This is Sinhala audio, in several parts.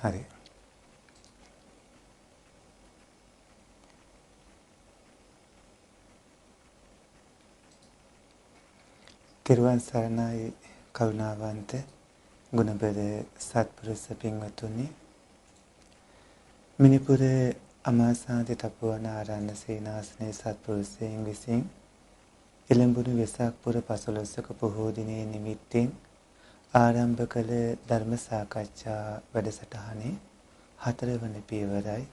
හරි. තිරුවන් සරණයි කරුණාවන්ත ගුණබර සත්පුරුෂ පින්වතුනි. මිනිපුර අමාසාන්ති තපෝවන ආරණ්‍ය සේනාසනයේ සත්පුරුෂයන් විසින් එළඹුණු වෙසක් පුර 15ක පොහෝ දිනයේ නිමිත්තෙන් ආරම්භ කළ ධර්ම සාකච්ඡා වැඩසටහනේ 4 වන පියවරයි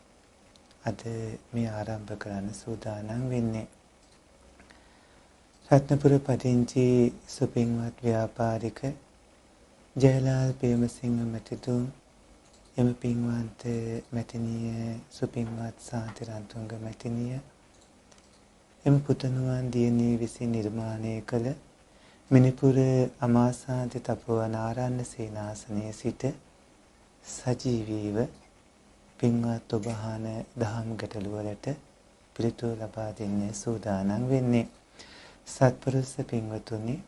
අද මේ ආරම්භ කරන්න සූදානම් වෙන්නේ. රත්නපුර පදිංචි සුපින්වත් ව්‍යාපාරික ජයලාල් ප්‍රේමසිංහ මැතිතුන් එම පින්වන්ත මැතිණිය සුපින්වත් සාන්තිරන්තුංග මැතිණිය එම පුතණුවන් දියණිය විසින් නිර්මාණය කළ මිනිපුර අමාසාන්ති තපෝවන ආරණ්‍ය සේනාසනයේ සිට සජීවීව පින්වත් ඔබ අහන දහම් ගැටළු වලට පිළිතුරු ලබා දෙන්නේ සූදානම් වෙන්නේ. සත්පුරුෂ පින්වතුනි,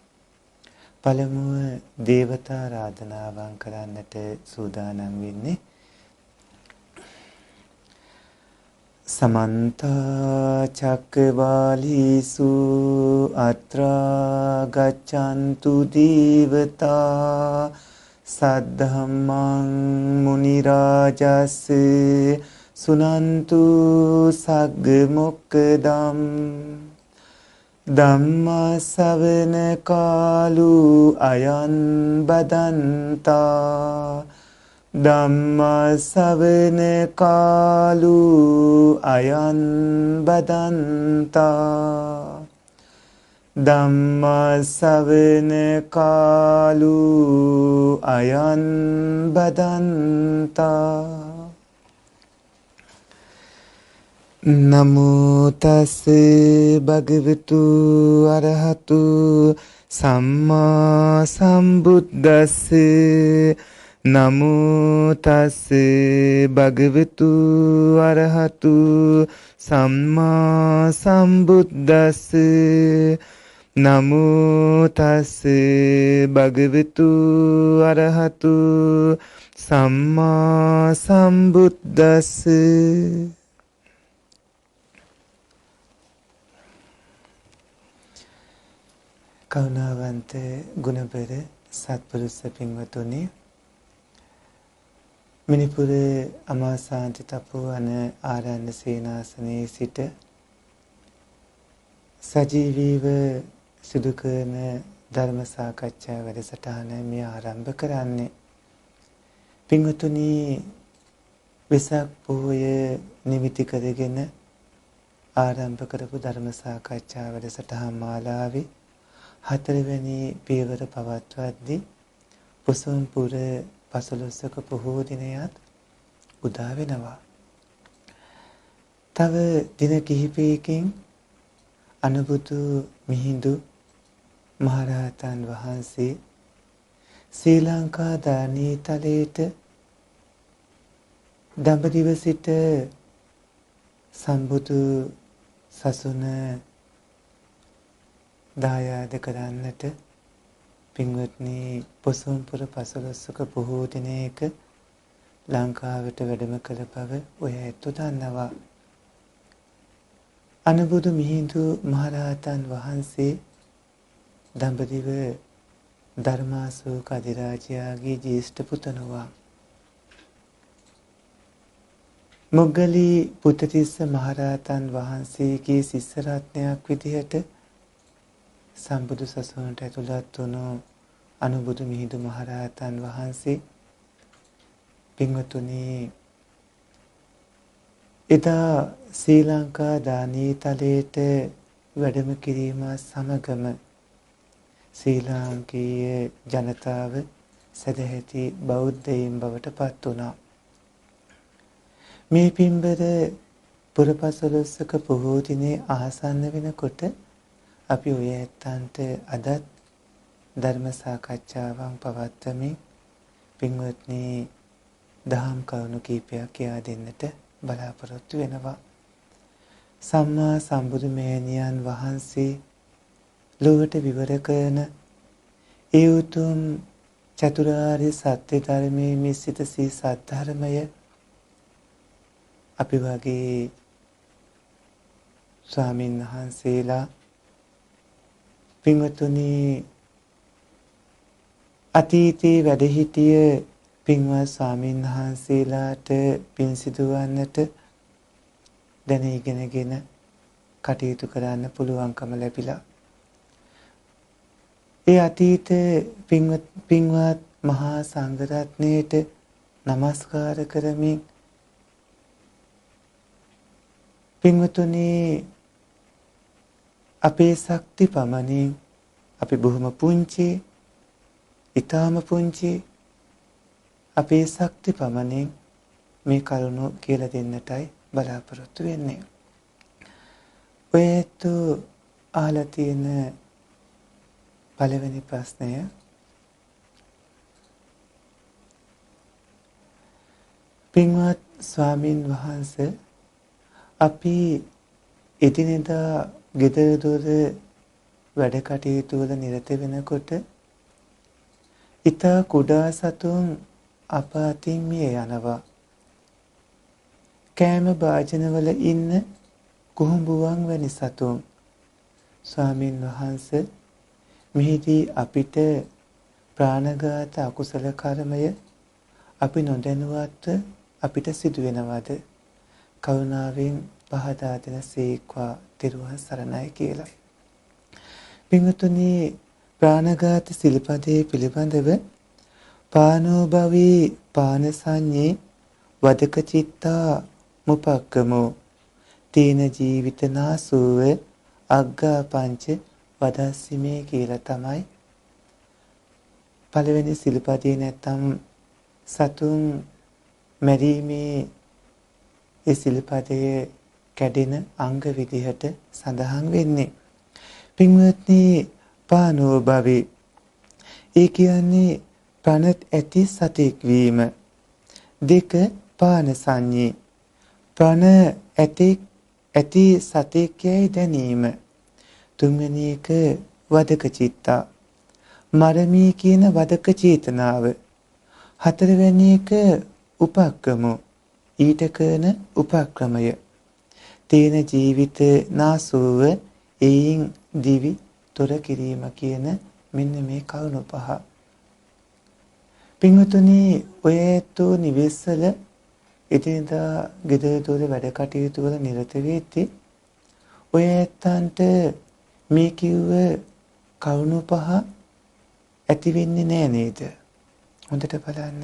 පළමුව දේවතා ආරාධනාවන් කරන්නට සූදානම් වෙන්නේ. සමන්ත චක්කවාලීසු අත්‍රා ගච්ඡන්තු දේවතා සද්ධම්මං මුනි රාජස් සුනන්තු සග්ග මොක්ඛදම් ධම්ම ශ්‍රවණ කාලෝ අයං බදන්තා ධම්ම ශ්‍රවණ කාලෝ අයං බදන්තා ධම්ම ශ්‍රවණ කාලෝ අයං බදන්තා. නමෝ තස් භගවතු අරහතු සම්මා සම්බුද්දස්ස නමෝ තස් භගවතු අරහතු සම්මා සම්බුද්දස්ස නමෝ තස් භගවතු අරහතු සම්මා සම්බුද්දස්ස. කරුණාවන්ත ගුණබර සත්පුරුෂ පින්වතුනි, මිනිපුර අමාසාන්ති තපෝවන ආරණ්‍ය සේනාසනයේ සිට සජීවීව සිදු කරන ධර්ම සාකච්ඡා වැඩසටහන මේ ආරම්භ කරන්නේ. පින්වතුනි, වෙසක් පොහොය නිමිති කරගෙන ආරම්භ කරපු ධර්ම සාකච්ඡා වැඩසටහන් මාලාවේ 4 වෙනි පියවර පවත්වද්දී පොසොන්පුර 15ක පොහෝ දිනයත් උදා වෙනවා. තව දින කිහිපයකින් අනුබුදු මිහිඳු මහරහතන් වහන්සේ ශ්‍රී ලංකා ධානී තලයට දඹදිව සිට සම්බුදු සසුන දායාද කරන්නට පින්වත්නි පොසොන්පුර 15ක බොහෝ දිනයක ලංකාවට වැඩම කළ බව ඔය ඇත්ත දන්නවා. අනුබුදු මිහිඳු මහරහතන් වහන්සේ දඹදිව ධර්මාශෝක අධිරාජයාගේ ජ්‍යෙෂ්ඨ පුතණුවා. මොග්ගලී පුත්තිස්ස මහරහතන් වහන්සේගේ ශිෂ්‍ය රත්නයක් විදිහට සම්බුදු සසුනට ඇතුළත් වුණු අනුබුදු මිහිඳු මහරහතන් වහන්සේ පින්වතුනි එදා ශ්‍රී ලංකා ධානී තලයට වැඩම කිරීම සමගම ශ්‍රී ලාංකීය ජනතාව සදැහැති බෞද්ධයින් බවට පත් වුණා. මේ පින්බර පුරපසළොස්වක පොහෝ දිනේ ආසන්න වෙනකොට අපි ඔය ඇත්තන්ට අදත් ධර්ම සාකච්ඡාවන් පවත්වමින් පින්වත්නි දහම් කරුණු කීපයක් කියා දෙන්නට බලාපොරොත්තු වෙනවා. සම්මා සම්බුදු මෙහෙණියන් වහන්සේ ලොවට විවර කරන ඒ උතුම් චතුරාර්ය සත්‍ය ධර්මයේ මිසිත සී සද්ධර්මය අපි වගේ ස්වාමීන් වහන්සේලා පින්වතුනි අතීතයේ වැඩ සිටිය පින්වත් ස්වාමීන් වහන්සේලාට පින් සිදුවන්නට දැන ඉගෙනගෙන කටයුතු කරන්න පුළුවන්කම ලැබිලා. ඒ අතීත පින්වත් මහා සංඝරත්නයට নমස්කාර කරමින් පින්වතුනි අපේ ශක්ති පමණින් අපි බොහොම පුංචි, ඊටාම පුංචි අපේ ශක්ති පමණින් මේ කරුණු කියලා දෙන්නටයි බලාපොරොත්තු වෙන්නේ. ඔයත් අහලා තියෙන පළවෙනි ප්‍රශ්නය පින්වත් ස්වාමින් වහන්සේ අපි එදිනෙදා ගෙදර දොර වැඩ කටයුතු වල නිරත වෙනකොට ඊතා කුඩා සතුන් අප අතින් මිය යනවා. කෑම භාජනවල ඉන්න කුහුඹුවන් වැනි සතුන්. ස්වාමින් වහන්සේ මෙහිදී අපිට ප්‍රාණඝාත අකුසල කර්මය අපි නොදැනුවත්ව අපිට සිදු වෙනවද? කරුණාවෙන් පහදා දෙන සීක්වා තිරුවන් සරණයි කියලා. පින්වතුනි ප්‍රාණඝාත සිල්පදයේ පිළිබඳව පානෝ භවී පාන සංඤේ වදක චිත්තා මුපක්කමෝ තීන ජීවිතනාසුව අග්ගා පංච වදස්සිමේ කියලා තමයි පළවෙනි සිල්පදයේ නැත්තම් සතුන් මැරීමේ ඒ සිල්පදයේ කැඩෙන අංග විදිහට සඳහන් වෙන්නේ. පින්වත්නි පානෝ භවේ ඒ කියන්නේ පනත් ඇති සතෙක් වීම. දෙක පාන සංඤේ පන ඇති සතෙක්යයි දැනීම. තුන්වෙනි එක වදක චිත්තා මරමී කියන වදක චේතනාව. හතරවෙනි එක උපක්‍රමෝ ඊට කරන උපක්‍රමය. තේන ජීවිත නාසුව එයින් දිවි තොර කිරීම කියන මෙන්න මේ කරුණු පහ. පින්වතුනි ඔය ඇත්තෝ නිවෙස්වල එදිනදා ගෙදර දොර වැඩ කටයුතු වල නිරත වෙද්දී ඔය ඇත්තන්ට මේ කිව්ව කරුණු පහ ඇති වෙන්නේ නෑ නේද? හොඳට බලන්න.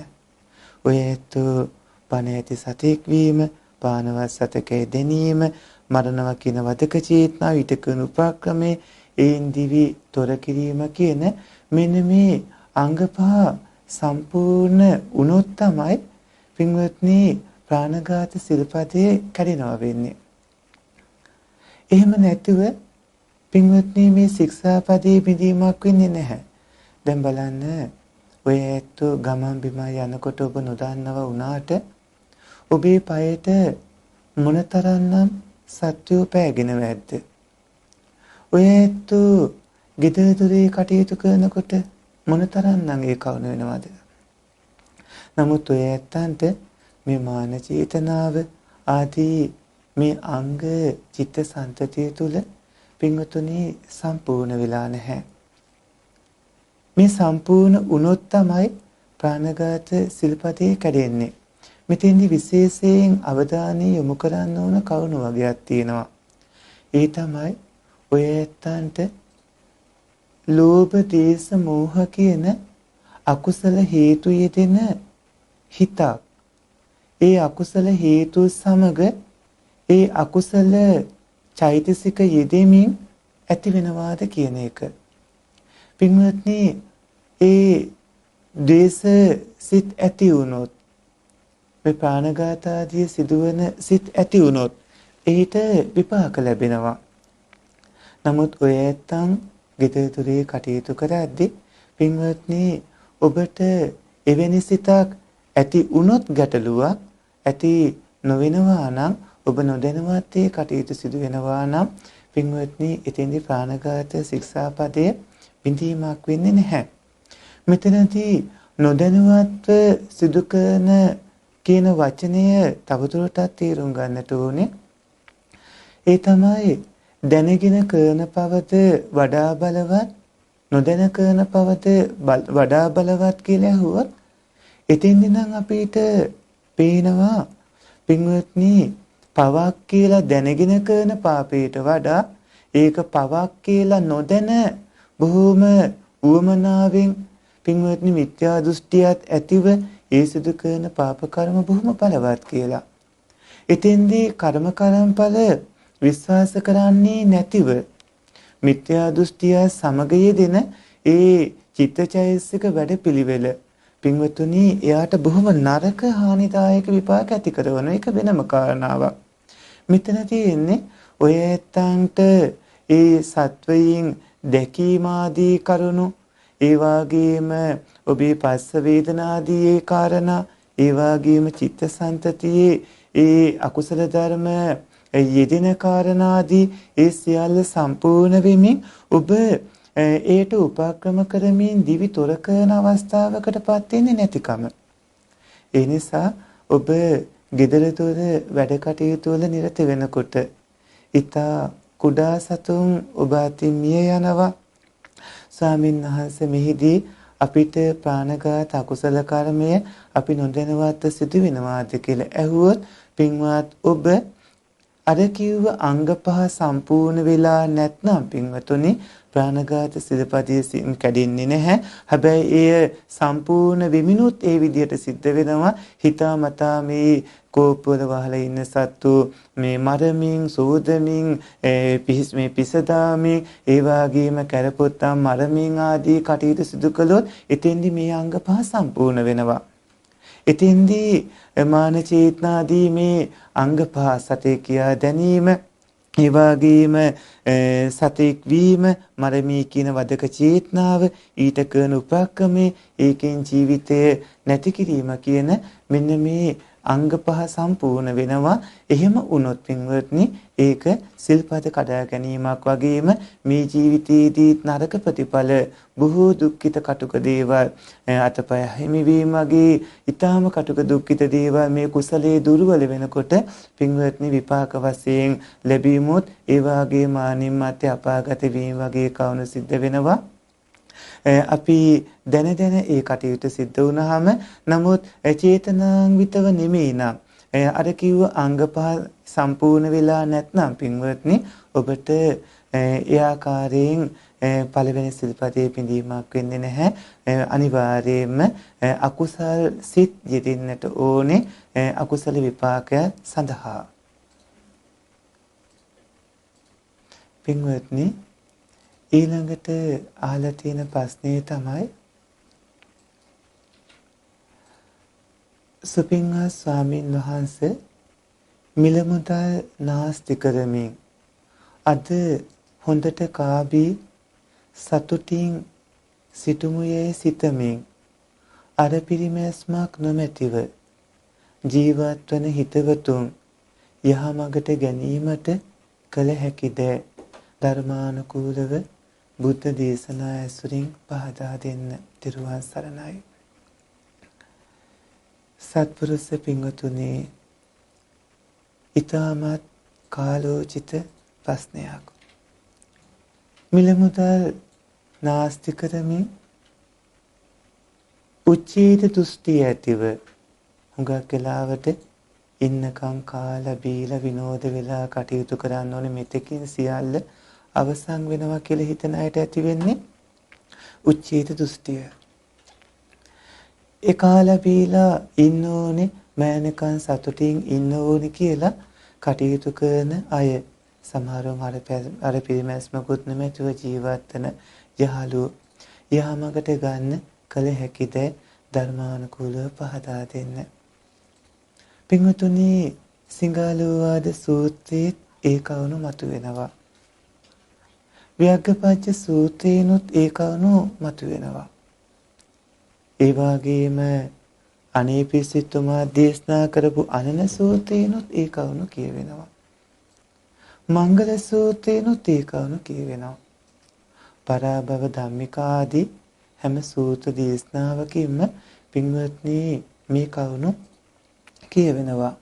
ඔය ඇත්තෝ පණ ඇති සතෙක් වීම, පානවත් සතකේ දැනීම, මරණවා කියන වදක චේතනාව, ඊට කරන උපක්‍රමයේ ඒන් දිවි තොර කිරීම කියන මෙන්න මේ අංග පහ සම්පූර්ණ වුණොත් තමයි පින්වත්නි ප්‍රාණඝාත සිල්පදයේ කැඩෙනවා වෙන්නේ. එහෙම නැතුව පින්වත්නි මේ ශික්ෂාපදයේ බිඳීමක් වෙන්නේ නැහැ. දැන් බලන්න ඔය ඇත්තෝ ගමන් බිමන් යනකොට ඔබ නොදන්නව වුණාට ඔබේ පයට මොනතරම්නම් සත්‍යෝ පෑගෙන වැද්ද? ඔය ඇත්තෝ ගෙදර දොරේ කටයුතු කරනකොට මොනතරම්නම් ඒ කවුන වෙනවද? නමුත් ඔය ඇත්තන්ට මේ මාන චේතනාව ආදී මේ අංග චිත්ත සංතතිය තුල පින්වතුනි සම්පූර්ණ වෙලා නැහැ. මේ සම්පූර්ණ වුණොත් තමයි ප්‍රාණඝාත සිල්පදේ කැඩෙන්නේ. මෙතෙන්දි විශේෂයෙන් අවධානය යොමු කරන්න ඕන කරුණු වගේක් තියෙනවා. ඒ තමයි ඔය ඇත්තන්ට ලෝභ, දේශ, මෝහ කියන අකුසල හේතු යෙදෙන හිතක්. ඒ අකුසල හේතු සමග ඒ අකුසල චෛතසික යෙදෙමින් ඇති වෙනවාද කියන එක. පින්වත්නි ඒ ද්වේෂ සිත් ඇති වුණොත් මේ ප්‍රාණඝාත ආදී සිදුවන සිත් ඇති වුණොත් ඒට විපාක ලැබෙනවා. නමුත් ඔය ඇත්තන් ගෙදර දොරේ කටයුතු කරද්දී පින්වත්නි ඔබට එවැනි සිතක් ඇති වුණොත් ගැටලුවක් ඇති නොවෙනවා නම් ඔබ නොදැනුවත් ඒ කටයුතු සිදු වෙනවා නම් පින්වත්නි එතෙන්දී ප්‍රාණඝාත ශික්ෂාපදයේ බිඳීමක් වෙන්නේ නැහැ. මෙතනදී නොදැනුවත්ව සිදු කරන කියන වචනය තවදුරටත් තේරුම් ගන්නට ඕනේ. ඒ තමයි දැනගෙන කරන පවද වඩා බලවත් නොදැන කරන පවද වඩා බලවත් කියලා ඇහුවොත් එතෙන්දී නම් අපිට පේනවා පින්වත්නි පවක් කියලා දැනගෙන කරන පාපයට වඩා ඒක පවක් කියලා නොදැන බොහොම උවමනාවෙන් පින්වත්නි මිත්‍යා දෘෂ්ටියත් ඇතිව ඒ සිදු කරන පාප කර්ම බොහොම බලවත් කියලා. එතෙන්දී කර්මඵල විශ්වාස කරන්නේ නැතිව මිත්‍යා දෘෂ්ටිය සමග යෙදෙන ඒ චිත්තචෛතසික වැඩපිළිවෙල පින්වතුනි එයාට බොහොම නරක හානිදායක විපාක ඇති කරන එක වෙනම කාරණාවක්. මෙතන තියෙන්නේ ඔය ඇත්තන්ට ඒ සත්වයින් දැකීම ආදී කරුණු ඒ වගේම ඔබේ පස්ස වේදනාදී ඒ කාරණා ඒ වගේම චිත්තසංතතියේ ඒ අකුසල ධර්ම යෙදෙන කාරණාදී ඒ සියල්ල සම්පූර්ණ වෙමින් ඔබ ඒට උපක්‍රම කරමින් දිවි තොර කරන අවස්ථාවකටපත් වෙන්නේ නැතිකම. ඒ නිසා ඔබ gedara thora වැඩ කටයුතු වල නිරත වෙනකොට ඊතා කුඩා සතුන් ඔබ අතින් මිය යනවා. ස්වාමීන් වහන්සේ මෙහිදී අපිට ප්‍රාණඝාත අකුසල කර්මය අපි නොදැනවත් සිදු වෙනවාද කියලා ඇහුවොත් පින්වත් ඔබ අර කිව්ව අංග පහ සම්පූර්ණ වෙලා නැත්නම් පින්වතුනි ප්‍රාණඝාත සිල්පදයේ කැඩෙන්නේ නැහැ. හැබැයි එය සම්පූර්ණ වෙමිනුත් ඒ විදිහට සිද්ධ වෙනවා. හිතාමතා මේ කෝපවල වහලා ඉන්න සත්තු මේ මරමින් සෝදමින් මේ පිසදාමින් ඒ වගේම කරපොත්තම් මරමින් ආදී කටයුතු සිදු කළොත් එතෙන්දී මේ අංග පහ සම්පූර්ණ වෙනවා. එතෙන්දී මාන චේතනාදී මේ අංග පහ සතේ කියා දැනීම ඒ වගේම සතෙක් වීම මරමී කියන වදක චේතනාව ඊට කරන උපක්‍රමයේ ඒකෙන් ජීවිතය නැති කිරීම කියන මෙන්න මේ අංග පහ සම්පූර්ණ වෙනවා. එහෙම වුණොත් පින්වත්නි ඒක සිල්පද කඩා ගැනීමක් වගේම මේ ජීවිතයේදී නරක ප්‍රතිඵල බොහෝ දුක්ඛිත කටුක දේවල් අතපය හිමිවීම වගේ ඊටාම කටුක දුක්ඛිත දේවල් මේ කුසලයේ දුර්වල වෙනකොට පින්වත්නි විපාක වශයෙන් ලැබීමොත් ඒ වගේ මානින්මත් අපාගත වීම වගේ කවුණු සිද්ධ වෙනවා. අපි දැන ඒ කටයුතු සිද්ධ වුණාම නමුත් චේතනාන්විතව නෙමෙයි නම් අර කිව්ව අංග පහ සම්පූර්ණ වෙලා නැත්නම් පින්වත්නි ඔබට ඒ ආකාරයෙන් පළවෙනි සිල්පදයේ පිඳීමක් වෙන්නේ නැහැ. අනිවාර්යයෙන්ම අකුසල් සිත් යෙදෙන්නට ඕනේ අකුසල විපාකය සඳහා. පින්වත්නි ඊළඟට අහලා තියෙන ප්‍රශ්නේ තමයි සුපින්වත් ස්වාමීන් වහන්සේ මිල මුදල් නාස්ති කරමින් අද හොඳට කාබී සතුටින් සිටුමුයේ සිතමින් අර පිරිමැස්මක් නොමැතිව ජීවත් වන හිතවතුන් යහමඟට ගැනීමට කළ හැකිද ධර්මානුකූලව බුද්ධ දේශනා ඇසුරින් පහදා දෙන්න. ත්‍රිවන් සරණයි. සත්පුරුෂ පින්වතුනි ඊටමත් කාලෝචිත ප්‍රශ්නයක්. මිල මුදල් නාස්ති කරමින් උච්චේත දෘෂ්ටි ඇතිව හුඟක් වෙලාවට ඉන්නකම් කාලා බීලා විනෝද වෙලා කටයුතු කරන්න ඕනේ මෙතකින් සියල්ල අවසන් වෙනවා කියලා හිතන අයට ඇති වෙන්නේ උච්චේත දෘෂ්ටිය. ඒ කාලා බීලා ඉන්න ඕනේ මෑණකන් සතුටින් ඉන්න ඕනේ කියලා කටයුතු කරන අය සමහරවම අර පිරිමැස්මකුත් නැමැතුව ජීවත් වෙන යහළු යහමකට ගන්න කල හැකිද ධර්මානුකූලව පහදා දෙන්න. පින්වතුනි සිංහලෝවාද සූත්‍රයේ ඒ කවුණු මතුවෙනවා. ව්‍යග්ගපච්ච සූත්‍රේනොත් ඒ කවුණු මතුවෙනවා. ඒ වගේම අනේපිසිතුමා දේශනා කරපු අනන සූත්‍රේනොත් ඒ කවුණු කියවෙනවා. මංගල සූත්‍රේනොත් ඒ කවුණු කියවෙනවා. පරාභව ධම්මිකාදී හැම සූත්‍ර දේශනාවකින්ම පින්වත්නි මේ කරුණු කියවෙනවා.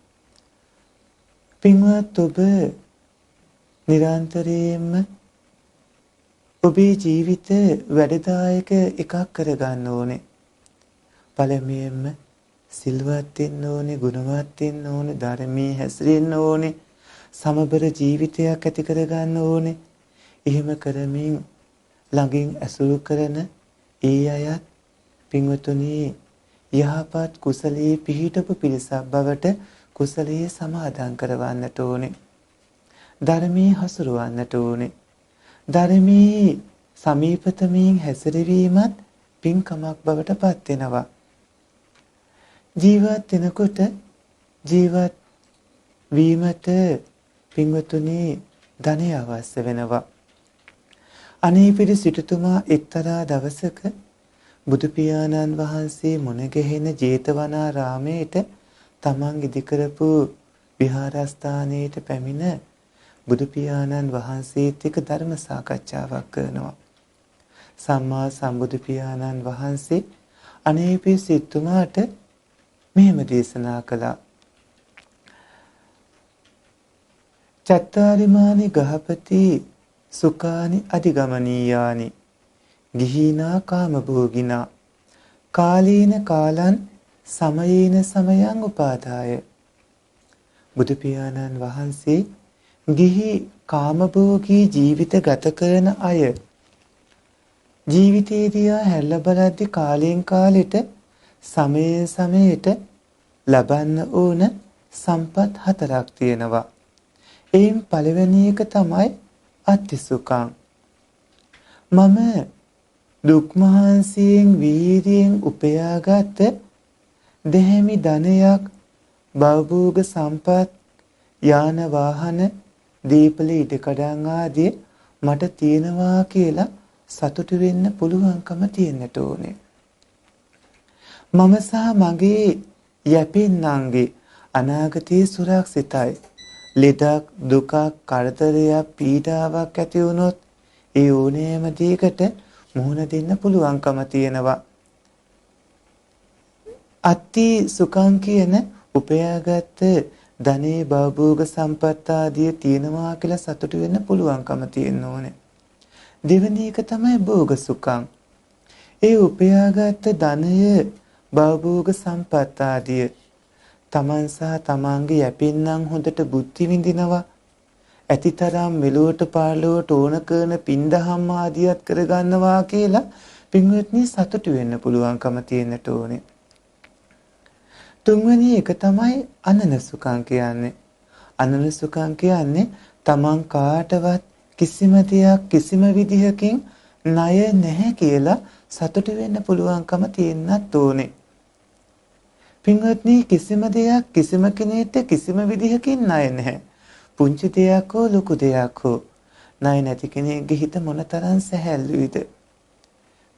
පින්වත් ඔබ නිරන්තරයෙන්ම ඔබේ ජීවිත වැඩදායක එකක් කරගන්න ඕනේ. පළමුවෙන්ම සිල්වත් වෙන්න ඕනේ, ගුණවත් වෙන්න ඕනේ, ධර්මයේ හැසිරෙන්න ඕනේ, සමබර ජීවිතයක් ඇති කරගන්න ඕනේ. එහෙම කරමින් ළඟින් ඇසුරු කරන ඒ අයත් පින්වතුනි යහපත් කුසලයේ පිහිටපු පිරිසක් බවට කුසලයේ සමාදන් කරවන්නට ඕනේ. ධර්මයේ හසුරවන්නට ඕනේ. ධර්මයේ සමීපතමින් හැසිරවීමත් පින්කමක් බවට පත් වෙනවා. ජීවත් වෙනකොට ජීවත් වීමට පින්වතුනි ධනය අවශ්‍ය වෙනවා. අනේපිරි සිටුතුමා එක්තරා දවසක බුදු පියාණන් වහන්සේ මුණ ගැහෙන ජේතවනාරාමයට තමන් ඉදි කරපු විහාරස්ථානයට පැමිණ බුදු පියාණන් වහන්සේත් එක්ක ධර්ම සාකච්ඡාවක් කරනවා. සම්මා සම්බුදු පියාණන් වහන්සේ අනේපිරි සිටුතුමාට මෙහෙම දේශනා කළා. චත්තාරිමානි ගහපති සුඛානි අධිගමනීයානි ගිහිනා කාමභෝගිනා කාලීන කාලං සමයේන සමයං උපාදාය. බුදු පියාණන් වහන්සේ ගිහි කාමභෝගී ජීවිත ගත කරන අය ජීවිතේදී හැල්ල බලද්දී කාලයෙන් කාලෙට සමයෙන් සමයට ලබන්න ඕන සම්පත් 4ක් තියෙනවා. එයින් පළවෙනි එක තමයි අත්තිසුඛං. මම දුක් මහන්සියෙන් වීර්යයෙන් උපයාගත් දෙහිමි ධනයක් භවභෝග සම්පත් යාන වාහන දීපල ඉඩකඩම් ආදී මට තියෙනවා කියලා සතුටු වෙන්න පුළුවන්කම තියෙන්නට ඕනේ. මම සහ මගේ යැපෙන්නන්ගේ අනාගතයේ සුරක්ෂිතයි. ලෙඩක් දුකක් කරදරයක් පීඩාවක් ඇති වුණොත් ඒ ඕනෑම දෙයකට මුහුණ දෙන්න පුළුවන්කම තියෙනවා. අත්ති සුඛං කියන උපයාගත් ධනේ භවභෝග සම්පත් ආදී තියෙනවා කියලා සතුටු වෙන්න පුළුවන්කම තියෙන්න ඕනේ. දෙවෙනි එක තමයි භෝග සුඛං. ඒ උපයාගත් ධනය භවභෝග සම්පත් ආදී තමන් සහ තමන්ගේ යැපෙන්නම් හොඳට බුද්ධි විඳිනවා. ඇතිතරම් මෙලොවට පාළුවට ඕන කරන පින්දහම් ආදියත් කරගන්නවා කියලා පින්වත්නි සතුටු වෙන්න පුළුවන්කම තියෙන්නට ඕනේ. තුන්වෙනි එක තමයි අනන සුඛං කියන්නේ. අනන සුඛං කියන්නේ තමන් කාටවත් කිසිම දෙයක් කිසිම විදිහකින් ණය නැහැ කියලා සතුටු වෙන්න පුළුවන්කම තියෙන්නත් ඕනේ. පින්වත්නි කිසිම දෙයක් කිසිම කෙනෙක්ට කිසිම විදිහකින් ණය නැහැ. පුංචි දෙයක් හෝ ලොකු දෙයක් හෝ ණය නැති කෙනෙක්ගේ හිත මොනතරම් සැහැල්ලුයිද?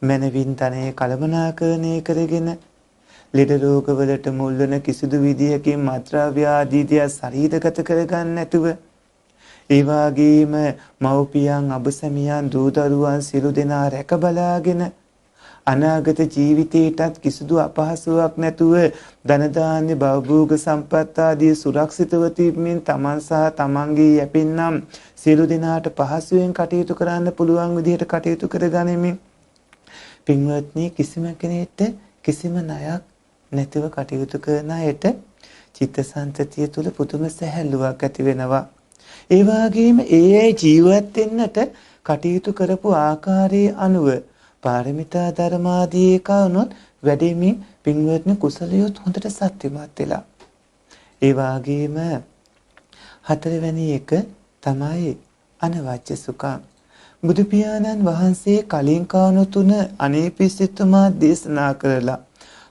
මනවින් තනේ කලමනාකරණය කරගෙන ලෙඩ රෝගවලට මුල් වෙන කිසිදු විදිහකින් මත්ද්‍රව්‍ය ආදී දේ ශරීරගත කරගන්න නැතුව ඒ වගේම මව්පියන් අබසමියන් දූ දරුවන් සියලු දෙනා රැක බලාගෙන අනාගත ජීවිතයටත් කිසිදු අපහසුාවක් නැතුව ධන දාන්‍ය භවභෝග සම්පත් ආදී සුරක්ෂිතව තිබෙමින් තමන් සහ තමන්ගේ යැපෙන්නම් සියලු දෙනාට පහසුවෙන් කටයුතු කරන්න පුළුවන් විදිහට කටයුතු කරගනිමින් පින්වත්නි කිසිම කෙනෙක්ට කිසිම ණයක් නැතිව කටයුතු කරන අයට චිත්තසංතතිය තුළ පුදුම සැහැල්ලුවක් ඇති වෙනවා. ඒ වගේම ඒ ජීවත් වෙන්නට කටයුතු කරපු ආකාරයේ අනුව පාරමිතා ධර්මාදී කවුනොත් වැඩිමින් පින්වත්නි කුසලියොත් හොඳට සත්‍යමත් වෙලා. ඒ වගේම හතරවෙනි එක තමයි අනවජ්‍ය සුඛං. බුදු පියාණන් වහන්සේ කලින් කවුණු තුන අනේපිසිතුමා දේශනා කරලා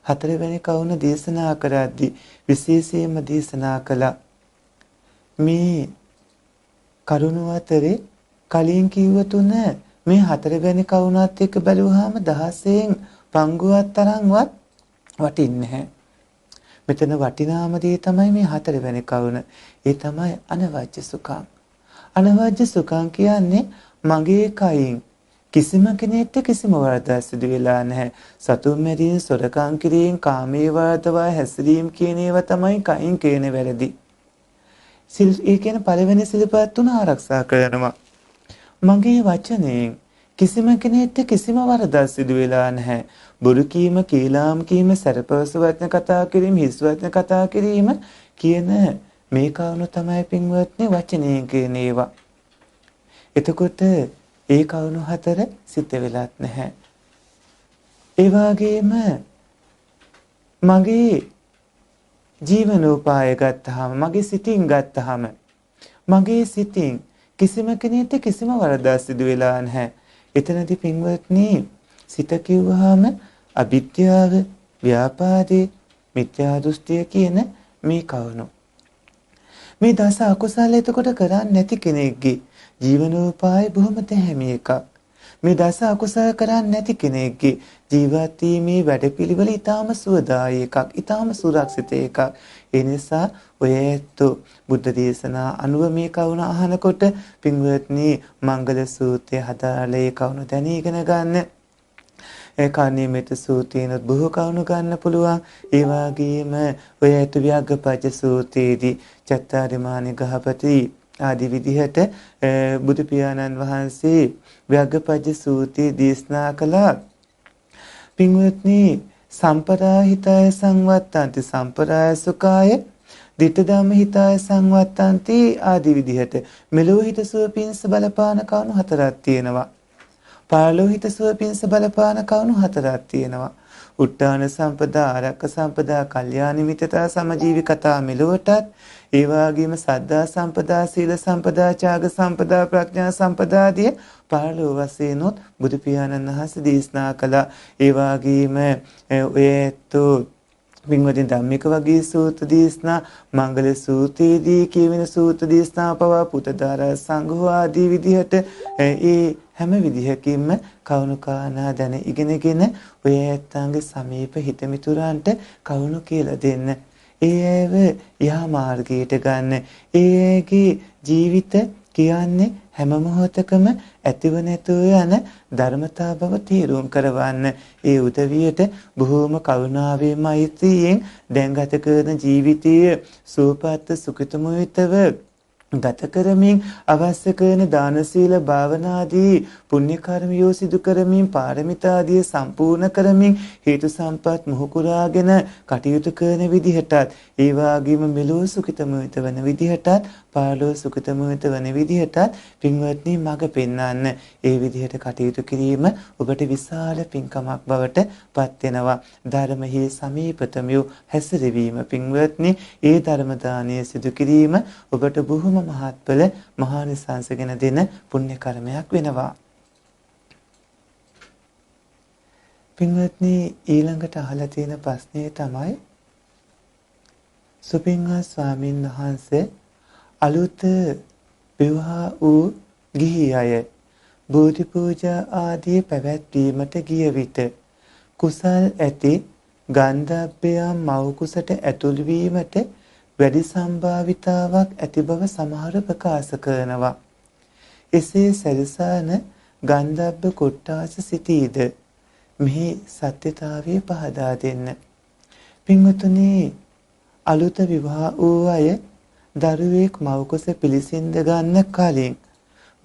හතරවෙනි කවුණ දේශනා කරද්දී විශේෂයෙන්ම දේශනා කළා. මේ කරුණ අතරේ කලින් කිව්ව තුන මේ හතරවෙනි කවුණත් එක්ක බැලුවාම 16න් පංගුවක් තරම්වත් වටින්නේ නැහැ. මෙතන වටිනාම දේ තමයි මේ හතරවෙනි කවුණ. ඒ තමයි අනවජ්‍ය සුඛං. අනවජ්‍ය සුඛං කියන්නේ මගේ කයින් කිසිම කෙනෙක්ට කිසිම වරදක් සිදු වෙලා නැහැ. සතුන් මැරීම, සොරකම් කිරීම, කාමයේ වර්ධවා හැසිරීම කියන ඒවා තමයි කයින් කියන වැරදි. ඒ කියන පළවෙනි සිල්පත් තුන ආරක්ෂා කරනවා. මගේ වචනයෙන් කිසිම කෙනෙක්ට කිසිම වරදක් සිදු වෙලා නැහැ. බොරු කීම, කීලාම් කීම, සැරපවස වචන කතා කිරීම, හිස් වචන කතා කිරීම කියන මේ කරුණු තමයි පින්වත්නි වචනයෙන් කියන ඒවා. එතකොට ඒ කරුණු හතර සිද්ධ වෙලත් නැහැ. ඒ වගේම මගේ ජීවනෝපාය ගත්තාම, මගේ සිතින් ගත්තාම, මගේ සිතින් කිසිම කෙනෙක්ට කිසිම වරදක් සිදු වෙලා නැහැ. එතනදී පින්වත්නි සිත කිව්වහම අවිද්‍යාව, ව්‍යාපාදේ, මිත්‍යා දෘෂ්ටිය කියන මේ කවණු. මේ දස අකුසල එතකොට කරන්නේ නැති කෙනෙක්ගේ ජීවනෝපාය බොහොම තැහැමි එකක්. මේ දස අකුසල කරන්නේ නැති කෙනෙක්ගේ ජීවත් වීමේ වැඩපිළිවෙල ඊටාම සුවදායී එකක්, ඊටාම සුරක්ෂිත එකක්. ඒ නිසා ඔය ඇත්තෝ බුද්ධ දේශනා අනුව මේ කවුණ අහනකොට පින්වත්නි මංගල සූත්‍රය හදාලේ කවුණ දැනීගෙන ගන්න. ඒ කර්ණීයමෙත සූත්‍රේනොත් බොහෝ කවුණු ගන්න පුළුවන්. ඒ වගේම ඔය ඇතු ව්‍යග්ගපච්ච සූත්‍රයේදී චත්තාරිමානි ගහපති ආදී විදිහට බුදු පියාණන් වහන්සේ ව්‍යග්ගපච්ච සූත්‍රය දේශනා කළා. පින්වත්නි සම්පරාහිතය සංවත්තන්ති සම්පරාය සුඛාය ditta dhamma hitaya සංවත්තන්ති ආදී විදිහට මෙලොව හිතසුව පිණිස බලපාන කවණු හතරක් තියෙනවා. පරලොව හිතසුව පිණිස බලපාන කවණු හතරක් තියෙනවා. උට්ටාන සම්පදා, ආරක්ක සම්පදා, කල්යාණ මිත්‍රතා, සමජීවිකතා මෙලොවටත්, ඒ වගේම සද්ධා සම්පදා, සීල සම්පදා, ත්‍යාග සම්පදා, ප්‍රඥා සම්පදා ආදී පරලොව වශයෙන්ොත් බුදු පියාණන් වහන්සේ දේශනා කළා. ඒ වගේම ඔය පින්වත්නි ධම්මික වගේ සූත්‍ර දේශනා, මංගල සූත්‍රයේදී කියවෙන සූත්‍ර දේශනා පවා පුතදාර සංඝෝ ආදී විදිහට ඒ හැම විදිහකින්ම කවුණු කානා දැන ඉගෙනගෙන ඔය ඇත්තන්ගේ සමීප හිත මිතුරන්ට කවුණු කියලා දෙන්න. ඒ ඇව යහ මාර්ගයට ගන්න. ඒ ඇගේ ජීවිත කියන්නේ හැම මොහොතකම ඇතිව නැතුව යන ධර්මතා බව තීරුම් කරවන්න. ඒ උදවියට බොහෝම කරුණාවෙන් මෛත්‍රියෙන් දැන් ගත කරන ජීවිතයේ සුවපත් සුඛිතමවිතව ගත කරමින් අවශ්‍ය කරන දාන සීල භාවනාදී පුණ්‍ය කර්මියෝ සිදු කරමින් පාරමිතාදී සම්පූර්ණ කරමින් හේතු සම්පත් මොහු කුරාගෙන කටයුතු කරන විදිහටත් ඒ වගේම මෙලෝ සුඛිතමවිත වන විදිහටත් පාලෝ සුඛිතමවිත වන විදිහටත් පින්වත්නි මඟ පෙන්වන්න. ඒ විදිහට කටයුතු කිරීම ඔබට විශාල පින්කමක් බවට පත් වෙනවා. ධර්මයේ සමීපතම හැසිරවීම පින්වත්නි ඒ ධර්ම දානය සිදු කිරීම ඔබට බොහොම මහත්ඵල මහානිසංසගෙන දෙන පුණ්‍ය කර්මයක් වෙනවා. පින්වත්නි ඊළඟට අහලා තියෙන ප්‍රශ්නේ තමයි සුපින්වත් ස්වාමීන් වහන්සේ අලුත විවාහ වූ ගිහි අය බෝධි පූජා ආදී පැවැත්වීමට ගිය විට කුසල් ඇති ගන්ධබ්බයන් මව් කුසට ඇතුළු වීමට වැඩි සම්භාවිතාවක් ඇති බව සමහර ප්‍රකාශ කරනවා. එසේ සැලසන ගන්ධබ්බ කොට්ටාස සිටීද මෙහි සත්‍යතාවය පහදා දෙන්න. පින්වතුනි අලුත විවාහ වූ අය දරුවෙක් මව් කුස පිළිසිඳ ගන්න කලින්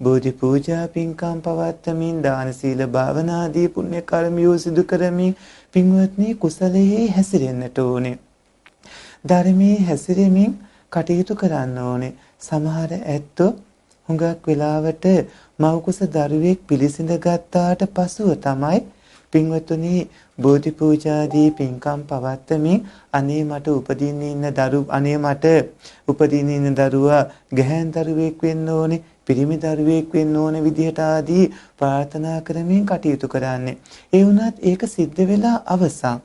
බෝධි පූජා පින්කම් පවත්වමින් දාන සීල භාවනාදී පුණ්‍ය කර්මියෝ සිදු කරමින් පින්වත්නි කුසලයේ හැසිරෙන්නට ඕනේ. ධර්මයේ හැසිරෙමින් කටයුතු කරන්න ඕනේ. සමහර ඇත්තෝ හුඟක් වෙලාවට මව් කුස දරුවෙක් පිළිසිඳ ගත්තාට පසුව තමයි පින්වතුනි බෝධි පූජාදී පින්කම් පවත්වමින් අනේ මට උපදින්න ඉන්න දරුවා ගැහැන් දරුවෙක් වෙන්න ඕනේ, පිරිමි දරුවෙක් වෙන්න ඕන විදිහට ආදී ප්‍රාර්ථනා කරමින් කටයුතු කරන්නේ. ඒ වුණත් ඒක සිද්ධ වෙලා අවසන්.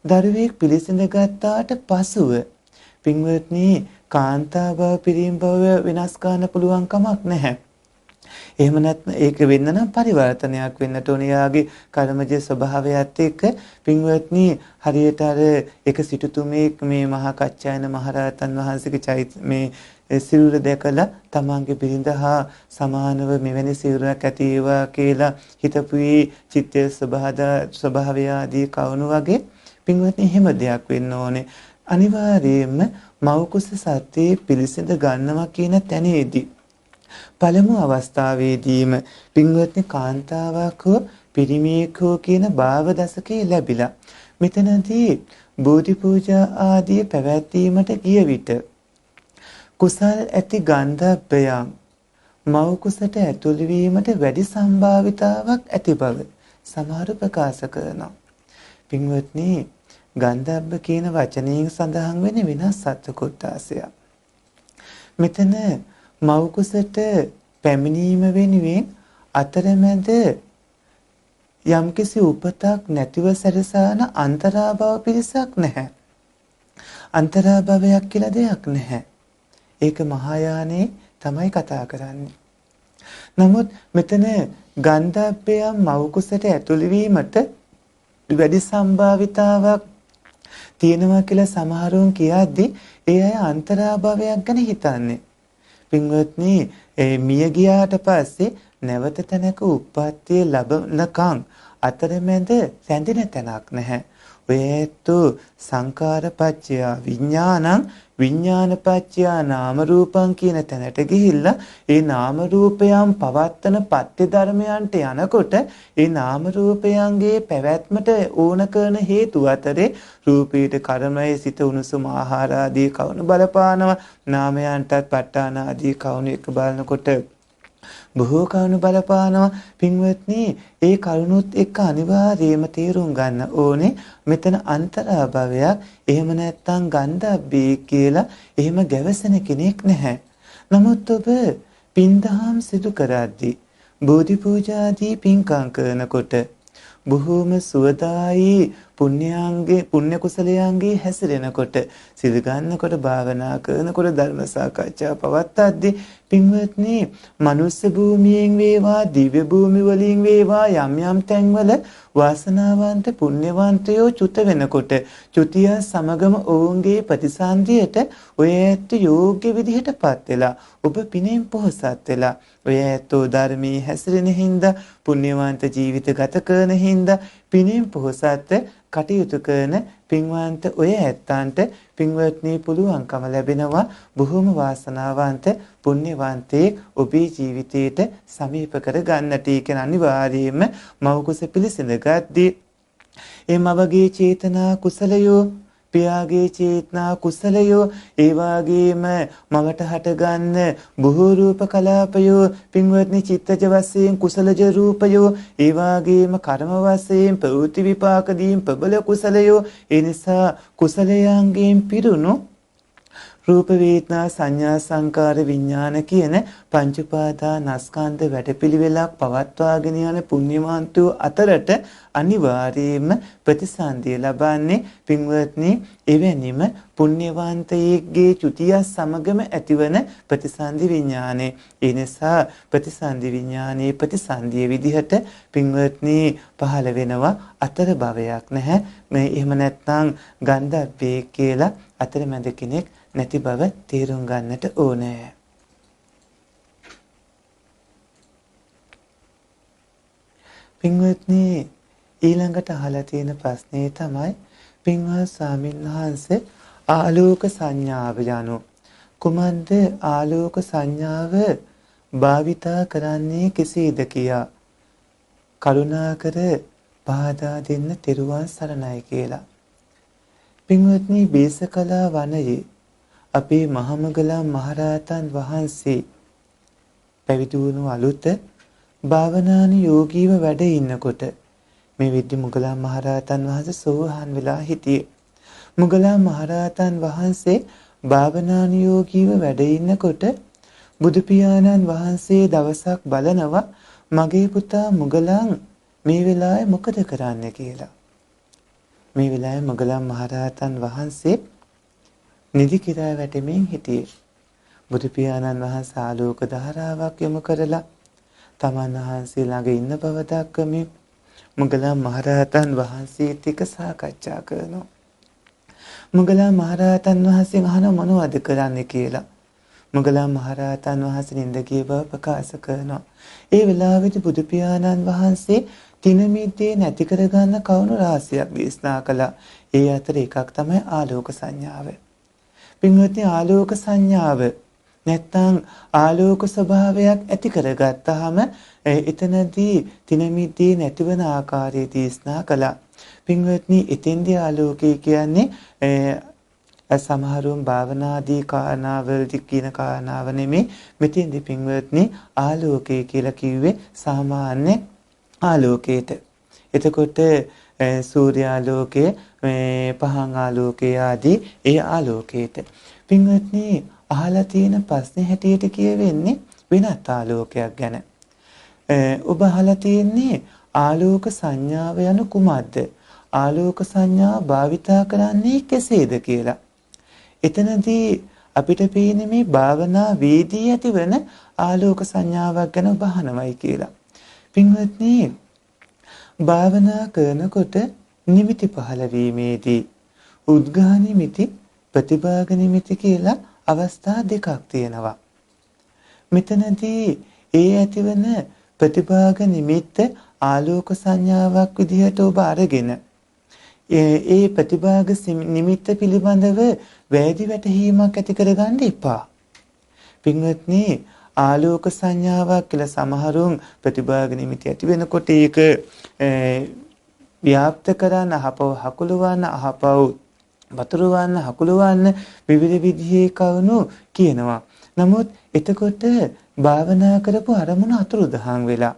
දරුවෙක් පිළිසිඳ ගත්තාට පසුව පින්වත්නි කාන්තා බව පිරිමි බව වෙනස් කරන්න පුළුවන් කමක් නැහැ. එහෙම නැත්නම් ඒක වෙන්න නම් පරිවර්තනයක් වෙන්නට ඕනේ. යාගේ කර්මජ ස්වභාවයත් එක්ක පින්වත්නි හරියට අර එක සිටුතුමෙක් මේ මහා කච්චායන මහරහතන් වහන්සේගේ මේ සිරුර දැකලා තමන්ගේ බිරිඳ හා සමානව මෙවැනි සිරුරක් ඇති ඒවා කියලා හිතපුවේ චිත්තයේ ස්වභාවය ආදී කවුණු වගේ පින්වත්නි එහෙම දෙයක් වෙන්න ඕනේ. අනිවාර්යයෙන්ම මෞකුස සත්‍යයේ පිළිසිඳ ගන්නවා කියන තැනේදී පළමු අවස්ථාවේදීම පින්වත්නි කාන්තාවක් හෝ පිරිමියෙක් හෝ කියන භාව දශකේ ලැබිලා මෙතනදී බෝධි පූජා ආදී පැවැත්වීමට ගිය විට කුසල් ඇති ගන්ධබ්බයන් මව් කුසට ඇතුළු වීමට වැඩි සම්භාවිතාවක් ඇති බව සමහර ප්‍රකාශ කරනවා. පින්වත්නි ගන්ධබ්බ කියන වචනයෙන් සඳහන් වෙන වෙනස් සත්‍ය කොටසක්. මෙතන මව් කුසට පැමිණීම වෙනුවෙන් අතරමැද යම්කිසි උපතක් නැතිව සැරසාන අන්තරාභව පිරිසක් නැහැ. අන්තරාභවයක් කියලා දෙයක් නැහැ. ඒක මහායානේ තමයි කතා කරන්නේ. නමුත් මෙතන ගන්ධබ්බයන් මව් කුසට ඇතුළු වීමට වැඩි සම්භාවිතාවක් තියෙනවා කියලා සමහරුන් කියද්දී ඒ අය අන්තරාභවයක් ගැන හිතන්නේ. පින්වත්නි මිය ගියාට පස්සේ නැවත තැනක උප්පත්තිය ලැබනකම් අතරමැද සැඳෙන තැනක් නැහැ. ඔය ඇත්තු සංඛාරපච්චය විඥානං විඥානපච්චය නාම රූපං කියන තැනට ගිහිල්ලා ඒ නාම රූපයන් පවත්තන පත්‍ය ධර්මයන්ට යනකොට ඒ නාම රූපයන්ගේ පැවැත්මට ඕන කරන හේතු අතරේ රූපීට කර්මයේ සිත උණුසුම ආහාර ආදී කවුණු බලපානවා. නාමයන්ටත් ප ဋ ාණ ආදී කවුණු එක බලනකොට බොහෝ කරුණු බලපානවා. පින්වත්නි ඒ කරුණුත් එක්ක අනිවාර්යයෙන්ම තේරුම් ගන්න ඕනේ මෙතන අන්තරාභවයක් එහෙම නැත්නම් ගන්ධබ්බේ කියලා එහෙම ගැවසෙන කෙනෙක් නැහැ. නමුත් ඔබ පින්දහම් සිදු කරද්දී බෝධි පූජාදී පින්කම් කරනකොට බොහෝම සුවදායි පුණ්‍ය කුසලයන්ගේ හැසිරෙනකොට සිල් ගන්නකොට භාවනා කරනකොට ධර්ම සාකච්ඡා පවත්වද්දී පින්වත්නි මනුස්ස භූමියෙන් වේවා දිව්‍ය භූමි වලින් වේවා යම් යම් තැන්වල වාසනාවන්ත පුණ්‍යවන්තයෝ චුත වෙනකොට චුතිය සමගම ඔවුන්ගේ ප්‍රතිසන්දියට ඔය ඇත්ත යෝග්‍ය විදිහටපත් වෙලා ඔබ පිනෙන් පොහසත් වෙලා ඔය ඇත්තෝ ධර්මයේ හැසිරෙන හින්දා පුණ්‍යවන්ත ජීවිත ගත කරන හින්දා පිනෙන් පොහසත් කටයුතු කරන පින්වන්ත ඔය ඇත්තන්ට පින්වත්නි පුළුවන්කම ලැබෙනවා බොහොම වාසනාවන්ත පුණ්‍යවන්තයෙක් ඔබේ ජීවිතයට සමීප කර ගන්නට. ඒක අනිවාර්යයෙන්ම මව් කුස පිළිසිඳ ගද්දී ඒ මවගේ චේතනා කුසලයෝ පියාගේ චේතනා කුසලයෝ ඒ වාගේම මවට හටගන්න බොහෝ රූප කලාපයෝ පින්වත්නි චිත්තජ වශයෙන් කුසලජ රූපයෝ ඒ වාගේම කර්ම වශයෙන් ප්‍රවෘත්ති විපාක දීම් ප්‍රබල කුසලයෝ ඒ නිසා කුසලයන්ගෙන් පිරුණු රූප වේදනා සංඥා සංකාර විඥාන කියන පංච උපාදානස්කන්ධ වැඩපිළිවෙලක් පවත්වාගෙන යන පුණ්‍යවන්තයෝ අතරට අනිවාර්යයෙන්ම ප්‍රතිසන්දිය ලබන්නේ පින්වත්නි එවැනිම පුණ්‍යවන්තයෙක්ගේ චුතිය සමගම ඇතිවන ප්‍රතිසන්දි විඥානේ. ඒ නිසා ප්‍රතිසන්දි විඥානේ ප්‍රතිසන්දිය විදිහට පින්වත්නි පහළ වෙනවා අතර භවයක් නැහැ. මේ එහෙම නැත්නම් ගන්ධබ්බේ කියලා අතරමැද කෙනෙක් නැති බව තේරුම් ගන්නට ඕනේ. පින්වත්නි ඊළඟට අහලා තියෙන ප්‍රශ්නේ තමයි පින්වත් ස්වාමින්වහන්සේ ආලෝක සංඥාව යනු කුමද්ද ආලෝක සංඥාව භාවිතා කරන්නේ කෙසේද කියා කරුණාකර පහදා දෙන්න තෙරුවන් සරණයි කියලා. පින්වත්නි බේසකලා වනයේ අපේ මහමගලම් මහරහතන් වහන්සේ පැවිදි වුණු අලුත භාවනානි යෝගීව වැඩ ඉන්නකොට මේ විද්‍ය මුගලන් මහරහතන් වහන්සේ සෝහන් වෙලා හිටියේ. මුගලන් මහරහතන් වහන්සේ භාවනානි යෝගීව වැඩ ඉන්නකොට බුදු පියාණන් වහන්සේ දවසක් බලනවා මගේ පුතා මුගලන් මේ වෙලාවේ මොකද කරන්නේ කියලා. මේ වෙලාවේ මුගලන් මහරහතන් වහන්සේ නිදි කිරා වැටෙමින් හිටියේ. බුදු පියාණන් වහන්සේ ආලෝක ධාරාවක් යොමු කරලා තමන් වහන්සේ ළඟ ඉන්න බව දක්වමින් මොග්ගලන් මහරහතන් වහන්සේත් එක්ක සාකච්ඡා කරනවා. මොග්ගලන් මහරහතන් වහන්සේ අහන මොනවද කරන්නේ කියලා. මොග්ගලන් මහරහතන් වහන්සේ නින්ද ගිය බව ප්‍රකාශ කරනවා. ඒ වෙලාවේදී බුදු පියාණන් වහන්සේ තින මිද්දේ නැති කරගන්න කවුණු රහසයක් දේශනා කළා. ඒ අතර එකක් තමයි ආලෝක සංඥාව. පින්වත්නි, ආලෝක සංඥාව නැත්තම් ආලෝක ස්වභාවයක් ඇති කරගත්තාම එතනදී තින මිද්දේ නැතිවන ආකාරය දේශනා කළා. පින්වත්නි, එතෙන්දී ආලෝකය කියන්නේ සමහරුන් භාවනාදී කාරණාවලදී කියන කාරණාව නෙමෙයි. මෙතෙන්දී පින්වත්නි ආලෝකය කියලා කිව්වේ සාමාන්‍ය ආලෝකයට. එතකොට සූර්යාලෝකය, පහන් ආලෝකය ආදී ඒ ආලෝකයට. පින්වත්නි, අහලා තියෙන ප්‍රශ්නේ හැටියට කියවෙන්නේ වෙනත් ආලෝකයක් ගැන. ඔබ අහලා තියෙන්නේ ආලෝක සංඥාව යන කුමක්ද? ආලෝක සංඥාව භාවිතා කරන්නේ කෙසේද කියලා. එතනදී අපිට පේන්නේ මේ භාවනා වේදී ඇතිවන ආලෝක සංඥාවක් ගැන ඔබ අහනවයි කියලා. පින්වත්නි, භාවනා කරනකොට නිමිති පහළ වීමේදී උද්ඝාන නිමිති, ප්‍රතිභාග නිමිති කියලා අවස්ථා දෙකක් තියෙනවා. මෙතනදී ඒ ඇතිවන ප්‍රතිභාග නිමිත්ත ආලෝක සංඥාවක් විදිහට ඔබ අරගෙන ඒ ප්‍රතිභාග නිමිත්ත පිළිබඳව වැදි වැටහීමක් ඇති කරගන්න එපා. පින්වත්නි, ආලෝක සංඥාවක් කියලා සමහරුන් ප්‍රතිභාග නිමිති ඇති වෙනකොට ඒක ව්‍යාප්ත කරන්න, අහපව හකුලවන්න, අහපව වතුරවන්න, හකුලවන්න විවිධ විදිහේ කවණු කියනවා. නමුත් එතකොට භාවනා කරපු අරමුණ අතුරුදහන් වෙලා.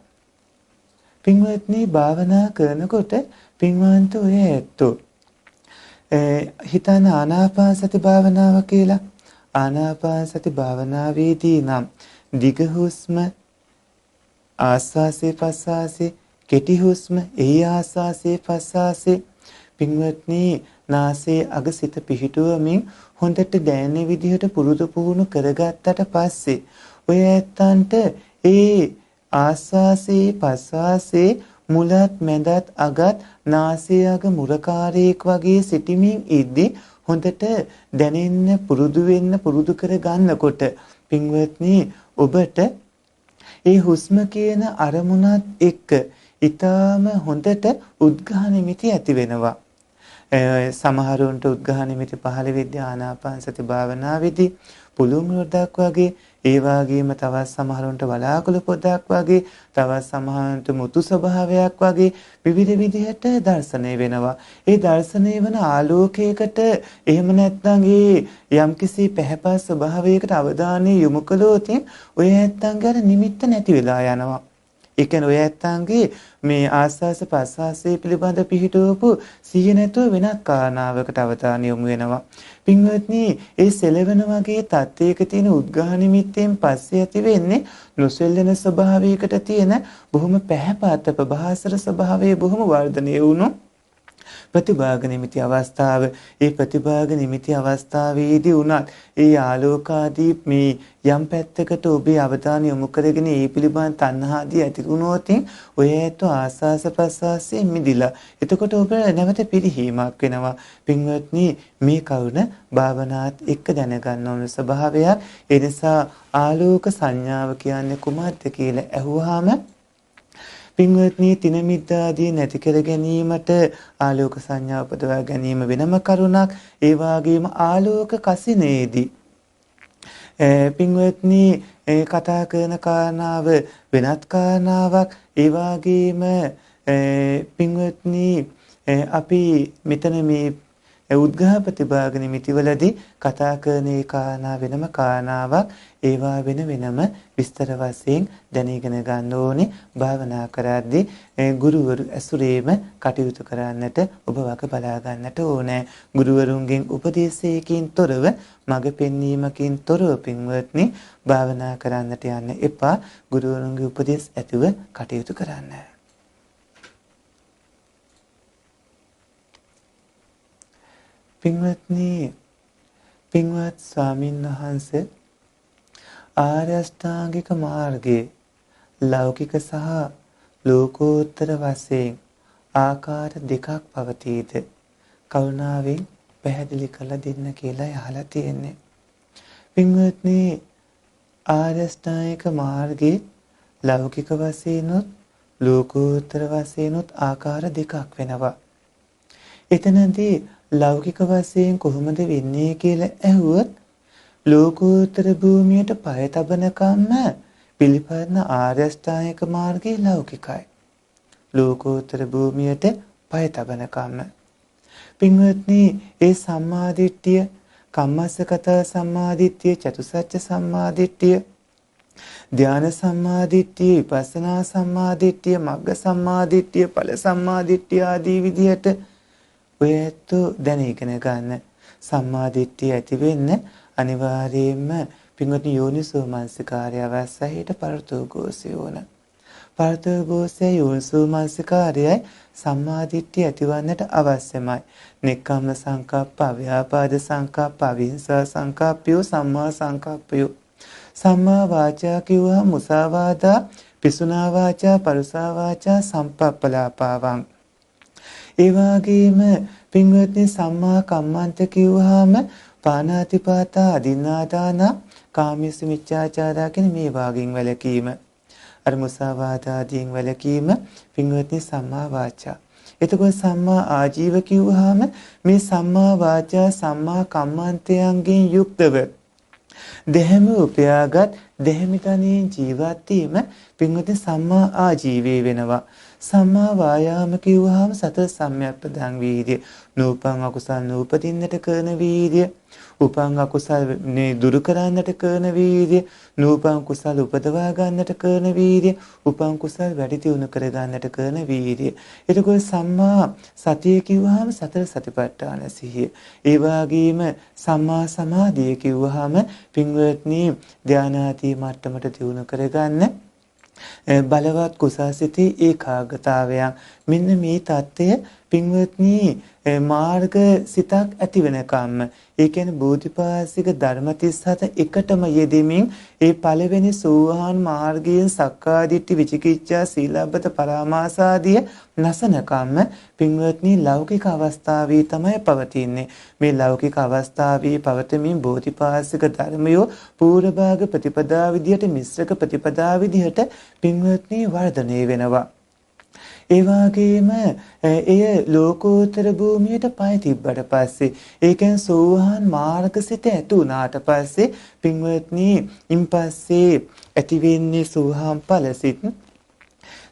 පින්වත්නි, භාවනා කරනකොට පින්වන්ත ඔය ඇත්තෝ හිතන ආනාපාන සති භාවනාව කියලා. ආනාපාන සති භාවනාවේදී නම් දිග හුස්ම ආස්වාසේ පස්වාසේ, කෙටි හුස්ම එහි ආස්වාසේ පස්වාසේ, පින්වත්නි නාසයේ අග සිත පිහිටුවමින් හොඳට දැනෙන විදිහට පුරුදු පුහුණු කරගත්තට පස්සේ ඔය ඇත්තන්ට ඒ ආස්වාසේ පස්වාසේ මුලත් මැදත් අගත් නාසයේ අග මුරකාරයෙක් වගේ සිටීමින් ඉද්දි හොඳට දැනෙන්න පුරුදු වෙන්න පුරුදු කර ගන්නකොට පින්වත්නි ඔබට ඒ හුස්ම කියන අරමුණත් එක්ක ඊටාම හොඳට උද්ඝාන නිමිති ඇති වෙනවා. සමහරුන්ට උද්ඝාන නිමිති පහළ වෙද්දී ආනාපාන සති භාවනාවේදී පුළුම් රොඩක් වගේ, ඒ වගේම තවත් සමහරුන්ට වලාකුළු පොදක් වගේ, තවත් සමහරුන්ට මුතු ස්වභාවයක් වගේ විවිධ විදිහට දැర్శණය වෙනවා. ඒ දැర్శණය වෙන ආලෝකයකට එහෙම නැත්නම් ඒ යම්කිසි පැහැපත් ස්වභාවයකට අවධානය යොමු කළොත් ඔය නැත්නම් අර නිමිත්ත නැති වෙලා යනවා. ඒ කියන්නේ ඔය ඇත්තන්ගේ මේ ආස්වාස ප්‍රස්වාසයේ පිළිබඳ පිහිටවපු සිහිය නැතුව වෙනත් කාරණාවකට අවධානය යොමු වෙනවා. පින්වත්නි, ඒ සෙලවෙන වගේ තත්ත්වයක තියෙන උද්ඝාන නිමිත්තෙන් පස්සේ ඇති වෙන්නේ නොසෙල්ලෙන ස්වභාවයකට තියෙන බොහොම පැහැපත් ප්‍රභාසර ස්වභාවයේ බොහොම වර්ධනය වුණු ප්‍රතිභාග නිමිති අවස්ථාව. ඒ ප්‍රතිභාග නිමිති අවස්ථාවේදී උනත් ඒ ආලෝකාදී මේ යම් පැත්තකට ඔබේ අවධානය යොමු කරගෙන ඒ පිළිබඳ තණ්හාදී ඇති වුණොත් ඔය ඇත්ත ආස්වාස ප්‍රසවාසයෙන් මිදිලා. එතකොට ඔබ නැවත පිරිහීමක් වෙනවා. පින්වත්නි, මේ කරුණ භාවනාත් එක්ක දැනගන්න ඕන ස්වභාවයක්. ඒ නිසා ආලෝක සංඥාව කියන්නේ කුමක්ද කියලා අහුවාම පින්වත්නි, තින මිද්දාදී නැති කර ගැනීමට ආලෝක සංඥා උපදවා ගැනීම වෙනම කරුණක්. ඒ වගේම ආලෝක කසිනේදී පින්වත්නි කතා කරන කාරණාව වෙනත් කාරණාවක්. ඒ වගේම පින්වත්නි අපි මෙතන මේ උද්ඝාන ප්‍රතිභාග නිමිතිවලදී කතා කරන ඒ කාරණා වෙනම කාරණාවක්. ඒවා වෙනම විස්තර වශයෙන් දැනගෙන ගන්න ඕනේ. භාවනා කරද්දී ගුරුවරු ඇසුරේම කටයුතු කරන්නට ඔබ වග බලා ගන්නට ඕනේ. ගුරුවරුන්ගෙන් උපදේශයකින් තොරව, මඟ පෙන්වීමකින් තොරව පින්වත්නි භාවනා කරන්නට යන්න එපා. ගුරුවරුන්ගේ උපදේශ ඇතුව කටයුතු කරන්න. පින්වත්නි, ස්වාමීන් වහන්සේ ආර්ය අෂ්ටාංගික මාර්ගයේ ලෞකික සහ ලෝකෝත්තර වශයෙන් ආකාර දෙකක් පවතීද? කරුණාවෙන් පැහැදිලි කරලා දෙන්න කියලා අහලා තියෙන්නේ. පින්වත්නි, ආර්යශ්‍රායක මාර්ගයේ ලෞකික වශයෙන්ුත් ලෝකෝත්තර වශයෙන්ුත් ආකාර දෙකක් වෙනවා. එතනදී ලෞකික වශයෙන් කොහොමද වෙන්නේ කියලා ඇහුවොත් ලෝකෝත්තර භූමියට පය තබනකම්ම පිළිපදින ආර්යශ්‍රායක මාර්ගයේ ලෞකිකයි. ලෝකෝත්තර භූමියට පය තබනකම්ම පින්වත්නි, ඒ සම්මාදිට්ඨිය, කම්මස්සගත සම්මාදිට්ඨිය, චතුසත්‍ය සම්මාදිට්ඨිය, ධ්‍යාන සම්මාදිට්ඨිය, විපස්සනා සම්මාදිට්ඨිය, මග්ග සම්මාදිට්ඨිය, ඵල සම්මාදිට්ඨිය ආදී විදිහට ඔයත් දැන ඉගෙන ගන්න. සම්මාදිට්ඨිය ඇති වෙන්න අනිවාර්යයෙන්ම පින්වත්නි යෝනිසෝ මනසිකාරය අවශ්‍යයිට පරතෝගෝසය ඕන. පරතෝගෝසය යෝනිසෝ මනසිකාරයයි සම්මාදිට්ඨිය ඇතිවන්නට අවශ්‍යමයි. නෙක්ඛම්ම සංකප්ප, අව්‍යාපාද සංකප්ප, අවිහිංසා සංකප්පයෝ සම්මා සංකප්පයෝ. සම්මා වාචා කිව්වා මුසාවාදා, පිසුනා වාචා, පරුසා වාචා, සම්පප්පලාපාවං. ඒ වගේම පින්වත්නි සම්මා කම්මන්ත කිව්වහම පාණාතිපාතා, අදින්නාදාන, කාමීස මිච්ඡාචාරා කියන මේ වාගෙන් වැළකීම. අර මුසාවාදාදීන් වැළකීම පින්වත්නි සම්මා වාචා. එතකොට සම්මා ආජීව කිව්වහම මේ සම්මා වාචා සම්මා කම්මන්තයන්ගෙන් යුක්තව දෙහැම උපයාගත් දෙහැමි තනියෙන් ජීවත් වීම පින්වත්නි සම්මා ආජීවය වෙනවා. සම්මා වායාම කිව්වහම සතර සම්‍යක් ප්‍රදාන් වීර්ය. නූපං අකුසල් නූපදින්නට කරන වීර්ය. උපං අකුසල් දුරු කරන්නට කරන වීර්ය. නූපං කුසල් උපදවා ගන්නට කරන වීර්ය. උපං කුසල් වැඩි දියුණු කර ගන්නට කරන වීර්ය. එතකොට සම්මා සතිය කිව්වහම සතර සතිපට්ඨාන සිහිය. ඒ වගේම සම්මා සමාධිය කිව්වහම පින්වත්නි ධානාදී මට්ටමට දියුණු කරගන්න බලවත් කුසාසිතේ ඒකාග්‍රතාවයන්. මෙන්න මේ தත්ත්වය පින්වත්නි මාර්ග සිතක් ඇති වෙනකම්ම, ඒ කියන්නේ බෝධිපාශික ධර්ම 37 එකටම යෙදෙමින් ඒ පළවෙනි සෝවාන් මාර්ගයෙන් සක්කාදිට්ඨි, විචිකිච්ඡා, සීලබ්බත පරාමාසාදිය නැසනකම්ම පින්වත්නි ලෞකික අවස්ථාවේ තමයි පවතින්නේ. මේ ලෞකික අවස්ථාවේ පවතමින් බෝධිපාශික ධර්මයෝ පූර්ව භාග ප්‍රතිපදා විදියට, මිශ්‍රක ප්‍රතිපදා විදියට පින්වත්නි වර්ධනය වෙනවා. ඒ වගේම එය ලෝකෝත්තර භූමියට පය තිබ්බට පස්සේ, ඒ කියන්නේ සෝවාන් මාර්ගසිත ඇති වුණාට පස්සේ පින්වත්නි ඉන්පස්සේ ඇති වෙන්නේ සෝවාන් ඵලසිත.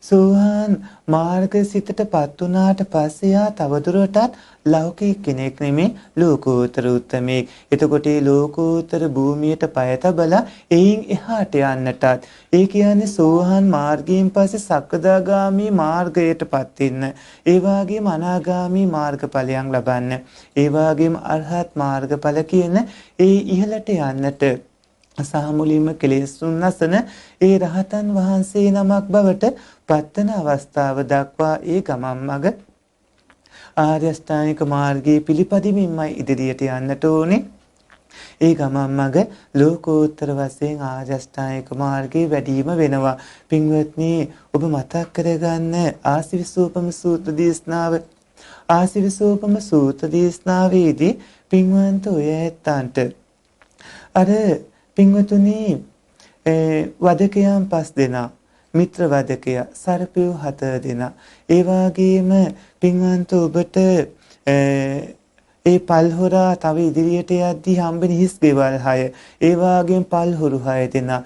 සෝවාන් මාර්ගසිතටපත් වුණාට පස්සේ යා තවදුරටත් ලෞකික කෙනෙක් නෙමේ, ලෝකෝත්තර උත්තමයෙක්. එතකොට මේ ලෝකෝත්තර භූමියට පය තබලා එයින් එහාට යන්නටත්, ඒ කියන්නේ සෝවාන් මාර්ගයෙන් පස්සේ සක්කදාගාමි මාර්ගයටපත් වෙන්න, ඒ වගේම අනාගාමි මාර්ගඵලයන් ලබන්න, ඒ වගේම අරහත් මාර්ගඵල කියන ඒ ඉහළට යන්නට සාමුලින්ම කෙලෙසුන් නැසන ඒ රහතන් වහන්සේ නමක් බවට පත්වන අවස්ථාව දක්වා ඒ ගමන් මඟ ආර්ය අෂ්ටාංගික මාර්ගයේ පිළිපදිමින්මයි ඉදිරියට යන්නට ඕනේ. ඒ ගමන් මඟ ලෝකෝත්තර වශයෙන් ආර්ය අෂ්ටාංගික මාර්ගයේ වැඩිම වෙනවා. පින්වත්නි, ඔබ මතක් කරගන්න ආසිවිසෝපම සූත්‍ර දේශනාව. ආසිවිසෝපම සූත්‍ර දේශනාවේදී පින්වන්ත ඔය ඇත්තන්ට අර පින්වතුනි වදකයන් 5 දෙනා, මිත්‍ර වදකයා සර්පයෝ 4 දෙනා. ඒ වගේම පින්වන්ත ඔබට ඒ පල්හොරා තව ඉදිරියට යද්දී හම්බෙන හිස් ගෙවල් 6. ඒ වගේම පල්හොරු 6 දෙනා.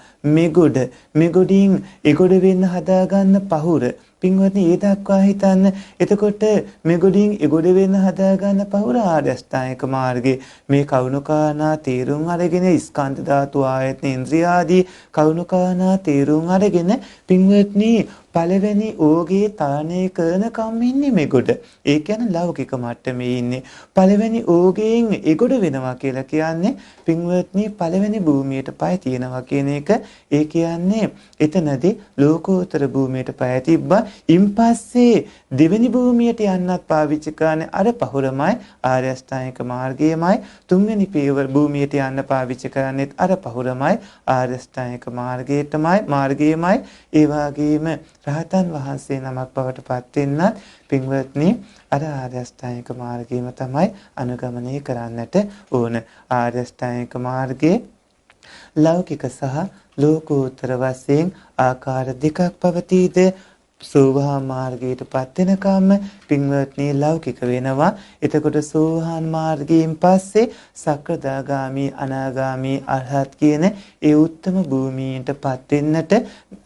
මෙගොඩින් එගොඩ වෙන්න හදාගන්න පහුර. පින්වත්නි, ඒ දක්වා හිතන්න. එතකොට මෙගොඩින් එගොඩ වෙන්න හදාගන්න පහුර ආර්ය අෂ්ටාංගික මාර්ගයේ මේ කවුණකානා තේරුම් අරගෙන ස්කන්ධ ධාතු ආයතන ඉන්ද්‍රිය ආදී කවුණකානා තේරුම් අරගෙන පින්වත්නි පළවෙනි ඕගේ තානේ කරන කම් ඉන්නේ මෙගොඩ. ඒ කියන්නේ ලෞකික මට්ටමේ ඉන්නේ. පළවෙනි ඕගයෙන් එගොඩ වෙනවා කියලා කියන්නේ පින්වත්නි පළවෙනි භූමියට පය තියනවා කියන එක. ඒ කියන්නේ එතනදී ලෝකෝත්තර භූමියට පය තිබ්බා. ඉන්පස්සේ දෙවෙනි භූමියට යන්නත් පාවිච්චි කරන්නේ අර පහුරමයි ආර්ය අෂ්ටාංගික මාර්ගයමයි. තුන්වෙනි පියවර භූමියට යන්න පාවිච්චි කරන්නේත් අර පහුරමයි ආර්ය අෂ්ටාංගික මාර්ගයමයි. ඒ වගේම රහතන් වහන්සේ නමක් බවට පත් වෙන්නත් පින්වත්නි අර ආර්ය අෂ්ටාංගික මාර්ගයම තමයි අනුගමනය කරන්නට ඕන. ආර්ය අෂ්ටාංගික මාර්ගයේ ලෞකික සහ ලෝකෝත්තර වශයෙන් ආකාර දෙකක් පවතීද. සෝවාන් මාර්ගයට පත් වෙනකම් පින්වත්නි ලෞකික වෙනවා. එතකොට සෝවාන් මාර්ගයෙන් පස්සේ සක්‍රදාගාමි අනාගාමි අරහත් කියන ඒ උත්තම භූමියට පත් වෙන්නට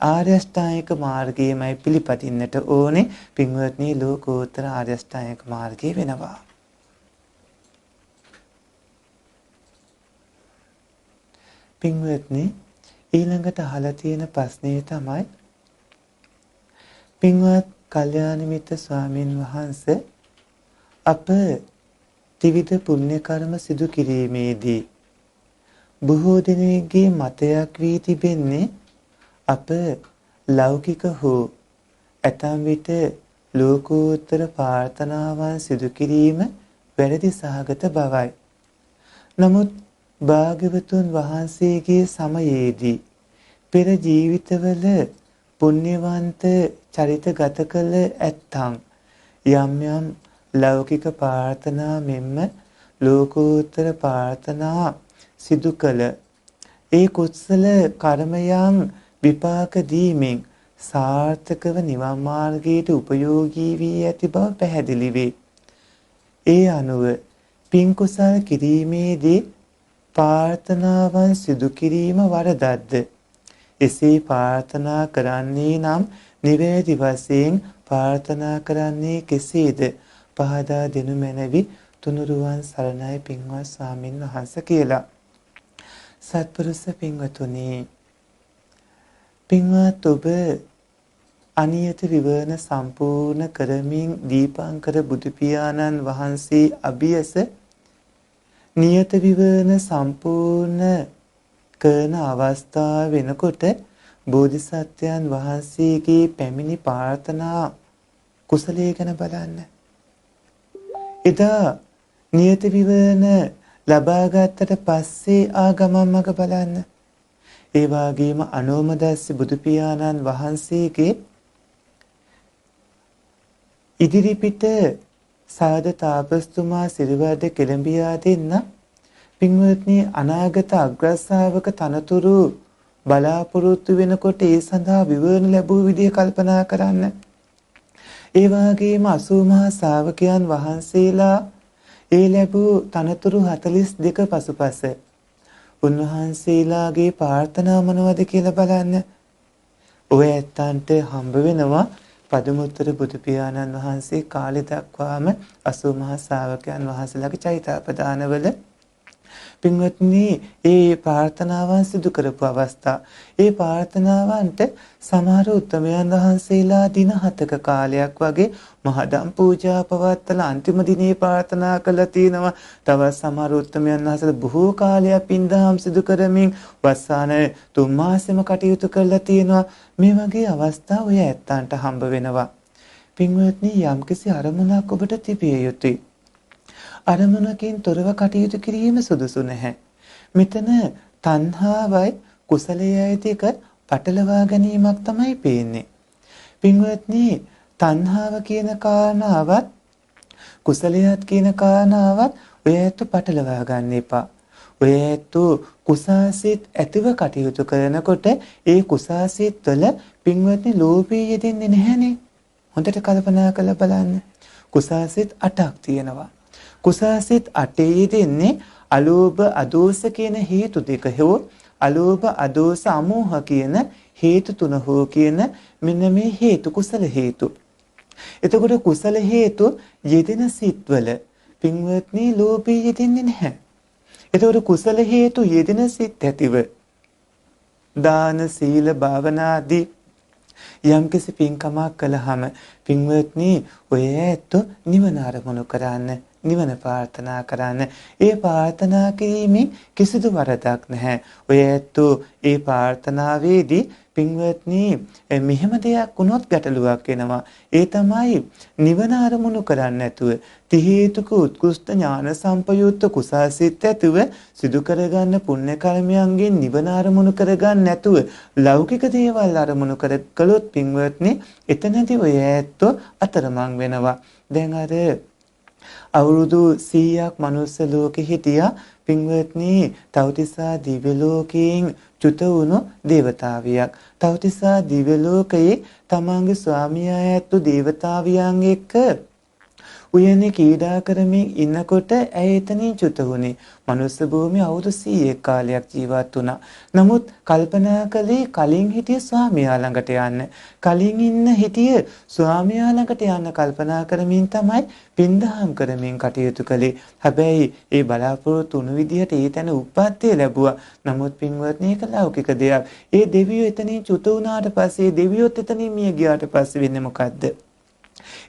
ආර්ය අෂ්ටාංගික මාර්ගයමයි පිළිපදින්නට ඕනේ. පින්වත්නි ලෝකෝත්තර ආර්ය අෂ්ටාංගික මාර්ගය වෙනවා. පින්වත්නි ඊළඟට අහලා තියෙන ප්‍රශ්නේ තමයි පින්වත් කල්යාණ මිත්‍ර ස්වාමින් වහන්සේ අප ත්‍රිවිධ පුණ්‍ය කර්ම සිදු කිරීමේදී බොහෝ දෙනෙකුගේ මතයක් වී තිබෙන්නේ අප ලෞකික හෝ ඇතම් විට ලෝකෝත්තර ප්‍රාර්ථනාවන් සිදු කිරීම වැරදි සහගත බවයි. නමුත් භාග්‍යවතුන් වහන්සේගේ සමයේදී පෙර ජීවිතවල පුණ්‍යවන්ත චරිත ගත කළ ඇත්තන් යම් යම් ලෞකික ප්‍රාර්ථනා මෙන්ම ලෝකෝත්තර ප්‍රාර්ථනා සිදු කළ ඒ කුසල කර්මයන් විපාක දීමෙන් සාර්ථකව නිවන් මාර්ගයට උපයෝගී වී ඇති බව පැහැදිලි වේ. ඒ අනුව පින් කුසල් කිරීමේදී ප්‍රාර්ථනාවන් සිදු කිරීම වරදක්ද? එසේ ප්‍රාර්ථනා කරන්නේ නම් නිවැරදි වශයෙන් ප්‍රාර්ථනා කරන්නේ කෙසේද? පහදා දෙනු මැනවි. තුනුරුවන් සරණයි පින්වත් ස්වාමින් වහන්සේ කියලා. සත්පුරුෂ පින්වතුනි, පින්වත් ඔබ අනියත විවරණ සම්පූර්ණ කරමින් දීපංකර බුදු පියාණන් වහන්සේ අභියස නියත විවරණ සම්පූර්ණ කරන අවස්ථාව වෙනකොට බෝධිසත්වයන් වහන්සේගේ පැමිණි ප්‍රාර්ථනා කුසලයේ ගැන බලන්න. එදා නියත විවරණ ලබා ගත්තට පස්සේ ආගමන් මඟ බලන්න. ඒ වගේම අනෝමදස්ස බුදු පියාණන් වහන්සේගේ ඉදිරිපිට සාද තාපස්තුමා සිරිවැද කෙළඹියා දෙන්න පින්වත්නි අනාගත අග්‍රශ්‍රාවක තනතුරු බලාපොරොත්තු වෙනකොට ඒ සඳහා විවරණ ලැබුව විදිය කල්පනා කරන්න. ඒ වගේම 80 මහා ශ්‍රාවකයන් වහන්සේලා ඒ ලැබූ තනතුරු 42 පසුපස උන්වහන්සේලාගේ ප්‍රාර්ථනා මොනවද කියලා බලන්න. ඔය ඇත්තන්ට හම්බ වෙනවා පදුමුත්තර බුදු පියාණන් වහන්සේ කාලේ දක්වාම 80 මහා ශ්‍රාවකයන් වහන්සේලාගේ චෛත්‍යාපදානවල පින්වත්නි ඒ ප්‍රාර්ථනාවන් සිදු කරපු අවස්ථා. ඒ ප්‍රාර්ථනාවන්ට සමහර උත්තමයන් වහන්සේලා දින 7ක කාලයක් වගේ මහදම් පූජා පවත්වලා අන්තිම දිනේ ප්‍රාර්ථනා කළා තියෙනවා. තවත් සමහර උත්තමයන් වහන්සේලා බොහෝ කාලයක් පින්දහම් සිදු කරමින් වස්සාන 3 මාසෙම කටයුතු කළා තියෙනවා. මේ වගේ අවස්ථා ඔය ඇත්තන්ට හම්බ වෙනවා. පින්වත්නි යම්කිසි අරමුණක් ඔබට තිබිය යුතුයි. අරමුණකින් තොරව කටයුතු කිරීම සුදුසු නැහැ. මෙතන තණ්හාවයි කුසලයයි දෙක පටලවා ගැනීමක් තමයි පේන්නේ. පින්වත්නි තණ්හාව කියන කාරණාවත් කුසලයක් කියන කාරණාවත් ඔය ඇත්ත පටලවා ගන්න එපා. ඔය ඇත්ත කුසාසිත ඇතිව කටයුතු කරනකොට ඒ කුසාසිත වල පින්වත්නි ලෝභය යෙදෙන්නේ නැහනේ. හොඳට කල්පනා කරලා බලන්න. කුසාසිත 8ක් තියෙනවා. කුසාසිත 8 යෙදෙන්නේ අලෝභ අදෝස කියන හේතු දෙක හෝ අලෝභ අදෝස අමෝහ කියන හේතු තුන හෝ කියන මෙන්න මේ හේතු කුසල හේතු. එතකොට කුසල හේතු යෙදෙන සිත්වල පින්වත්නි ලෝභය යෙදෙන්නේ නැහැ. එතකොට කුසල හේතු යෙදෙන සිත් ඇතිව දාන සීල භාවනාදී යම්කිසි පින්කමක් කළාම පින්වත්නි ඔය ඇත්ත නිවන අරමුණු කරන්න, නිවන ප්‍රාර්ථනා කරන්න. ඒ ප්‍රාර්ථනා කිරීමෙන් කිසිදු වරදක් නැහැ. ඔය ඇත්ත ඒ ප්‍රාර්ථනාවේදී පින්වත්නි මෙහෙම දෙයක් වුණොත් ගැටලුවක් එනවා. ඒ තමයි නිවන අරමුණු කරන්නේ නැතුව ති හේතුක උත්කෘෂ්ඨ ඥාන සම්පයුක්ත කුසාසිත ඇතුව සිදු කරගන්න පුණ්‍ය කර්මයන්ගෙන් නිවන අරමුණු කරගන්න නැතුව ලෞකික දේවල් අරමුණු කර කළොත් පින්වත්නි එතනදී ඔය ඇත්තෝ අතරමං වෙනවා. දැන් අර අවුරුදු 100ක් මනුස්ස ලෝකෙ හිටියා පින්වත්නි තවතිසා දිව්‍ය ලෝකයෙන් චුත වුණු දේවතාවියක්. තවතිසා දිව්‍ය ලෝකයේ තමන්ගේ ස්වාමියා ඇත්තු දේවතාවියන් එක්ක උයනේ කීඩා කරමින් ඉන්නකොට ඇය එතනින් චුත වුණේ. මනුස්ස භූමියේ අවුරුදු 100ක් කාලයක් ජීවත් වුණා. නමුත් කල්පනා කළේ කලින් හිටිය ස්වාමියා ළඟට යන්න. කලින් ඉන්න හිටිය ස්වාමියා ළඟට යන්න කල්පනා කරමින් තමයි පින්දහම් කරමින් කටයුතු කළේ. හැබැයි ඒ බලාපොරොත්තු වුණු විදිහට ඒ තැන උප්පත්තිය ලැබුවා. නමුත් පින්වත්නි ඒක ලෞකික දෙයක්. ඒ දෙවියෝ එතනින් චුත වුණාට පස්සේ දෙවියොත් එතනින් මිය ගියාට පස්සේ වෙන්නේ මොකද්ද?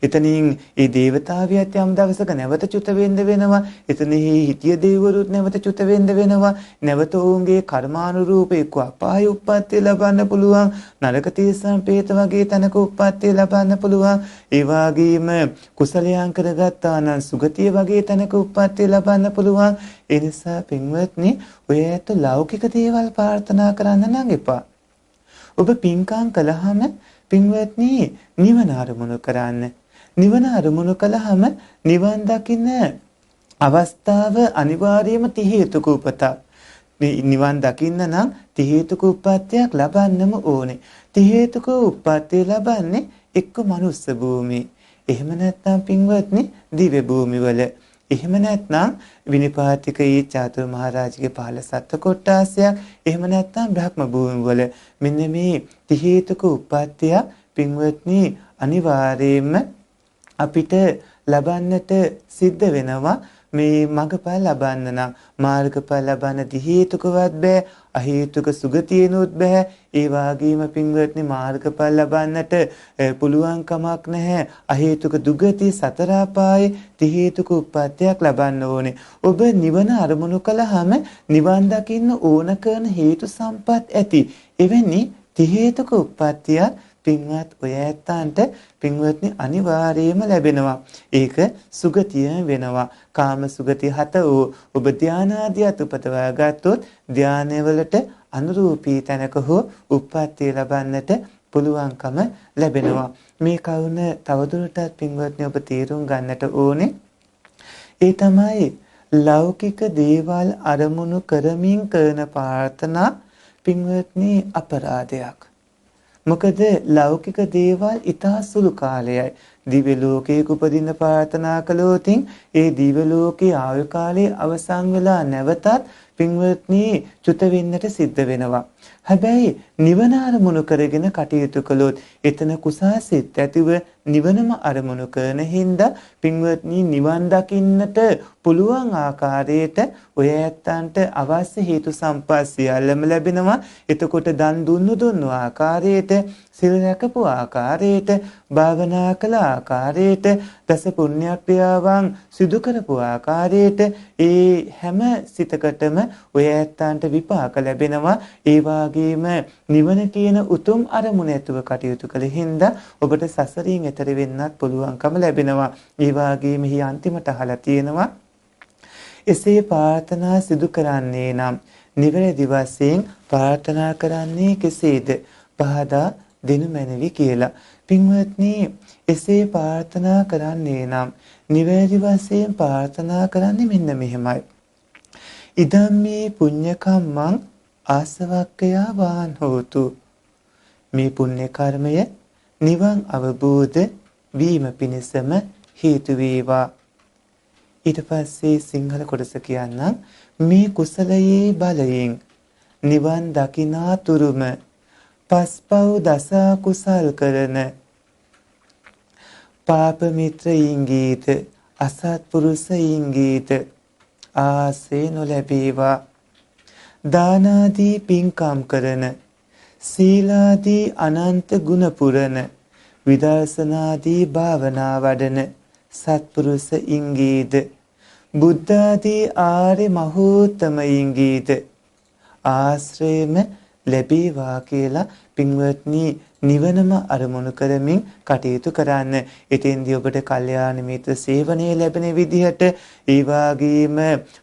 එතනින් ඒ දේවතාවියත් යම් දවසක නැවත චුත වෙන්න වෙනවා. එතනෙහි හිටිය දෙවිවරුත් නැවත චුත වෙන්න වෙනවා. නැවත ඔවුන්ගේ කර්මානුරූප එක්ක අපාය උප්පත්තිය ලබන්න පුළුවන්. නරක තීසම් പ്രേත වගේ තැනක උප්පත්තිය ලබන්න පුළුවන්. ඒ වගේම කුසලයන් කරගත්තා නම් සුගතිය වගේ තැනක උප්පත්තිය ලබන්න පුළුවන්. ඒ නිසා පින්වත්නි ඔය ඇත්ත ලෞකික දේවල් ප්‍රාර්ථනා කරන්න නම් එපා. ඔබ පින්කම් කළාම පින්වත්නි නිවන අරමුණු කරන්න. නිවන අරමුණු කළාම නිවන් දකින්න අවස්ථාව අනිවාර්යයෙන්ම ති හේතුක උපතක්. නිවන් දකින්න නම් ති හේතුක උප්පත්තියක් ලබන්නම ඕනේ. ති හේතුක උප්පත්තිය ලබන්නේ එක්ක මනුස්ස භූමිය. එහෙම නැත්නම් පින්වත්නි දිව්‍ය භූමිවල. එහෙම නැත්නම් විනිපාතිකයේ චාතුරු මහරජගේ 15 කොට්ටාසයක්. එහෙම නැත්නම් බ්‍රහ්ම භූමිවල. මෙන්න මේ ති හේතුක උප්පත්තිය පින්වත්නි අනිවාර්යයෙන්ම අපිට ලබන්නට සිද්ධ වෙනවා. මේ මගපල ලබන්න නම් මාර්ගඵල ලබන්න ති හේතුකවත් බෑ, අහේතුක සුගතියනොත් බෑ. ඒ වගේම පින්වත්නි මාර්ගඵල ලබන්නට පුළුවන් කමක් නැහැ. අහේතුක දුගති සතර අපායේ ති හේතුක උප්පත්තියක් ලබන්න ඕනේ. ඔබ නිවන අරමුණු කළාම නිවන් දකින්න ඕන කරන හේතු සම්පත් ඇති. එවැනි ති හේතුක උප්පත්තිය පින්වත් ඔය ඇත්තන්ට පින්වත්නි අනිවාර්යයෙන්ම ලැබෙනවා. ඒක සුගතිය වෙනවා. කාම සුගතිය 7 ඔබ ධානාදී උපතවා ගත්තොත් ධානයවලට අනුරූපී තැනක හෝ උප්පත්තිය ලබන්නට පුළුවන්කම ලැබෙනවා. මේ කවුන තවදුරටත් පින්වත්නි ඔබ තීරුම් ගන්නට ඕනේ. ඒ තමයි ලෞකික දේවල් අරමුණු කරමින් කරන ප්‍රාර්ථනා පින්වත්නි අපරාධයක්. මොකද ලෞකික දේවල් ඊටා සුළු කාලයයි. දිව්‍ය ලෝකයක උපදින්න ප්‍රාර්ථනා කළොත් ඒ දිව්‍ය ලෝකයේ ආයු කාලයේ අවසන් වෙලා නැවතත් පින්වත්නි චුත වෙන්නට සිද්ධ වෙනවා. හැබැයි නිවන අරමුණු කරගෙන කටයුතු කළොත් එතන කුසාසිත ඇතිව නිවනම අරමුණු කරන හින්දා පින්වත්නි නිවන් දකින්නට පුළුවන් ආකාරයට ඔය ඇත්තන්ට අවශ්‍ය හේතු සම්පත් සියල්ලම ලැබෙනවා. එතකොට දන් දුන්නු ආකාරයට, සිල් රැකපු ආකාරයට, භාවනා කළ ආකාරයට, දස පුණ්‍ය ක්‍රියාවන් සිදු කරපු ආකාරයට ඒ හැම සිතකටම ඔය ඇත්තන්ට විපාක ලැබෙනවා. ඒ වගේම නිවන කියන උතුම් අරමුණ ඇතුව කටයුතු කළ හින්දා ඔබට සසරින් එතර වෙන්නත් පුළුවන්කම ලැබෙනවා. ඒ වගේම හි අන්තිමට අහලා තියෙනවා එසේ ප්‍රාර්ථනා සිදු කරන්නේ නම් නිවැරදි වශයෙන් ප්‍රාර්ථනා කරන්නේ කෙසේද? පහදා දෙනු මැනවි කියලා. පින්වත්නි එසේ ප්‍රාර්ථනා කරන්නේ නම් නිවැරදි වශයෙන් ප්‍රාර්ථනා කරන්නේ මෙන්න මෙහෙමයි. ඉදම්මේ පුඤ්ඤ කම්මං ආසවක්ඛයා වාන් හෝතු. මේ පුණ්‍ය කර්මය නිවන් අවබෝධ වීම පිණිසම හේතු වේවා. ඊට පස්සේ සිංහල කොටස කියන්නම්. මේ කුසලයේ බලයෙන් නිවන් දකිනා තුරුම පස්පව් දස කුසල් කරන පාප මිත්‍ර ඉංගීත අසත්පුරුෂ ඉංගීත ආසේ නොලැබේවා. දානාදී පින්කම් කරන සීලාදී අනන්ත ගුණ පුරන විදර්ශනාදී භාවනා වඩන සත්පුරුෂ ඉංගීද බුද්ධාදී ආර්ය මහෝත්තමයින්ගීද ආශ්‍රයම ලැබේවා කියලා පින්වත්නි නිවනම අරමුණු කරමින් කටයුතු කරන්න. ඉතින්දී ඔබට කල්යාණ මිත්‍ර සේවනයේ ලැබෙන විදිහට ඒ වගේම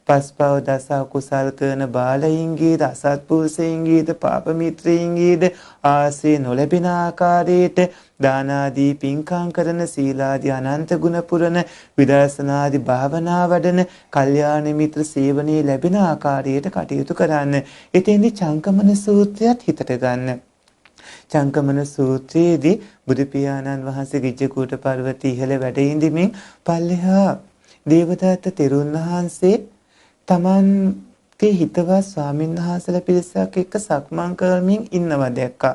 පස්පව දස කුසල් කරන බාලයින්ගේද අසත්පුරුෂයින්ගේද පාප මිත්‍රයින්ගේද ආශ්‍රය නොලැබෙන ආකාරයට දාන ආදී පින්කම් කරන සීලාදී අනන්ත ගුණ පුරන විදර්ශනාදී භාවනා වඩන කල්යාණ මිත්‍ර සේවනයේ ලැබෙන ආකාරයට කටයුතු කරන්න. ඉතින්දී චංකමන සූත්‍රයත් හිතට ගන්න. චංකමන සූත්‍රයේදී බුදු පියාණන් වහන්සේ ගිජ්ජකූට පර්වතයේ ඉහළ වැඩ ඉඳිමින් පල්ලෙහා දේවදත්ත තෙරුන් වහන්සේ තමන්ගේ හිතවත් ස්වාමීන් වහන්සේලා පිරිසක් එක්ක සක්මන් කරමින් ඉන්නවා දැක්කා.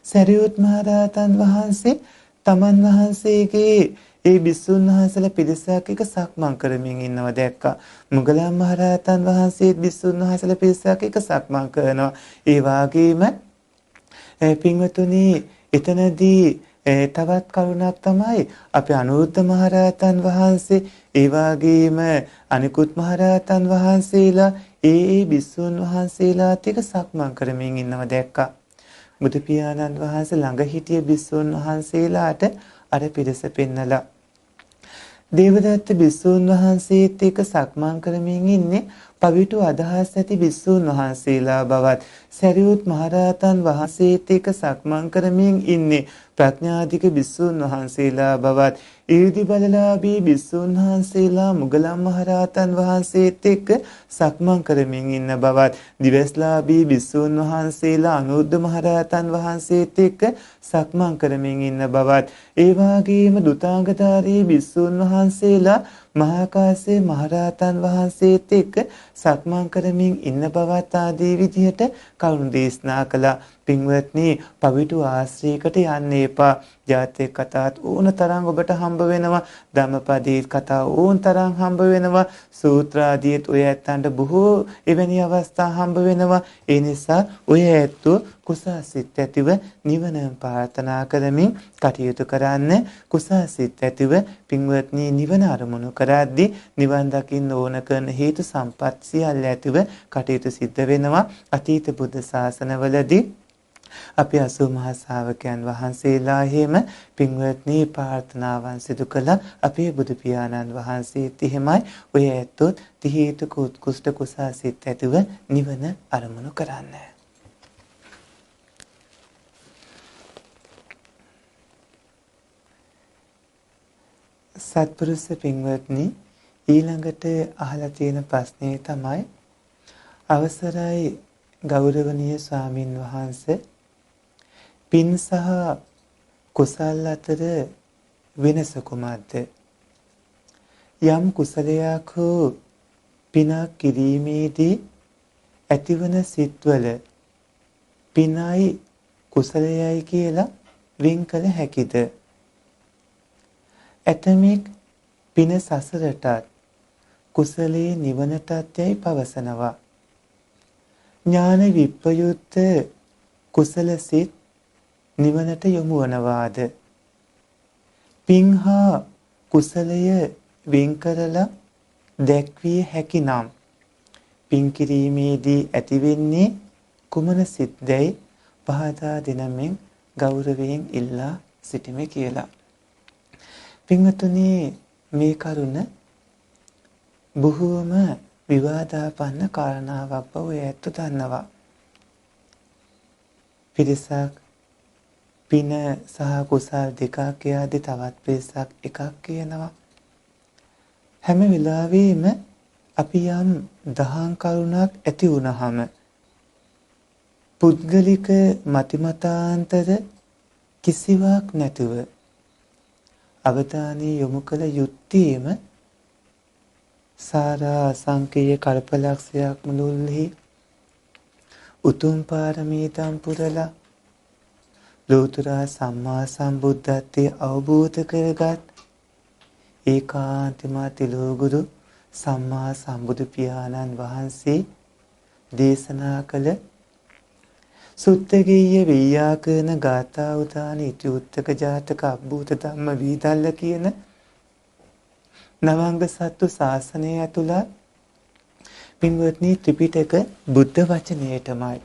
සරියුත් මහ රහතන් වහන්සේ තමන් වහන්සේගේ ඒ බිස්සුන් වහන්සේලා පිරිසක් එක්ක සක්මන් කරමින් ඉන්නවා දැක්කා. මුගලන් මහ රහතන් වහන්සේ බිස්සුන් වහන්සේලා පිරිසක් එක්ක සක්මන් කරනවා. ඒ වගේම පින්වතුනි එතනදී තවත් කරුණක් තමයි අපේ අනුරුද්ධ මහරහතන් වහන්සේ ඒ වගේම අනිකුත් මහරහතන් වහන්සේලා ඒ බිස්සුන් වහන්සේලාත් එක්ක සක්මන් කරමින් ඉන්නව දැක්කා. බුදු පියාණන් වහන්සේ ළඟ හිටිය බිස්සුන් වහන්සේලාට අර පිරිස පෙන්නලා දේවදත්ත බිස්සුන් වහන්සේත් එක්ක සක්මන් කරමින් ඉන්නේ පවිතු අදහස් ඇති බිස්සුන් වහන්සේලා බවත් සරියුත් මහරහතන් වහන්සේත් එක්ක සක්මන් කරමින් ඉන්නේ ප්‍රඥාධික බිස්සුන් වහන්සේලා බවත් ඊර්දි බලලාභී බිස්සුන් වහන්සේලා මුගලන් මහරහතන් වහන්සේත් එක්ක සක්මන් කරමින් ඉන්න බවත් දිවස්ලාභී බිස්සුන් වහන්සේලා අනුරුද්ධ මහරහතන් වහන්සේත් එක්ක සක්මන් කරමින් ඉන්න බවත් ඒ වගේම දුතාංගධාරී බිස්සුන් වහන්සේලා මහා කාශ්‍යප මහරහතන් වහන්සේත් එක්ක සක්මන් කරමින් ඉන්න බවත් ආදී විදිහට කරුණු දේශනා කළා. පින්වත්නි පවිතු ආශ්‍රයකට යන්න එපා. ජාතක කතාත් ඕන තරම් ඔබට හම්බ වෙනවා. ධම්මපදයේ කතා ඕන තරම් හම්බ වෙනවා. සූත්‍ර ආදීත් ඔය ඇත්තන්ට බොහෝ එවැනි අවස්ථා හම්බ වෙනවා. ඒ නිසා ඔය ඇත්තෝ කුසාසිත ඇතිව නිවන ප්‍රාර්ථනා කරමින් කටයුතු කරන්න. කුසාසිත ඇතිව පින්වත්නි නිවන අරමුණු කරද්දී නිවන් දකින්න ඕන කරන හේතු සම්පත් සියල්ල ඇතිව කටයුතු සිද්ධ වෙනවා. අතීත බුද්ධ ශාසනවලදී අපි 80 මහා ශ්‍රාවකයන් වහන්සේලා එහෙම පින්වත්නි ප්‍රාර්ථනාවන් සිදු කළා. අපේ බුදු පියාණන් වහන්සේත් එහෙමයි. ඔය ඇත්තොත් තිහේතුක උත්කෘෂ්ඨ කුසාසිත ඇතිව නිවන අරමුණු කරන්න. සත්පුරුෂ පින්වත්නි ඊළඟට අහලා තියෙන ප්‍රශ්නේ තමයි අවසරයි ගෞරවනීය ස්වාමින් වහන්සේ පින් සහ කුසල් අතර වෙනස කුමක්ද? යම් කුසලයක් හෝ පිනක් කිරීමේදී ඇතිවන සිත්වල පිනයි කුසලයයි කියලා වෙන් කළ හැකිද? ඇතමෙක් පින සසරටත් කුසලයේ නිවනටත් යයි පවසනවා. ඥාන විප්‍රයුක්ත කුසල සිත් නිවනට යොමු වනවාද? පින් හා කුසලය වෙන් කරලා දැක්විය හැකි නම් පින් කිරීමේදී ඇතිවෙන්නේ කුමන සිත්දැයි පහදා දෙනමින් ගෞරවයෙන් ඉල්ලා සිටිමි කියලා. පින්වතුනි මේ කරුණ බොහෝම විවාදාපන්න කාරණාවක් බව ඇත්ත දන්නවා. පිරිසක් පින සහ කුසල් දෙකක් කියද්දී තවත් පිරිසක් එකක් කියනවා. හැම වෙලාවෙම අපි යම් දහම් කරුණක් ඇති වුණාම පුද්ගලික මතිමතාන්තර කිසිවක් නැතුව අවධානය යොමු කළ යුත්තේම සාරා සංකේය කල්පලක්ෂයක් මුළුල්හි උතුම් පාරමීතම් පුරලා ලෝතර සම්මා සම්බුද්ධත්වයේ අවබෝධ කරගත් ඒකාන්තමා තිලෝගුරු සම්මා සම්බුදු පියාණන් වහන්සේ දේශනා කළ සුත්තගීය වීයාකන ගාථා උදාන ඉති උත්තක ජාතක අබ්බූත ධම්ම වීදල්ල කියන නවංග සත්තු ශාසනය ඇතුළත් පින්වත්නි ත්‍රිපිටක බුද්ධ වචනයටමයි.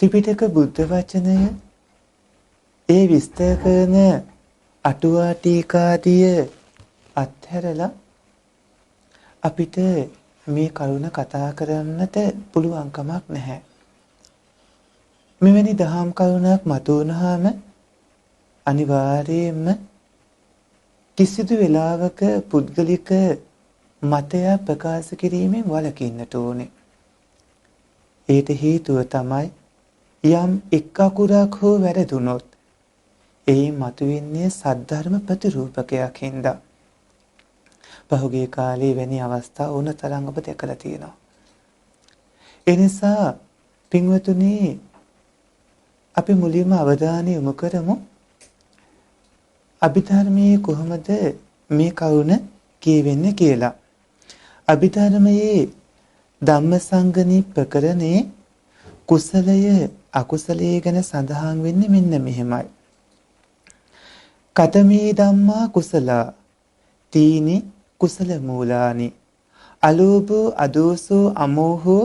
ත්‍රිපිටක බුද්ධ වචනය ඒ විස්තර කරන අටුවා ටීකාදිය අත්හැරලා අපිට මේ කරුණ කතා කරන්නට පුළුවන් කමක් නැහැ. මෙවැනි දහම් කරුණක් මතුවනහම අනිවාර්යයෙන්ම කිසිදු වෙලාවක පුද්ගලික මතය ප්‍රකාශ කිරීමෙන් වළකින්නට ඕනේ. ඒට හේතුව තමයි යම් එක් අකුරක් හෝ වැරදුනොත් ඒ මතුවෙන්නේ සද්ධර්ම ප්‍රතිරූපකයක් හින්දා. පහුගිය කාලේ වැනි අවස්ථා ඕන තරම් ඔබ දැකලා තියෙනවා. ඒ නිසා පින්වතුනි අපි මුලින්ම අවධානය යොමු කරමු අභිධර්මයේ කොහොමද මේ කරුණ කියවෙන්නේ කියලා. අභිධර්මයේ ධම්මසංගණී ප්‍රකරණේ කුසලය අකුසලය ගැන සඳහන් වෙන්නේ මෙන්න මෙහෙමයි. කතමේ ධම්මා කුසලා තීනි කුසල මූලානි අලෝභෝ අදෝසෝ අමෝහෝ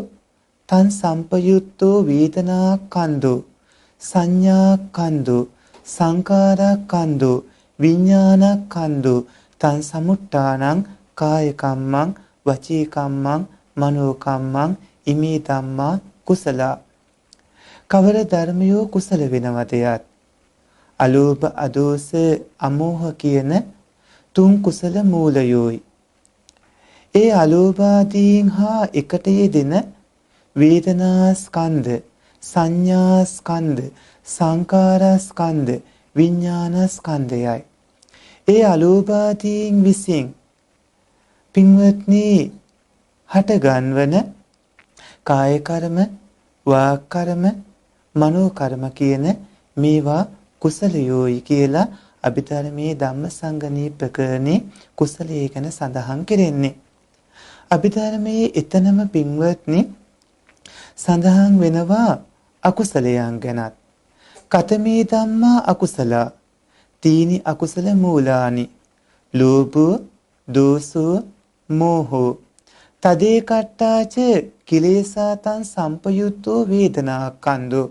තං සම්පයුත්තෝ වේදනා කන්දෝ සංඥා කන්දෝ සංඛාරා කන්දෝ විඥාන කන්දෝ තං සමුට්ඨානං කාය කම්මං වචී කම්මං මනෝ කම්මං ඉමේ ධම්මා කුසල. කවර ධර්මයෝ කුසල වෙනවද යත් අලෝභ අදෝස අමෝහ කියන තුන් කුසල මූලයෝයි. ඒ අලෝභාදීන් හා එකට යෙදෙන වේදනා ස්කන්ධ සංඥා ස්කන්ධ සංඛාර ස්කන්ධ විඥාන ස්කන්ධයයි. ඒ අලෝභාදීන් විසින් පින්වත්නි හට ගන්වන කාය කර්ම වාක් කර්ම මනෝ කර්ම කියන මේවා කුසලයෝයි කියලා අභිධර්මයේ ධම්මසංගණී ප්‍රකරණේ කුසලයේ ගැන සඳහන් කෙරෙන්නේ. අභිධර්මයේ එතනම පින්වත්නි සඳහන් වෙනවා අකුසලයන් ගැනත්. කතමේ ධම්මා අකුසලා තීනි අකුසල මූලානි ලෝභෝ දෝසෝ මෝහෝ තදේ කට්ටාච කිලේසාතං සම්පයුත්තෝ වේදනා කන්දෝ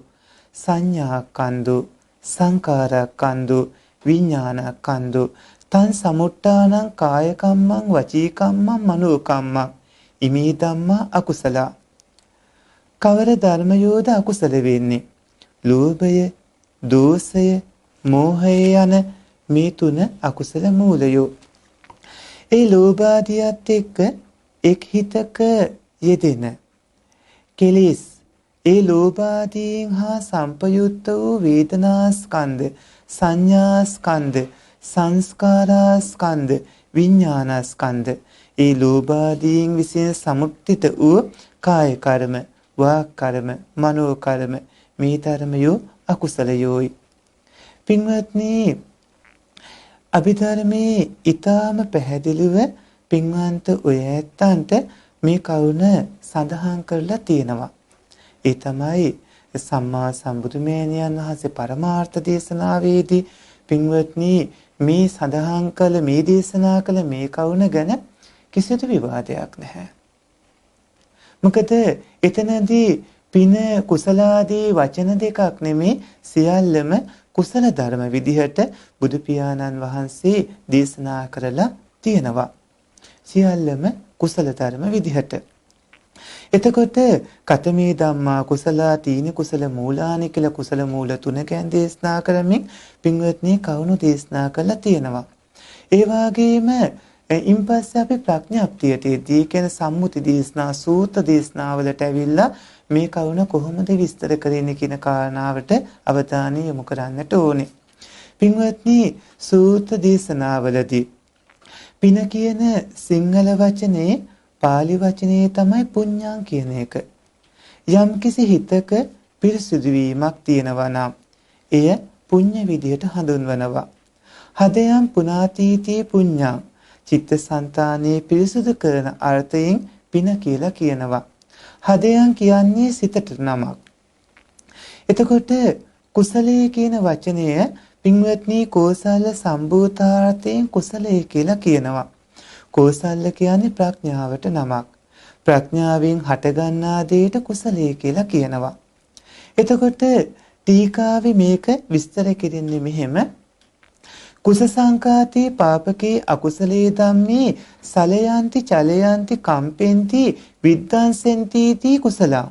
සංඥා කන්දෝ සංඛාර කන්දෝ විඥාන කන්දෝ තං සමුට්ඨානං කාය කම්මං වචී කම්මං මනෝ කම්මං ඉමේ ධම්මා අකුසල. කවර ධර්මයෝද අකුසල වෙන්නේ? ලෝභය, දෝෂය, මෝහය යන මේ තුන අකුසල මූලයෝ. ඒ ලෝභාදියත් එක්ක එක් හිතක යෙදෙන කෙලෙස් ඒ ලෝභාදීන් හා සම්පයුක්ත වූ වේදනා ස්කන්ධ සංඥා ස්කන්ධ සංස්කාරා ස්කන්ධ විඥාන ස්කන්ධ ඒ ලෝභාදීන් විසින් සමුත්ථිත වූ කාය කර්ම වාක් කර්ම මනෝ කර්ම මේ ධර්මයෝ අකුසලයෝයි. පින්වත්නි අභිධර්මයේ ඊටාම පැහැදිලිව පින්වන්ත ඔය ඇත්තන්ට මේ කරුණ සඳහන් කරලා තියෙනවා. ඒ තමයි සම්මා සම්බුදු මෑණියන් වහන්සේ පරමාර්ථ දේශනාවේදී පින්වත්නි මේ සඳහන් කළ මේ දේශනා කළ මේ කරුණ ගැන කිසිදු විවාදයක් නැහැ. මොකද එතනදී පින කුසලාදී වචන දෙකක් නෙමේ සියල්ලම කුසල ධර්ම විදිහට බුදු පියාණන් වහන්සේ දේශනා කරලා තියෙනවා. සියල්ලම කුසල ධර්ම විදිහට. එතකොට කතමේ ධම්මා කුසලා තීන කුසල මූලානි කියලා කුසල මූල තුන ගැන දේශනා කරමින් පින්වත්නි කවුණු දේශනා කරලා තියෙනවා. ඒ වගේම ඉන්පස්සේ අපි ප්‍රඥාප්තියටදී කියන සම්මුති දේශනා සූත්‍ර දේශනාවලට ඇවිල්ලා මේ කවුණ කොහොමද විස්තර කරන්නේ කියන කාරණාවට අවධානය යොමු කරන්නට ඕනේ. පින්වත්නි සූත්‍ර දේශනාවලදී පින කියන සිංහල වචනේ පාලි වචනේ තමයි පුඤ්ඤං කියන එක. යම්කිසි හිතක පිරිසිදු වීමක් තියෙනවා නම් එය පුඤ්ඤ විදියට හඳුන්වනවා. හදයන් පුනාතීති පුඤ්ඤං චිත්තසංතානයේ පිරිසිදු කරන අර්ථයෙන් පින කියලා කියනවා. හදයන් කියන්නේ සිතට නමක්. එතකොට කුසලයේ කියන වචනය පින්වත්නි කෝසල සම්භූතාර්ථයෙන් කුසලයේ කියලා කියනවා. කෝසල කියන්නේ ප්‍රඥාවට නමක්. ප්‍රඥාවෙන් හටගන්නා දෙයට කුසලයේ කියලා කියනවා. එතකොට ටීකාවේ මේක විස්තර කෙරෙන්නේ මෙහෙම. කුස සංකාතේ පාපකේ අකුසලේ ධම්මේ සලයන්ති චලයන්ති කම්පෙන්ති විද්දංසෙන්ති කුසලං.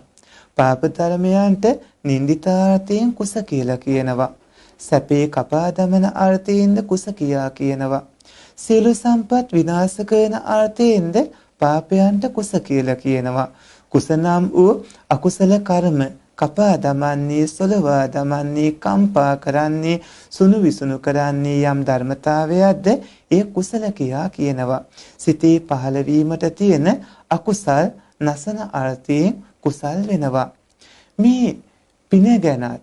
පාප ධර්මයන්ට නින්දිතාර්ථයෙන් කුස කියලා කියනවා. සැපේ කපා දමන අර්ථයෙන්ද කුස කියා කියනවා. සියලු සම්පත් විනාශ කරන අර්ථයෙන්ද පාපයන්ට කුස කියලා කියනවා. කුස නම් වූ අකුසල කර්ම කපා දමන්නේ, සොලවා දමන්නේ, කම්පා කරන්නේ, සුණු විසුණු කරන්නේ යම් ධර්මතාවයක්ද ඒ කුසල කියා කියනවා. සිතේ පහළ වීමට තියෙන අකුසල් නසන අර්ථයෙන් කුසල් වෙනවා. මේ පින ගැනත්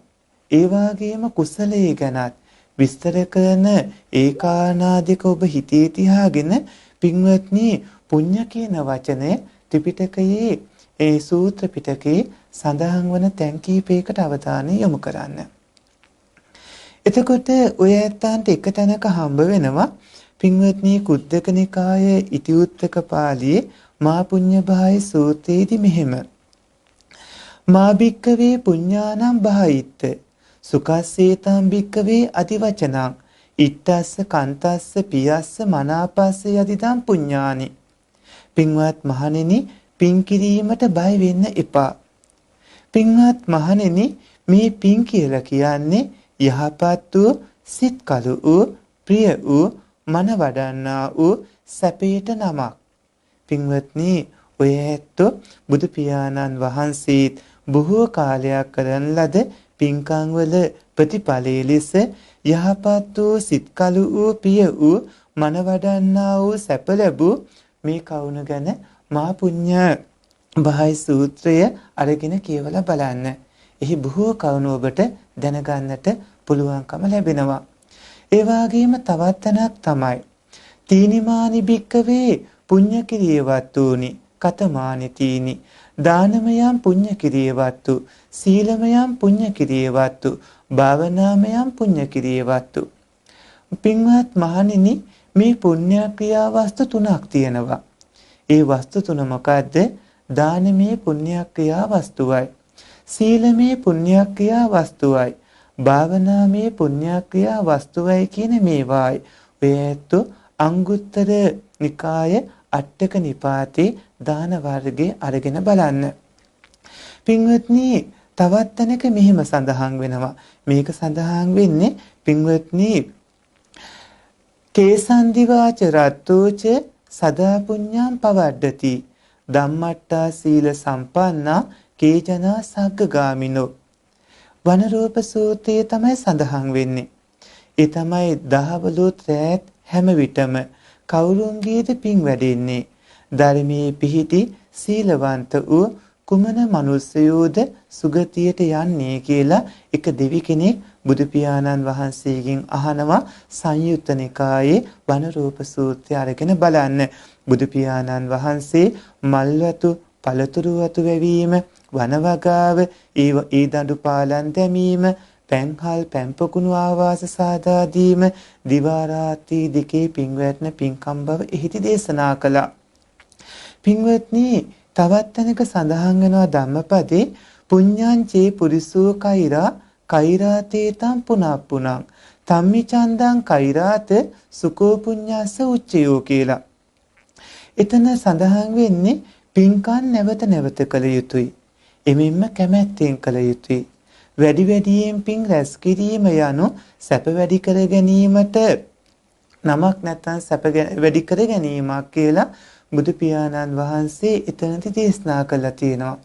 ඒ වගේම කුසලයේ ගැනත් විස්තර කරන ඒ කාරණාදික ඔබ හිතේ තියාගෙන පින්වත්නි පුණ්‍ය කියන වචනය ත්‍රිපිටකයේ ඒ සූත්‍ර පිටකේ සඳහන් වන තැන් කීපයකට අවධානය යොමු කරන්න. එතකොට ඔය ඇත්තන්ට එක තැනක හම්බ වෙනවා පින්වත්නි කුද්දක නිකායේ ඉතිඋත්තක පාළියේ මා පුඤ්ඤභාය සූත්‍රයේදී මෙහෙම මා භික්කවේ පුඤ්ඤානම් බහයිත්ත සුඛස්සේතම් භික්කවේ අතිවචනං ඉත්තස්ස කන්තස්ස පියස්ස මනාපස්ස යදිදම් පුඤ්ඤානි. පින්වත් මහණෙනි පින් කිරීමට බය වෙන්න එපා. පින්වත් මහණෙනි මේ පින් කියලා කියන්නේ යහපත් වූ සිත් කළු වූ ප්‍රිය වූ මන වඩන්නා වූ සැපයට නමක්. පින්වත්නි ඔය ඇත්තෝ බුදු පියාණන් වහන්සේ බොහෝ කාලයක් කරන ලද පින්කම් වල ප්‍රතිඵලයේ ලෙස යහපත් වූ සිත් කළු වූ ප්‍රිය වූ මන වඩන්නා වූ සැප ලැබූ මේ කවුණ ගැන මා පුඤ්ඤ භාය සූත්‍රය අරගෙන කියවලා බලන්න. එහි බොහෝ කරුණු ඔබට දැනගන්නට පුළුවන්කම ලැබෙනවා. ඒ වගේම තවත් තැනක් තමයි තීනිමානි භික්කවේ පුඤ්ඤ කිරියවත්තුනි කතමානි තීනි දානමයන් පුඤ්ඤ කිරියවත්තු සීලමයන් පුඤ්ඤ කිරියවත්තු භාවනාමයන් පුඤ්ඤ කිරියවත්තු. පින්වත් මහණෙනි මේ පුණ්‍ය ක්‍රියා වස්තු තුනක් තියෙනවා. ඒ වස්තු තුන මොකද්ද? දානමේ පුණ්‍ය ක්‍රියා වස්තුවයි. සීලමේ පුණ්‍ය ක්‍රියා වස්තුවයි. භාවනාමේ පුණ්‍ය ක්‍රියා වස්තුවයි කියන මේවායි. ඔය ඇත්තෝ අංගුත්තර නිකාය අට්ඨක නිපාතේ දාන වර්ගයේ අරගෙන බලන්න. පින්වත්නි තවත් තැනක මෙහෙම සඳහන් වෙනවා. මේක සඳහන් වෙන්නේ පින්වත්නි කේසන්දිවාච රත්තෝච සදා පුඤ්ඤං පවඩ්ඩති ධම්මට්ටා සීල සම්පන්නා කේජනා සග්ගගාමිනෝ. වනරූප සූත්‍රයේ තමයි සඳහන් වෙන්නේ. ඒ තමයි දහවලුත් රැත් හැම විටම කවුරුන්ගේද පින් වැඩෙන්නේ ධර්මයේ පිහිටි සීලවන්ත වූ කුමන මනුස්සයෝද සුගතියට යන්නේ කියලා එක දෙවි කෙනෙක් බුදු පියාණන් වහන්සේගෙන් අහනවා. සංයුත්ත නිකායේ වනරූප සූත්‍රය අරගෙන බලන්න. බුදු පියාණන් වහන්සේ මල්වතු පළතුරු වතු වැවීම වනවගාව ඒ දඬු පාලන් දැමීම පැන්හල් පැන්පකුණු ආවාස සාදා දීම දිවා රාත්‍රී දෙකේ පින්වැටන පින්කම් බව එහිදී දේශනා කළා. පින්වත්නි තවත් තැනක සඳහන් වෙනවා ධම්මපදේ පුඤ්ඤංචේ පුරිසෝ කෛරා කෛරාතේතම් පුනප්පුනං තම්මි චන්දං කෛරාත සුකෝ පුඤ්ඤස්ස උච්චයෝ කියලා. එතන සඳහන් වෙන්නේ පින්කම් නැවත නැවත කළ යුතුයි. එමෙන්න කැමැත්තෙන් කළ යුතුයි. වැඩි වැඩියෙන් පින් රැස් කිරීම යනු සැප වැඩි කර ගැනීමට නමක් නැත්නම් සැප වැඩි කර ගැනීමක් කියලා බුදු පියාණන් වහන්සේ එතනදී දේශනා කළා තියෙනවා.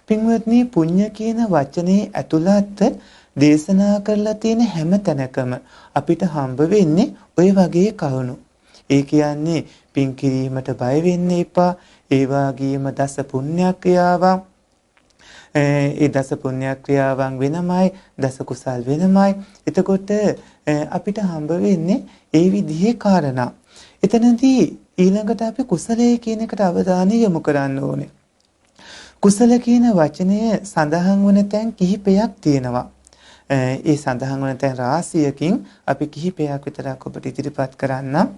පින්වත්නි පුණ්‍ය කියන වචනේ ඇතුළත් දේශනා කරලා තියෙන හැම තැනකම අපිට හම්බ වෙන්නේ ওই වගේ කරුණු. ඒ කියන්නේ පින් කිරීමට බය වෙන්න එපා. ඒ වගේම දස පුණ්‍ය ක්‍රියාවන් ඒ දස පුණ්‍ය ක්‍රියාවන් වෙනමයි දස කුසල් වෙනමයි. එතකොට අපිට හම්බ වෙන්නේ ඒ විදිහේ කාරණා. එතනදී ඊළඟට අපි කුසලයේ කියන එකට අවධානය යොමු කරන්න ඕනේ. කුසල කියන වචනය සඳහන් වන තැන් කිහිපයක් තියෙනවා. ඒ සඳහන් වන තැන් රාශියකින් අපි කිහිපයක් විතරක් ඔබට ඉදිරිපත් කරන්නම්.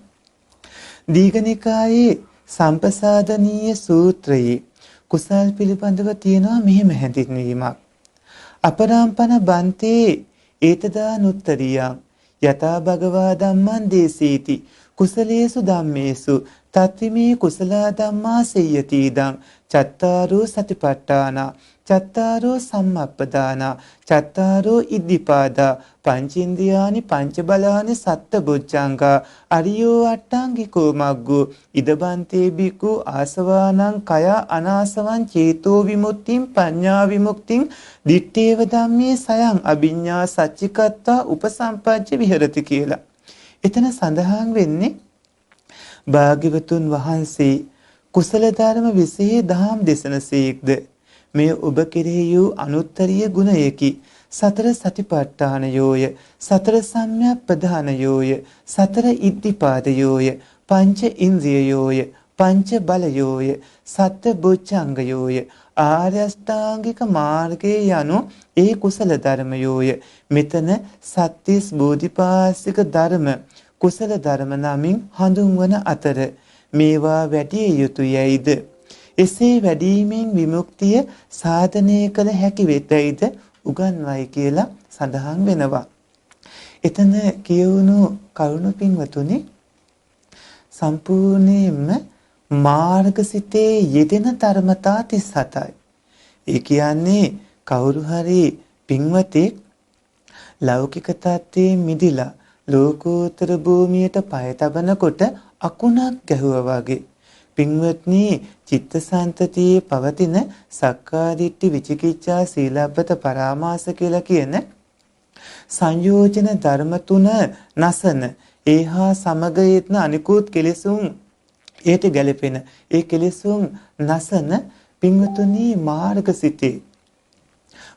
දීඝනිකායේ සම්පසාදනීය සූත්‍රයේ කුසල් පිළිබඳව තියෙනවා මෙහෙම හැඳින්වීමක්. අපරාම්පන බන්තේ ඒතදානුත්තරියං යතා භගවා ධම්මං දේසීති කුසලේසු ධම්මේසු තත්තිමේ කුසල ධම්මා සෙය්‍යති ඉදං චත්තාරෝ සතිපට්ඨාන චත්තාරෝ සම්මප්පදාන චත්තාරෝ ඉද්ධිපාදා පංචේන්ද්‍රියානි පංච බලානි සත්ත බොජ්ජංගා අරියෝ අට්ඨාංගිකෝ මග්ගෝ ඉදබන්තේ බිකු ආසවානං කය අනාසවං චේතෝ විමුක්තිං පඤ්ඤා විමුක්තිං දිත්තේව ධම්මේ සයං අභිඤ්ඤා සච්චිකත්තා උපසම්පජ්ජ විහෙරති කියලා. එතන සඳහන් වෙන්නේ භාග්‍යවතුන් වහන්සේ කුසල ධර්ම විශේෂ දහම් දෙසනසේක්ද මේ ඔබ කෙරෙහි වූ අනුත්තරීය ගුණයකි. සතර සතිපට්ඨානයෝය සතර සම්‍යක් ප්‍රධානයෝය සතර ඉද්ධිපාදයෝය පංච ඉන්ද්‍රියයෝය පංච බලයෝය සත්ත බොච්චංගයෝය ආර්ය අෂ්ටාංගික මාර්ගයේ යනු ඒ කුසල ධර්මයෝය. මෙතන සත්‍තිස් බෝධිපාසික ධර්ම කුසල ධර්ම නමින් හඳුන්වන අතර මේවා වැඩි යුතුයයිද? එසේ වැඩිමෙන් විමුක්තිය සාධනය කළ හැකි වෙතයිද උගන්වයි කියලා සඳහන් වෙනවා. එතන කියවුණු කරුණ පින්වතුනි සම්පූර්ණයෙන්ම මාර්ගසිතේ යෙදෙන ධර්මතා 37යි. ඒ කියන්නේ කවුරු හරි පින්වතෙක් ලෞකික තත්ත්වයෙන් මිදිලා ලෝකෝත්තර භූමියට පය තබනකොට අකුණක් ගැහුවා වගේ පින්වත්නි චිත්තසංතතියේ පවතින සක්කාදිට්ඨි විචිකිච්ඡා සීලබ්බත පරාමාස කියලා කියන සංයෝජන ධර්ම තුන නසන ඒහා සමග යෙත්න අනිකුත් කෙලෙසුන් ඒට ගැලපෙන ඒ කෙලෙසුන් නසන පින්වතුනි මාර්ගසිතේ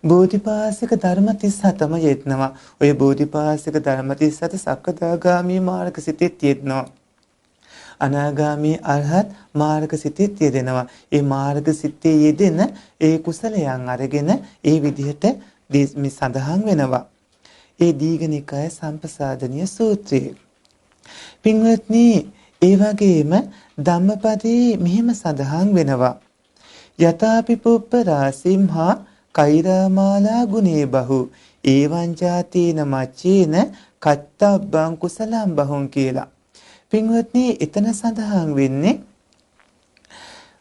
බෝධිපාසික ධර්ම 37ම යෙත්නවා. ඔය බෝධිපාසික ධර්ම 37 සක්කදාගාමී මාර්ගසිතෙත් යෙදෙනවා. අනාගාමී අරහත් මාර්ගසිතෙත් යෙදෙනවා. ඒ මාර්ගසිතේ යෙදෙන ඒ කුසලයන් අරගෙන ඒ විදිහට මේ සඳහන් වෙනවා. ඒ දීඝනිකාය සම්පසාදනීය සූත්‍රයේ. පින්වත්නි ඒ වගේම ධම්මපදයේ මෙහෙම සඳහන් වෙනවා. යතාපි පුප්ප රාසිම්හා කෛරාමාලා ගුණේ බහු ඒවං ජාතේන මච්චේන කත්තබ්බං කුසලං බහුං කියලා. පින්වත්නි එතන සඳහන් වෙන්නේ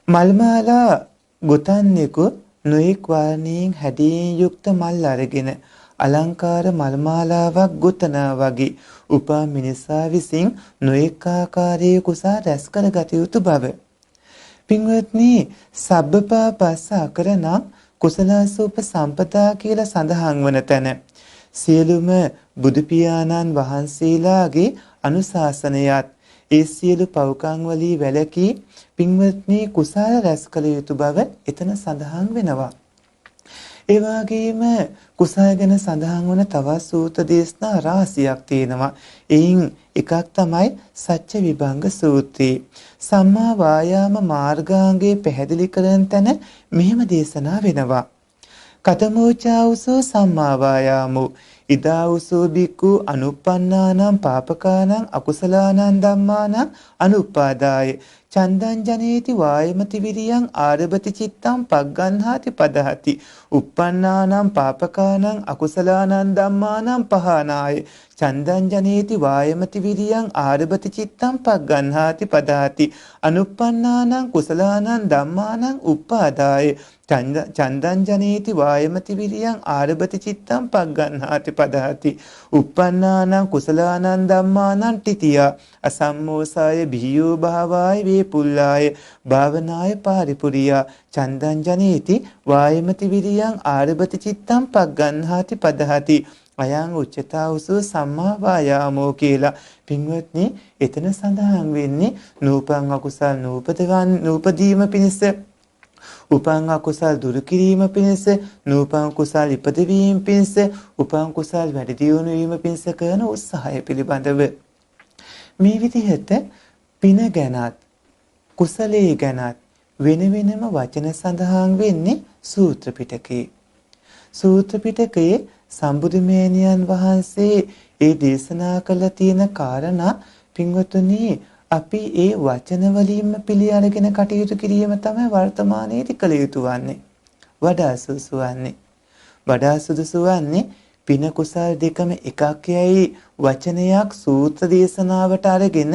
මල්මාලා ගොතන්නෙකු නොඑක් වර්ණයෙන් හැඩයෙන් යුක්ත මල් අරගෙන අලංකාර මල්මාලාවක් ගොතනා වගේ උපා මිනිසා විසින් නොඑක් ආකාරයේ කුසල රැස් කරගත යුතු බව. පින්වත්නි සබ්බපා පස්ස අකරණං කුසලසූප සම්පදා කියලා සඳහන් වන තැන සියලුම බුදු පියාණන් වහන්සේලාගේ අනුශාසනයත් ඒ සියලු පව්කම් වලී වැළකී පින්වත්නි කුසල රැස් කළ යුතු බව එතන සඳහන් වෙනවා. ඒ වගේම කුසල ගැන සඳහන් වන තවත් සූත්‍ර දේශනා රාශියක් තියෙනවා. එයින් එකක් තමයි සත්‍ය විභංග සූත්‍රය. සම්මා වායාම මාර්ගාංගයේ පැහැදිලි කරන තැන මෙහෙම දේශනා වෙනවා. කතමෝචාවසෝ සම්මා වායාමෝ ඉදාවසෝ බික්ඛු අනුප්පන්නානම් පාපකානම් අකුසලානම් ධම්මානම් අනුපාදාය චන්දං ජනේති වායමති විරියං ආරභති චිත්තං පග්ගන්හාති පදහති uppannānaṁ pāpakānaṁ akusalaanaṁ dhammānaṁ pahānāya චන්දං ජනේති වායමති විරියං ආරභති චිත්තං පග්ගන්හාති පදහති අනුප්පන්නානං කුසලානං ධම්මානං උපාදාය චන්දං ජනේති වායමති විරියං ආරභති චිත්තං පග්ගන්හාති පදහති uppannānaṁ කුසලානං ධම්මානං තිතියා අසම්මෝසාය බිහියෝ භාවාය වේපුල්ලාය භාවනාය පාරිපුරියා චන්දං ජනේති වායමති විරියං ආරභති චිත්තං පග්ගන්හාති පදහති අයං උච්චතා උසු සම්මා වායාමෝ කියලා. පින්වත්නි එතන සඳහන් වෙන්නේ නූපං අකුසල් නූපදීම පිණිස උපං අකුසල් දුරු කිරීම පිණිස නූපං කුසල් ඉපදවීම පිණිස උපං කුසල් වැඩි දියුණු වීම පිණිස කරන උත්සාහය පිළිබඳව මේ විදිහට පින ගැනත් කුසලයේ ගැනත් වෙන වෙනම වචන සඳහන් වෙන්නේ සූත්‍ර පිටකේ. සූත්‍ර පිටකයේ සම්බුදුමේනියන් වහන්සේ ඒ දේශනා කළ තියෙන කාරණා පින්වතුනි අපි ඒ වචන වලින්ම පිළි අරගෙන කටයුතු කිරීම තමයි වර්තමානයේදී කළ යුතු වන්නේ. වඩා සුදුසු වන්නේ. වඩා සුදුසු වන්නේ පින කුසල් දෙකම එකක් යයි වචනයක් සූත්‍ර දේශනාවට අරගෙන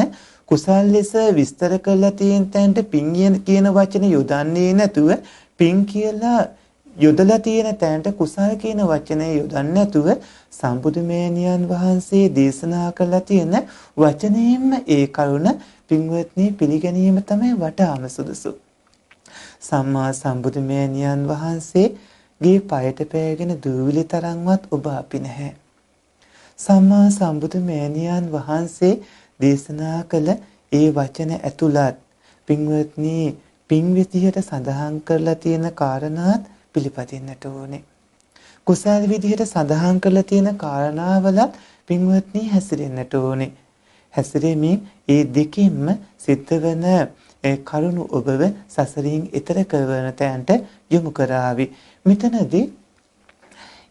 කුසල් ලෙස විස්තර කරලා තියෙන තැනට පින් කියන වචන යොදන්නේ නැතුව පින් කියලා යොදලා තියෙන තැනට කුසල් කියන වචනේ යොදන්නේ නැතුව සම්බුදුමේනියන් වහන්සේ දේශනා කළා තියෙන වචනයෙන්ම ඒ කරුණ පින්වත්නි පිළිගැනීම තමයි වඩාම සුදුසු. සම්මා සම්බුදුමේනියන් වහන්සේගේ පයට පෑගෙන දූවිලි තරම්වත් ඔබ අපි නැහැ. සම්මා සම්බුදුමේනියන් වහන්සේ දේශනා කළ ඒ වචන ඇතුළත් පින්වත්නි පින් විදිහට සඳහන් කරලා තියෙන කාරණාත් පිළිපදින්නට ඕනේ. කුසල් විදිහට සඳහන් කරලා තියෙන කාරණාවලත් පින්වත්නි හැසිරෙන්නට ඕනේ. හැසිරෙමින් ඒ දෙකින්ම සිද්ධ වෙන කරුණු ඔබව සසරින් එතර කරන තැනට යොමු කරાવી. මෙතනදී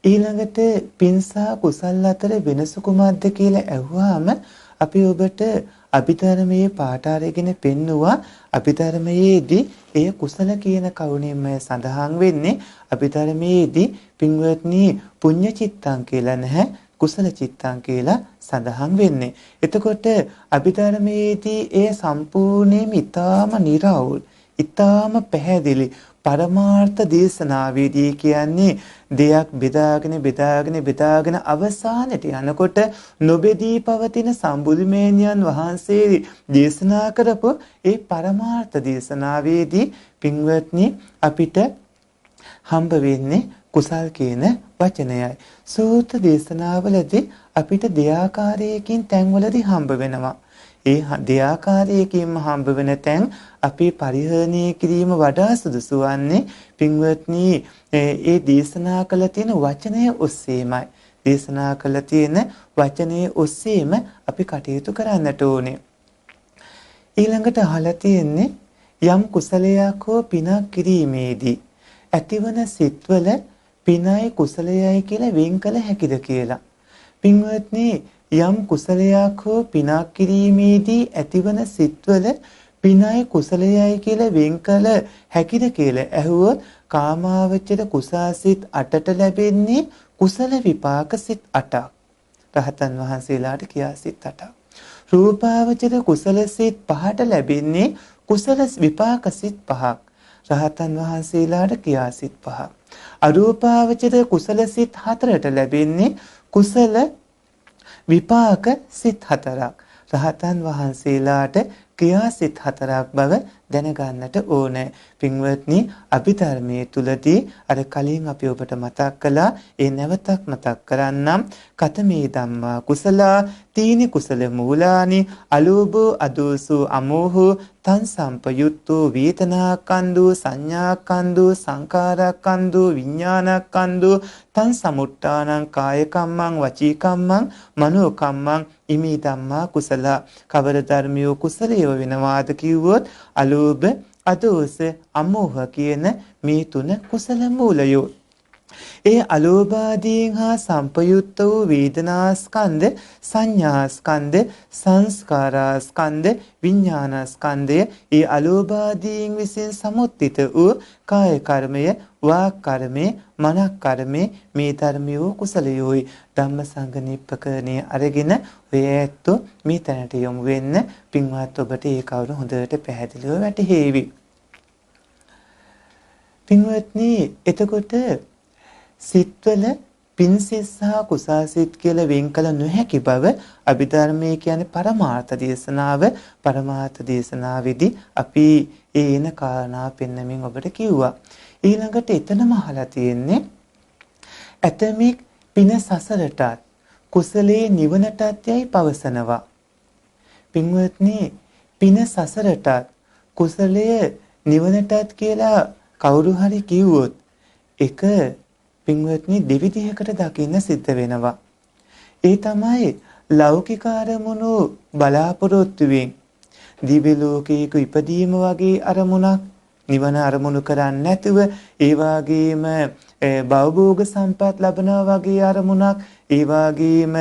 ඊළඟට පින්සා කුසල් අතර වෙනස කුමක්ද කියලා අහුවාම අපි ඔබට අභිධර්මයේ පාඨ අරගෙන පෙන්නවා. අභිධර්මයේදී එය කුසල කියන කරුණෙන්ම සඳහන් වෙන්නේ. අභිධර්මයේදී පින්වත්නි පුඤ්ඤ චිත්තං කියලා නැහැ, කුසල චිත්තං කියලා සඳහන් වෙන්නේ. එතකොට අභිධර්මයේදී එය සම්පූර්ණයෙන්ම ඊටාම නිර්වෘල්, ඊටාම පැහැදිලි පරමාර්ථ දේශනාවේදී කියන්නේ දෙයක් බෙදාගෙන අවසානට යනකොට නොබෙදී පවතින සම්බුදුමේනියන් වහන්සේ දේශනා කරපු ඒ පරමාර්ථ දේශනාවේදී පින්වත්නි අපිට හම්බ වෙන්නේ කුසල් කියන වචනයයි. සූත්‍ර දේශනාවලදී අපිට දෙආකාරයකින් තැන්වලදී හම්බ වෙනවා. ඒ දෙආකාරයකින්ම හම්බ වෙන තැන් අපි පරිහරණය කිරීම වඩා සුදුසු වන්නේ පින්වත්නි ඒ දේශනා කළ තියෙන වචනය ඔස්සේමයි. දේශනා කළ තියෙන වචනයේ ඔස්සේම අපි කටයුතු කරන්නට ඕනේ. ඊළඟට අහලා තියෙන්නේ යම් කුසලයක් හෝ පිනක් කිරීමේදී ඇතිවන සිත්වල පිනයි කුසලයයි කියලා වෙන් කළ හැකිද කියලා. පින්වත්නි යම් කුසලයක් හෝ පිනක් කිරීමේදී ඇතිවන සිත්වල පිනයි කුසලයයි කියලා වෙන් කළ හැකිද කියලා ඇහුවොත් කාමාවචර කුසාසිත 8ට ලැබෙන්නේ කුසල විපාක සිත් 8ක්. රහතන් වහන්සේලාට කියා සිත් 8ක්. රූපාවචර කුසල සිත් 5ට ලැබෙන්නේ කුසල විපාක සිත් 5ක්. රහතන් වහන්සේලාට කියා සිත් 5ක්. අරූපාවචර කුසල සිත් 4ට ලැබෙන්නේ කුසල විපාක සිත් 4ක්. රහතන් වහන්සේලාට ක්‍රියා සිත් 4ක් බව දැනගන්නට ඕනේ. පින්වත්නි අභිධර්මයේ තුලදී අර කලින් අපි ඔබට මතක් කළා ඒ නැවතක් මතක් කරන්නම්. කතමේ ධම්මා කුසලා තීනි කුසල මූලානි අලෝභෝ අදෝසෝ අමෝහෝ තං සම්පයුත්තෝ වේතනාකන්දෝ සංඥාකන්දෝ සංකාරකන්දෝ විඥානකන්දෝ තං සමුට්ඨානං කායකම්මං වචීකම්මං මනෝකම්මං ඉමි ධම්මා කුසලා. කවර ධර්මියෝ කුසලයෝ වෙනවාද කිව්වොත් අලෝභ අදෝස අමෝහ කියන මේ තුන කුසල මූලයෝ. ඒ අලෝභාදීන් හා සම්පයුක්ත වූ වේදනාස්කන්ධ, සංඥාස්කන්ධ, සංස්කාරස්කන්ධ, විඥානස්කන්ධය ඒ අලෝභාදීන් විසින් සමුත්ථිත වූ කාය කර්මය, වාක් කර්මය, මනක් කර්මය මේ ධර්මියෝ කුසලයෝයි. ධම්මසංගනිප්පකරණේ අරගෙන ඔය ඇත්තෝ මේ තැනට යොමු වෙන්න. පින්වත් ඔබට ඒ කවුරු හොඳට පැහැදිලිව වැටහෙවි. පින්වත්නි එතකොට සිත්වල පින්සිත සහ කුසාසිත කියලා වෙන් කළ නොහැකි බව අභිධර්මයේ කියන්නේ පරමාර්ථ දේශනාව. පරමාර්ථ දේශනාවේදී අපි ඒන කාරණා පෙන්වමින් ඔබට කිව්වා. ඊළඟට එතනම අහලා තියෙන්නේ ඇතමෙක් පින සසරටත් කුසලයේ නිවනටත් යයි පවසනවා. පින්වත්නි පින සසරටත් කුසලයේ නිවනටත් කියලා කවුරු හරි කිව්වොත් එක පින්වත්නි දෙවිදිහකට දකින්න සිද්ධ වෙනවා. ඒ තමයි ලෞකික අරමුණු බලාපොරොත්තුවෙන් දිව්‍ය ලෝකයක ඉපදීම වගේ අරමුණක් නිවන අරමුණු කරන්නේ නැතුව ඒ වගේම භවභෝග සම්පත් ලබනවා වගේ අරමුණක් ඒ වගේම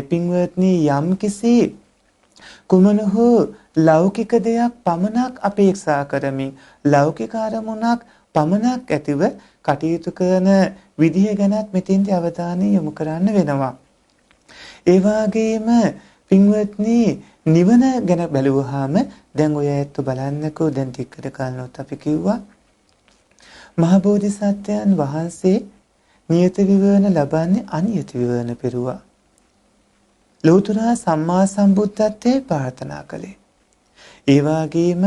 පින්වත්නි යම්කිසි කුමන හෝ ලෞකික දෙයක් පමණක් අපේක්ෂා කරමින් ලෞකික අරමුණක් පමණක් ඇතිව කටයුතු කරන විදිහ ගැනත් මෙතෙන්දී අවධානය යොමු කරන්න වෙනවා. ඒ වගේම පින්වත්නි නිවන ගැන බැලුවාම දැන් ඔය ඇත්ත බලන්නකෝ දැන් ටිකට කලිනුත් අපි කිව්වා මහ බෝධිසත්වයන් වහන්සේ නියත විවරණ ලබන්නේ අනියත විවරණ පෙරුවා. ලෞතර සම්මා සම්බුද්ධත්වයේ ප්‍රාර්ථනා කළේ. ඒ වගේම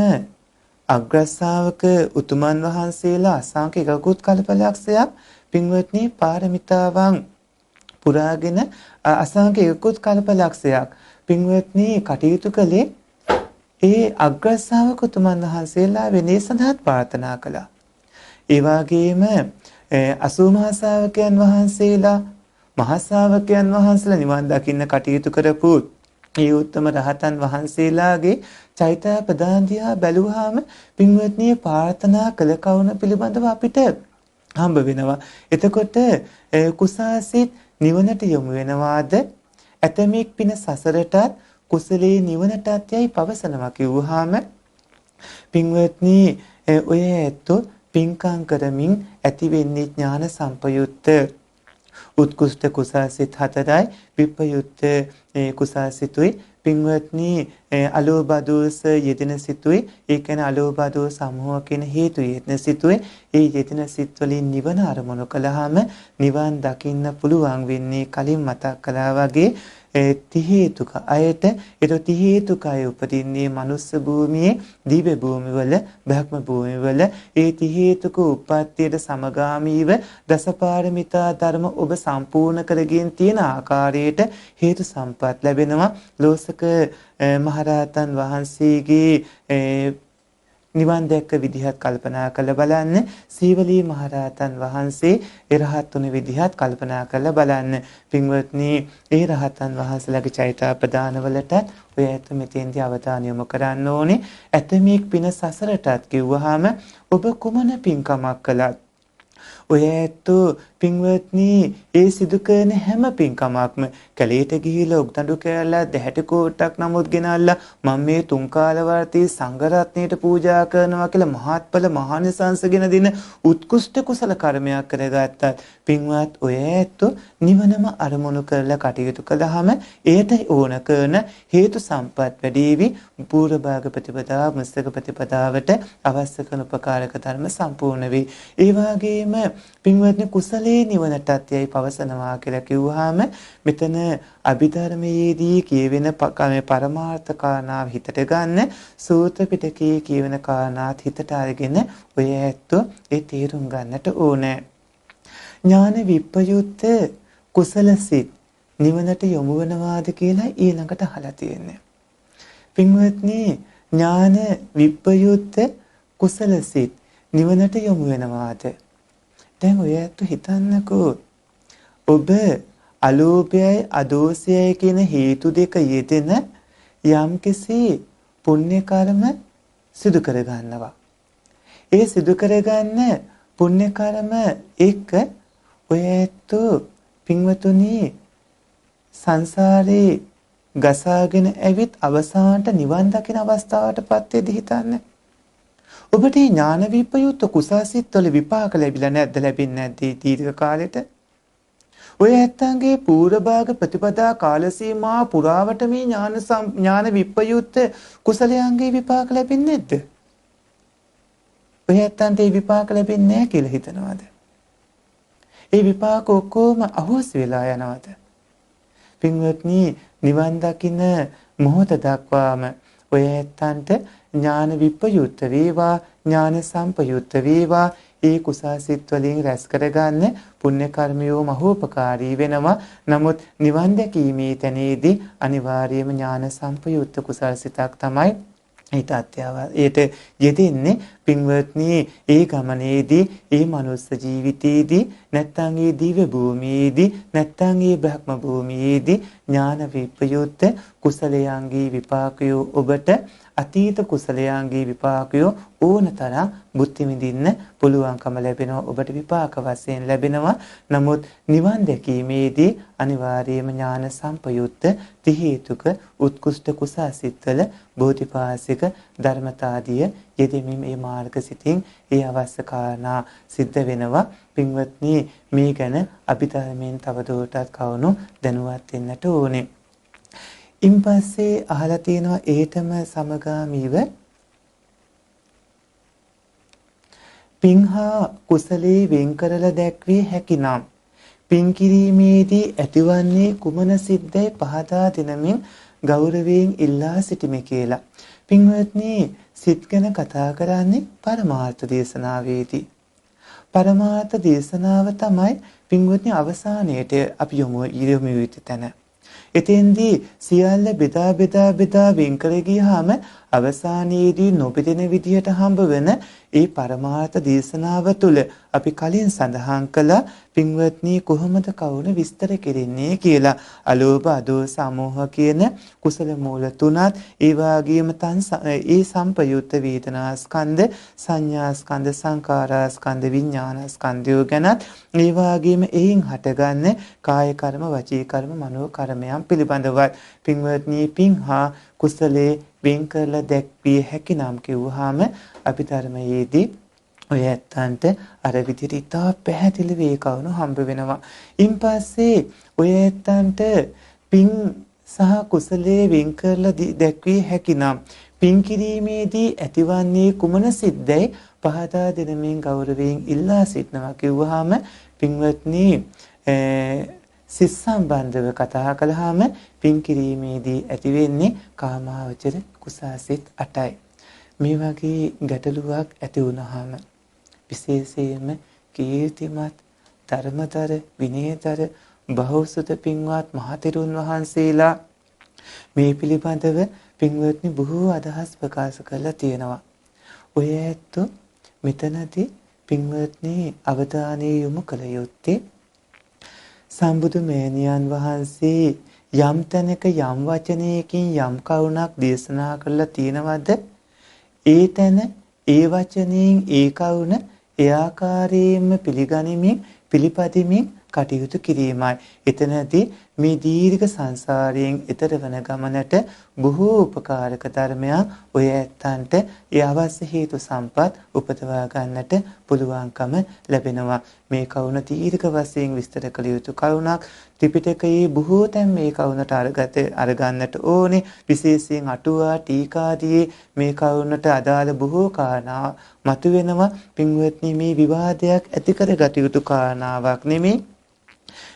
අග්‍රශ්‍රාවක උතුමන් වහන්සේලා අසංඛ්‍ය ගකුත් කල්පලක්ෂයක් පින්වත්නි පාරමිතාවන් පුරාගෙන අසංඛ්‍ය ගකුත් කල්පලක්ෂයක් පින්වත්නි කටයුතු කළේ ඒ අග්‍රශ්‍රාවක උතුමන් වහන්සේලා වෙනේ සඳහා ප්‍රාර්ථනා කළා. ඒ වගේම 80 මහා ශ්‍රාවකයන් වහන්සේලා මහා ශ්‍රාවකයන් වහන්සේලා නිවන් දකින්න කටයුතු කරපු ඒ උත්තම රහතන් වහන්සේලාගේ චෛත්‍යපදාන් දිහා බැලුවාම පින්වත්නි ප්‍රාර්ථනා කළ කවුන පිළිබඳව අපිට හම්බ වෙනවා. එතකොට කුසාසිත නිවනට යොමු වෙනවාද? ඇතමෙක් පින සසරටත් කුසලයේ නිවනටත් යයි පවසනවා කිව්වහම පින්වත්නි ඔය ඇත්තෝ පින්කම් කරමින් ඇති වෙන්නේ ඥාන සම්පයුත්ත උත්කෘෂ්ඨ කුසාසිත 4යි විප්පයුත්ත කුසාසිතුයි පින්වත්නි අලෝභ දෝෂ යෙදෙන සිතුයි ඒ කියන්නේ අලෝභ දෝෂ සමූහ කියන හේතු යෙදෙන සිතුයි ඒ යෙදෙන සිත් වලින් නිවන අරමුණු කළාම නිවන් දකින්න පුළුවන් වෙන්නේ කලින් මතක් කළා වගේ ති හේතුක අයට ඒතො ති හේතුකය උපදින්නේ මනුස්ස භූමියේ දිව්‍ය භූමිවල බ්‍රහ්ම භූමිවල ඒ ති හේතුක උප්පත්තියට සමගාමීව දසපාරමිතා ධර්ම ඔබ සම්පූර්ණ කරගෙන තියෙන ආකාරයට හේතු සම්පත් ලැබෙනවා. ලෝසක මහරහතන් වහන්සේගේ නිවන් දැක්ක විදිහත් කල්පනා කරලා බලන්න. සීවලී මහරහතන් වහන්සේ එරහත් වුණ විදිහත් කල්පනා කරලා බලන්න. පින්වත්නි ඒ රහතන් වහන්සේලාගේ චෛත්‍යපදාන වලට ඔය ඇත්ත මෙතෙන්දී අවධානය යොමු කරන්න ඕනේ. ඇතමෙක් පින සසරටත් කිව්වහම ඔබ කුමන පින්කමක් කළත් ඔය ඇත්තෝ පින්වත්නි ඒ සිදු කරන හැම පින්කමක්ම කැලේට ගිහිලා උක්තඬු කෑල්ලා 60 කෝටක් නමුත් ගෙනල්ලා මම මේ තුන් කාල වර්තී සංඝ රත්නයට පූජා කරනවා කියලා මහත්ඵල මහානිසංසගෙන දින උත්කෘෂ්ඨ කුසල කර්මයක් කරගත්තත් පින්වත් ඔය ඇත්තෝ නිවනම අරමුණු කරලා කටයුතු කළාම ඒට ඕන කරන හේතු සම්පත් වැඩිවි පූර්ව භාග ප්‍රතිපදාව මුස්තක ප්‍රතිපදාවට අවශ්‍ය කරන උපකාරක ධර්ම සම්පූර්ණ වේ. ඒ වගේම පින්වත්නි කුසලයේ නිවනටත් යයි පවසනවා කියලා කිව්වහම මෙතන අභිධර්මයේදී කියවෙන පරමාර්ථ කාරණාව හිතට ගන්න සූත්‍ර පිටකයේ කියවෙන කාරණාත් හිතට අරගෙන ඔය ඇත්තෝ ඒ තේරුම් ගන්නට ඕනේ. ඥාන විප්පයුත්ත කුසලසිත නිවනට යොමු වෙනවාද කියලා ඊළඟට අහලා තියෙන්නේ. පින්වත්නි ඥාන විප්පයුත්ත කුසලසිත නිවනට යොමු වෙනවාද? දැන් ඔය ඇත්ත හිතන්නකෝ ඔබ අලෝභයයි අදෝසයයි කියන හේතු දෙක යෙදෙන යම්කිසි පුණ්‍ය කර්ම සිදු කර ගන්නවා. ඒ සිදු කරගන්න පුණ්‍ය කර්ම එක්ක ඔය ඇත්ත පින්වතුනි සංසාරේ ගසාගෙන ඇවිත් අවසානට නිවන් දකින අවස්ථාවටපත් වෙදී හිතන්නේ. ඔබට ඥාන විප්පයුත්ත කුසාසිත වල විපාක ලැබිලා නැද්ද ලැබෙන්නේ නැද්ද දීර්ඝ කාලෙට? ඔය ඇත්තන්ගේ පූර්ව භාග ප්‍රතිපදා කාල සීමා පුරාවට මේ ඥාන විප්පයුත්ත කුසලයන්ගේ විපාක ලැබෙන්නේ නැද්ද? ඔය ඇත්තන්ට ඒ විපාක ලැබෙන්නේ නැහැ කියලා හිතනවාද? ඒ විපාක ඔක්කොම අහෝස් වෙලා යනවාද? පින්වත්නි නිවන් දකින්න මොහොත දක්වාම ඔය ඇත්තන්ට ඥාන විප්පයුත්ත වේවා ඥාන සම්පයුත්ත වේවා ඒ කුසාසිත වලින් රැස් කරගන්න පුණ්‍ය කර්මියෝ මහෝපකාරී වෙනවා. නමුත් නිවන් දැකීමේ තැනේදී අනිවාර්යයෙන්ම ඥාන සම්පයුත්ත කුසාසිතක් තමයි ඊට යෙදෙන්නේ පින්වත්නි ඒ ගමනේදී ඒ මනුස්ස ජීවිතයේදී නැත්නම් ඒ දිව්‍ය භූමියේදී නැත්නම් ඒ බ්‍රහ්ම භූමියේදී ඥාන විප්‍රයුක්ත කුසලයන්ගේ විපාකය ඔබට අතීත කුසලයන්ගේ විපාකය ඕනතරම් බුද්ධ විඳින්න පුළුවන්කම ලැබෙනවා ඔබට විපාක වශයෙන් ලැබෙනවා. නමුත් නිවන් දැකීමේදී අනිවාර්යයෙන්ම ඥාන සම්පයුක්ත ති හේතුක උත්කෘෂ්ඨ කුසාසිතවල බෝධිපාසික ධර්මතාදිය යෙදෙමින් මේ මාර්ග සිතින් ඒ අවශ්‍ය කාරණා සිද්ධ වෙනවා. පින්වත්නි මේ ගැන අභිධර්මයෙන් තවදුරටත් කවුණු දැනුවත් වෙන්නට ඕනේ. ඉන්පස්සේ අහලා තියෙනවා ඒතම සමගාමීව පින්හා කුසලේ වෙන් කරලා දැක්විය හැකිනම් පින් කිරීමේදී ඇතිවන්නේ කුමන සිද්දේ පහදා දෙනමින් ගෞරවයෙන් ඉල්ලා සිටිමි කියලා. පින්වත්නි සිත් ගැන කතා කරන්නේ පරමාර්ථ දේශනාවේදී. පරමාර්ථ දේශනාව තමයි පින්වත්නි අවසානයේට අපි යොමු යුතු තැන. එතෙන්දී සියල්ල බෙදා වෙන් කර ගියාම අවසානයේදී නොබෙදෙන විදියට හම්බ වෙන ඒ පරමාර්ථ දේශනාව තුළ අපි කලින් සඳහන් කළා පින්වත්නි කොහොමද කවුරු විස්තර කෙරෙන්නේ කියලා. අලෝභ අදෝස අමෝහ කියන කුසල මූල තුනත් ඒ වගේම ඒ සම්පයුක්ත වේදනා ස්කන්ධ සංඥා ස්කන්ධ සංකාරා ස්කන්ධ විඥාන ස්කන්ධය ගැනත් ඒ වගේම එයින් හටගන්නේ කාය කර්ම වචී කර්ම මනෝ කර්මයන් පිළිබඳවත් පින්වත්නි පින්හා කුසලේ වෙන් කරලා දැක්විය හැකිනම් කිව්වහම අපි ධර්මයේදී ඔය ඇත්තන්ට අර විදිහට ඉතා පැහැදිලිව ඒ කවුණු හම්බ වෙනවා. ඉන්පස්සේ ඔය ඇත්තන්ට පින් සහ කුසලයේ වෙන් කරලා දැක්විය හැකිනම් පින් කිරීමේදී ඇතිවන්නේ කුමන සිද්දයි පහදා දෙනමින් ගෞරවයෙන් ඉල්ලා සිටනවා කිව්වහම පින්වත්නි සිත් සම්බන්ධව කතා කළාම පින් කිරීමේදී ඇති වෙන්නේ කාමාවචර කුසාසිත 8යි. මේ වගේ ගැටලුවක් ඇති වුණාම විශේෂයෙන්ම කීර්තිමත් ධර්මතර විනයතර බහුසුත පින්වත් මහතෙරුන් වහන්සේලා මේ පිළිබඳව පින්වත්නි බොහෝ අදහස් ප්‍රකාශ කරලා තියෙනවා. ඔය ඇත්තෝ මෙතනදී පින්වත්නි අවධානය යොමු කළ යුත්තේ සම්බුදු මෑණියන් වහන්සේ යම් තැනක යම් වචනයකින් යම් කරුණක් දේශනා කරලා තියෙනවද ඒ තැන ඒ වචනයෙන් ඒ කරුණ ඒ ආකාරයෙන්ම පිළිගනිමින් පිළිපදිමින් කටයුතු කිරීමයි. එතනදී මේ දීර්ඝ සංසාරයෙන් එතර වන ගමනට බොහෝ උපකාරක ධර්මයන් ඔය ඇත්තන්ට ඒ අවශ්‍ය හේතු සම්පත් උපදවා ගන්නට පුළුවන්කම ලැබෙනවා. මේ කවුණ දීර්ඝ වශයෙන් විස්තර කළ යුතු කරුණක්. ත්‍රිපිටකයේ බොහෝ තැන් මේ කවුණට අරගන්නට ඕනේ. විශේෂයෙන් අටුවා ටීකාදී මේ කවුණට අදාළ බොහෝ කාරණා මතුවෙනවා. පින්වත්නි මේ විවාදයක් ඇති කරගත යුතු කාරණාවක් නෙමෙයි.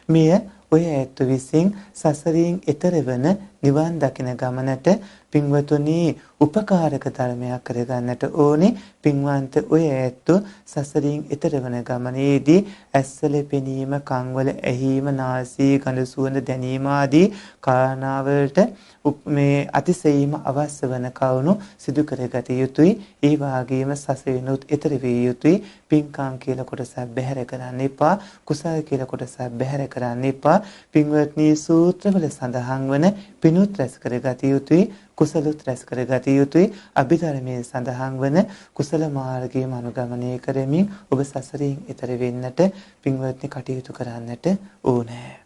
මෙය ඔය ඇත්ත විසින් සසරින් එතර වන නිවන් දකින ගමනට පින්වතුනි උපකාරක ධර්මයක් කරගන්නට ඕනේ. පින්වන්ත ඔය ඇත්ත සසරින් එතර වන ගමනේදී ඇස්වල පෙනීම, කන්වල ඇහිීම, නාසයේ ගඳ සුවඳ දැනීම ආදී කාරණාවලට මේ අතිශයින්ම අවශ්‍ය වන කවුණු සිදු කරගත යුතුයි. ඒ වාගේම සසරිනුත් එතර විය යුතුයි. පින්කම් කියලා කොටසක් බැහැර කරන්න එපා. කුසල කියලා කොටසක් බැහැර කරන්න එපා. පින්වත්නි සූත්‍රවල සඳහන් වන පිනුත් රැස් කරගත යුතුයි. කුසලුත් රැස් කරගත යුතුයි. අභිධර්මයේ සඳහන් වන කුසල මාර්ගයේ අනුගමනය කරමින් ඔබ සසරින් එතර වෙන්නට පින්වත්නි කටයුතු කරන්නට ඕනේ.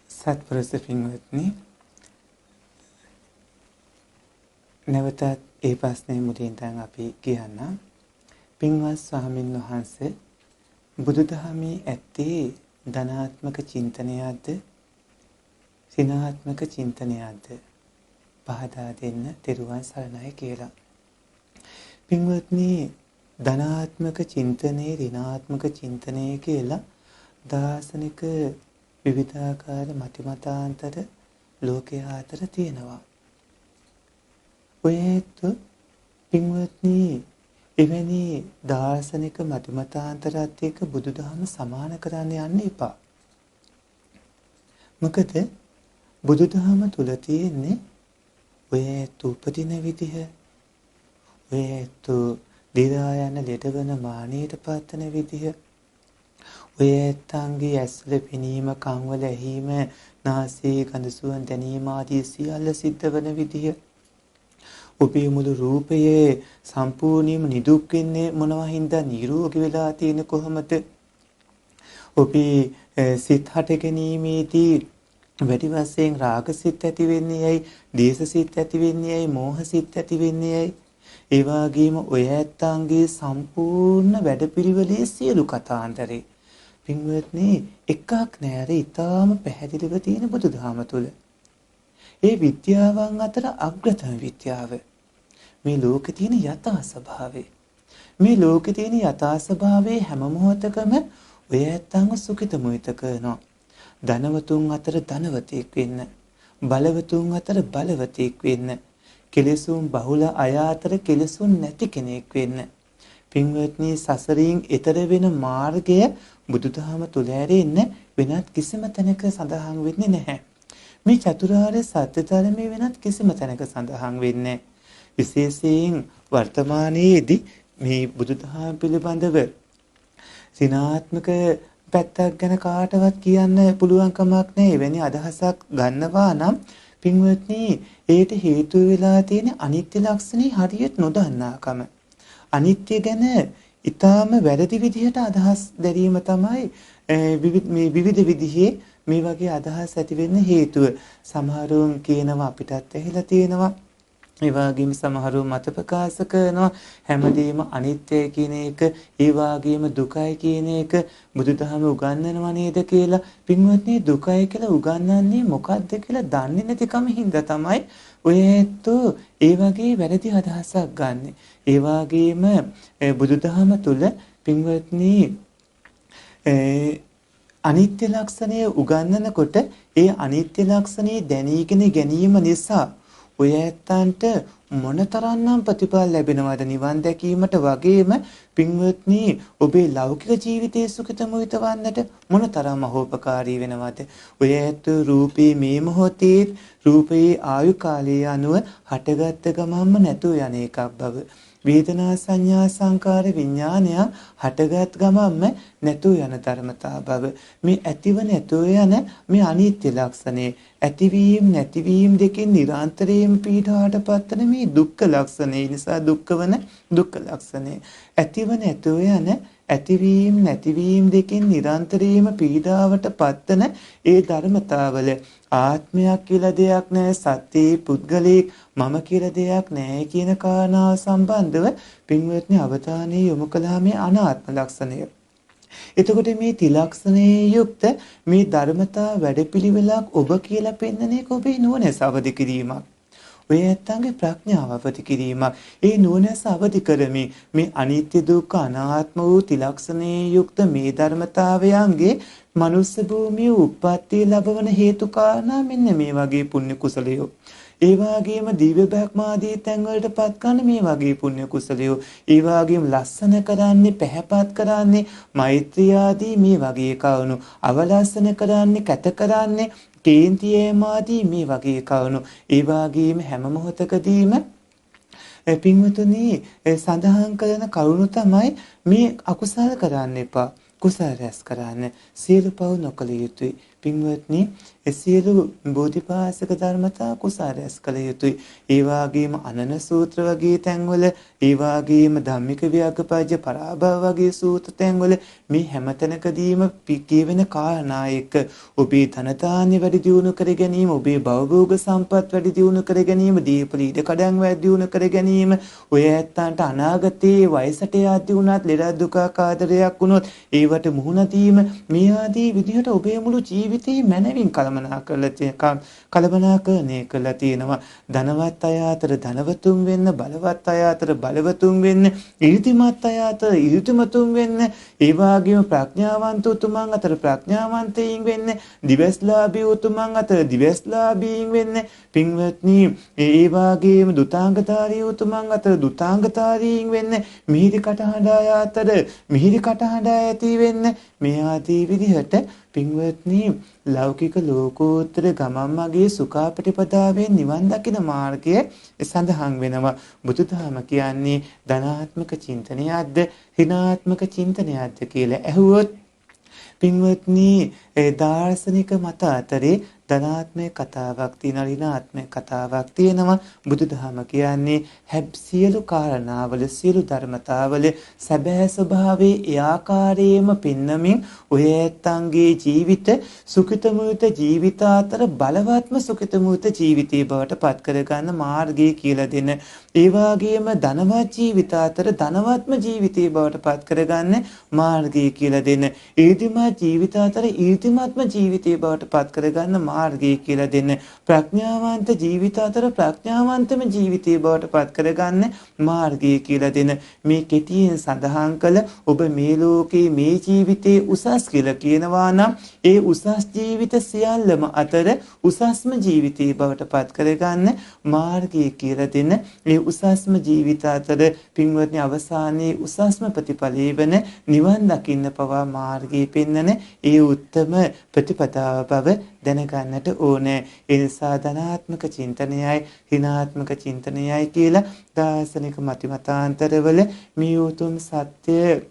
සත්පුරුෂ පින්වත්නි, නැවතත් ඒ ප්‍රශ්නේ මුලින් දැන් අපි කියන්න. පින්වත් ස්වාමින් වහන්සේ, බුදුදහමේ ඇත්තේ ධනාත්මක චින්තනයක්ද ඍණාත්මක චින්තනයක්ද පහදා දෙන්න තෙරුවන් සරණයි කියලා. පින්වත්නි, ධනාත්මක චින්තනයේ ඍණාත්මක චින්තනයේ කියලා දාර්ශනික විවිධාකාර මතිමතාන්තර ලෝකයේ අතර තියෙනවා. ඔය පින්වත්නි, එවැනි දාර්ශනික මතිමතාන්තරات එක්ක බුදුදහම සමාන කරන්න යන්න එපා. මොකද බුදුදහම තුල තියෙන්නේ ඔය උපදින විදිහ, ඔය දිරා යන ලෙඩවන මානෙට පත්වන විදිහ, ඔය ඇත්තන්ගේ ඇස්වල පෙනීම, කන්වල ඇහිීම, නාසයේ ගඳ සුවඳ දැනීම ආදී සියල්ල සිද්ධ වන විදිහ, ඔබේ මුළු රූපයේ සම්පූර්ණයෙන්ම නිදුක් වෙන්නේ මොනවා හින්දා නිරෝගී වෙලා තියෙන කොහොමද? ඔබේ සිත හට ගැනීමේදී වැඩි වශයෙන් රාග සිත් ඇති වෙන්නේ ඇයි? දේශ සිත් ඇති වෙන්නේ ඇයි? මෝහ සිත් ඇති වෙන්නේ ඇයි? ඒ වගේම ඔය ඇත්තන්ගේ සම්පූර්ණ වැඩපිළිවෙලේ සියලු කතාන්තරේ පින්වත්නි එකක් නෑර ඊටාම පැහැදිලිව තියෙන බුදුදහම තුල. ඒ විද්‍යාවන් අතර අග්‍රතම විද්‍යාව මේ ලෝකේ තියෙන යථා ස්වභාවය. මේ ලෝකේ තියෙන යථා ස්වභාවයේ හැම මොහොතකම ඔය ඇත්තන්ව සුඛිත මොහිත කරනවා. ධනවතුන් අතර ධනවතෙක් වෙන්න, බලවතුන් අතර බලවතෙක් වෙන්න, කෙලෙසුන් බහුල අය අතර කෙලෙසුන් නැති කෙනෙක් වෙන්න. පින්වත්නි, සසරින් එතර වෙන මාර්ගය බුදුදහම තුල ඇරෙන්න වෙනත් කිසිම තැනක සඳහන් වෙන්නේ නැහැ. මේ චතුරාර්ය සත්‍ය ධර්මයේ වෙනත් කිසිම තැනක සඳහන් වෙන්නේ. විශේෂයෙන් වර්තමානයේදී මේ බුදුදහම පිළිබඳව ඍණාත්මක පැත්තක් ගැන කාටවත් කියන්න පුළුවන් කමක් නැහැ. එවැනි අදහසක් ගන්නවා නම් පින්වත්නි, ඒට හේතු වෙලා තියෙන අනිත්‍ය ලක්ෂණේ හරියට නොදන්නාකම. අනිත්‍ය ගැන ඊටාම වැරදි විදිහට අදහස් දැරීම තමයි මේ විවිධ විදිහේ මේ වගේ අදහස් ඇති වෙන්න හේතුව. සමහරුන් කියනවා අපිටත් ඇහිලා තියෙනවා. ඒ වගේම සමහරුන් මත ප්‍රකාශ කරනවා හැමදේම අනිත්‍යයි කියන එක, ඒ වගේම දුකයි කියන එක බුදුදහම උගන්වනවා නේද කියලා. පින්වත්නි, දුකයි කියලා උගන්වන්නේ මොකක්ද කියලා දන්නේ නැතිකම හින්දා තමයි ඔය ඇත්තෝ ඒ වගේ වැරදි අදහසක් ගන්නෙ. ඒ වගේම බුදුදහම තුල පින්වත්නි අනිත්‍ය ලක්ෂණය උගන්වනකොට ඒ අනිත්‍ය ලක්ෂණේ දැනීගෙන ගැනීම නිසා ඔය ඇත්තන්ට මොනතරම්නම් ප්‍රතිඵල ලැබෙනවද නිවන් දැකීමට වගේම පින්වත්නි ඔබේ ලෞකික ජීවිතයේ සුඛිතමුිත වන්නට මොනතරම් මහෝපකාරී වෙනවද? ඔය ඇත්ත රූපේ මේ මොහොතේ රූපේ ආයු කාලය අනුව හටගත් ගමන්ම නැතුව යන එකක් බව. වේදනා සංඥා සංකාර විඥානය හටගත් ගමන්ම නැතුව යන ධර්මතා බව. මේ ඇතිව නැතුව යන මේ අනිත්‍ය ලක්ෂණය, ඇතිවීම නැතිවීම දෙකෙන් නිරන්තරයෙන් පීඩාවට පත්වන මේ දුක්ඛ ලක්ෂණය නිසා දුක්ඛ වන දුක්ඛ ලක්ෂණය. ඇතිව නැතුව යන ඇතිවීම නැතිවීම දෙකෙන් නිරන්තරයෙන්ම පීඩාවට පත්වන ඒ ධර්මතාවල ආත්මයක් කියලා දෙයක් නැහැ, සත්‍යයේ පුද්ගලයෙක් මම කියලා දෙයක් නැහැ කියන කාරණාව සම්බන්ධව පින්වත්නි අවධානය යොමු කළා මේ අනාත්ම ලක්ෂණය. එතකොට මේ ත්‍රිලක්ෂණයේ යුක්ත මේ ධර්මතා වැඩපිළිවෙලක් ඔබ කියලා පෙන්වන එක ඔබේ නුවණැස අවදි කිරීමක්. ඔය ඇත්තන්ගේ ප්‍රඥාව අවදි කිරීමක්. ඒ නුවණැස අවදි කරමින් මේ අනිත්‍ය දුක්ඛ අනාත්ම වූ ත්‍රිලක්ෂණයේ යුක්ත මේ ධර්මතාවයන්ගේ මනුස්ස භූමියේ උප්පත්තිය ලැබවන හේතු කාරණා මෙන්න මේ වගේ පුණ්‍ය කුසලයෝ. ඒ වගේම දිව්‍ය බ්‍රහ්මාදී තැන් වලටපත් කරන මේ වගේ පුණ්‍ය කුසලයෝ. ඒ වගේම ලස්සන කරන්නේ, පැහැපත් කරන්නේ මෛත්‍රිය ආදී මේ වගේ කවණු. අවලස්සන කරන්නේ, කැත කරන්නේ කේන්තියමාදී මේ වගේ කවණු. ඒ වගේම හැම මොහොතකදීම පින්වතුනි සඳහන් කරන කරුණු තමයි මේ අකුසල කරන්න එපා. කුසල රැස් කරන්න සියලු පව් නොකළ යුතුයි. පින්වත්නි සියලු බෝධිපාසක ධර්මතා කුසල රැස් කළ යුතුයි. ඒ වගේම අනන සූත්‍ර වගේ තැන්වල, ඒ වගේම ධම්මික ව්‍යාකපජ්ජ පරාභව වගේ සූත්‍ර තැන්වල මේ හැමතැනකදීම කියවෙන කාරණා එක්ක ඔබේ ධන දාන්‍ය වැඩි දියුණු කර ගැනීම, ඔබේ භවභෝග සම්පත් වැඩි දියුණු කර ගැනීම, දීපල ඉඩ කඩම් වැඩි දියුණු කර ගැනීම, ඔය ඇත්තන්ට අනාගතයේ වයසට යද්දී වුණත් ලෙඩ දුක ආදරයක් වුණොත් ඒවට මුහුණ දීම මේ ආදී විදිහට ඔබේ මුළු ජීවිතේ මනවින් කළමනාකරණය කළා තියෙනවා. ධනවත් අය අතර ධනවතුන් වෙන්න, බලවත් අය අතර බලවතුන් වෙන්න, ඍද්ධිමත් අය අතර ඍද්ධිමතුන් වෙන්න, ඒ වගේම ප්‍රඥාවන්ත උතුමන් අතර ප්‍රඥාවන්තයින් වෙන්න, දිවස්ලාභී උතුමන් අතර දිවස්ලාභීන් වෙන්න. පින්වත්නි ඒ වගේම දුතාංගධාරී උතුමන් අතර දුතාංගධාරීන් වෙන්න, මිහිරි කටහඬ අය අතර මිහිරි කටහඬ ඇති වෙන්න. මේ ආදී විදිහට පින්වත්නි ලෞකික ලෝකෝත්තර ගමන් මගේ සුඛාපටිපදාවෙන් නිවන් දකින මාර්ගය සඳහන් වෙනවා. බුදුදහම කියන්නේ ධනාත්මක චින්තනයක්ද ඍණාත්මක චින්තනයක්ද කියලා ඇහුවොත් පින්වත්නි දාර්ශනික මත අතරේ ධනාත්මක කතාවක් තියෙනවා, ඍණාත්මක කතාවක් තියෙනවා. බුදුදහම කියන්නේ සියලු කාරණාවල සියලු ධර්මතාවල සැබෑ ස්වභාවයේ ඒ ආකාරයෙන්ම පෙන්නමින් ඔය ඇත්තන්ගේ ජීවිත සුඛිතමුත ජීවිත අතර බලවත්ම සුඛිතමුත ජීවිතේ බවට පත් කරගන්න මාර්ගය කියලා දෙන. ඒ වගේම ධනවත් ජීවිත අතර ධනවත්ම ජීවිතේ බවට පත් කරගන්න මාර්ගය කියලා දෙන. ඊර්තිමත් ජීවිත අතර ඊර්තිමත්ම ජීවිතේ බවට පත් කරගන්න මාර්ගය කියලා දෙන. ප්‍රඥාවන්ත ජීවිත අතර ප්‍රඥාවන්තම ජීවිතේ බවට පත් කරගන්න මාර්ගය කියලා දෙන. මේ කෙටියෙන් සඳහන් කළ ඔබ මේ ලෝකේ මේ ජීවිතේ උසස් කියලා කියනවා නම් ඒ උසස් ජීවිත සියල්ලම අතර උසස්ම ජීවිතේ බවට පත් කරගන්න මාර්ගය කියලා දෙන. ඒ උසස්ම ජීවිත අතර පින්වත්නි අවසානයේ උසස්ම ප්‍රතිඵලය වෙන නිවන් දකින්න පවා මාර්ගය පෙන්වන ඒ උත්තම ප්‍රතිපදාව බව දැනගන්නට ඕනේ. ඒ නිසා ධනාත්මක චින්තනයයි ඍණාත්මක චින්තනයයි කියලා දාර්ශනික මතිමතාන්තරවල මේ උතුම් සත්‍ය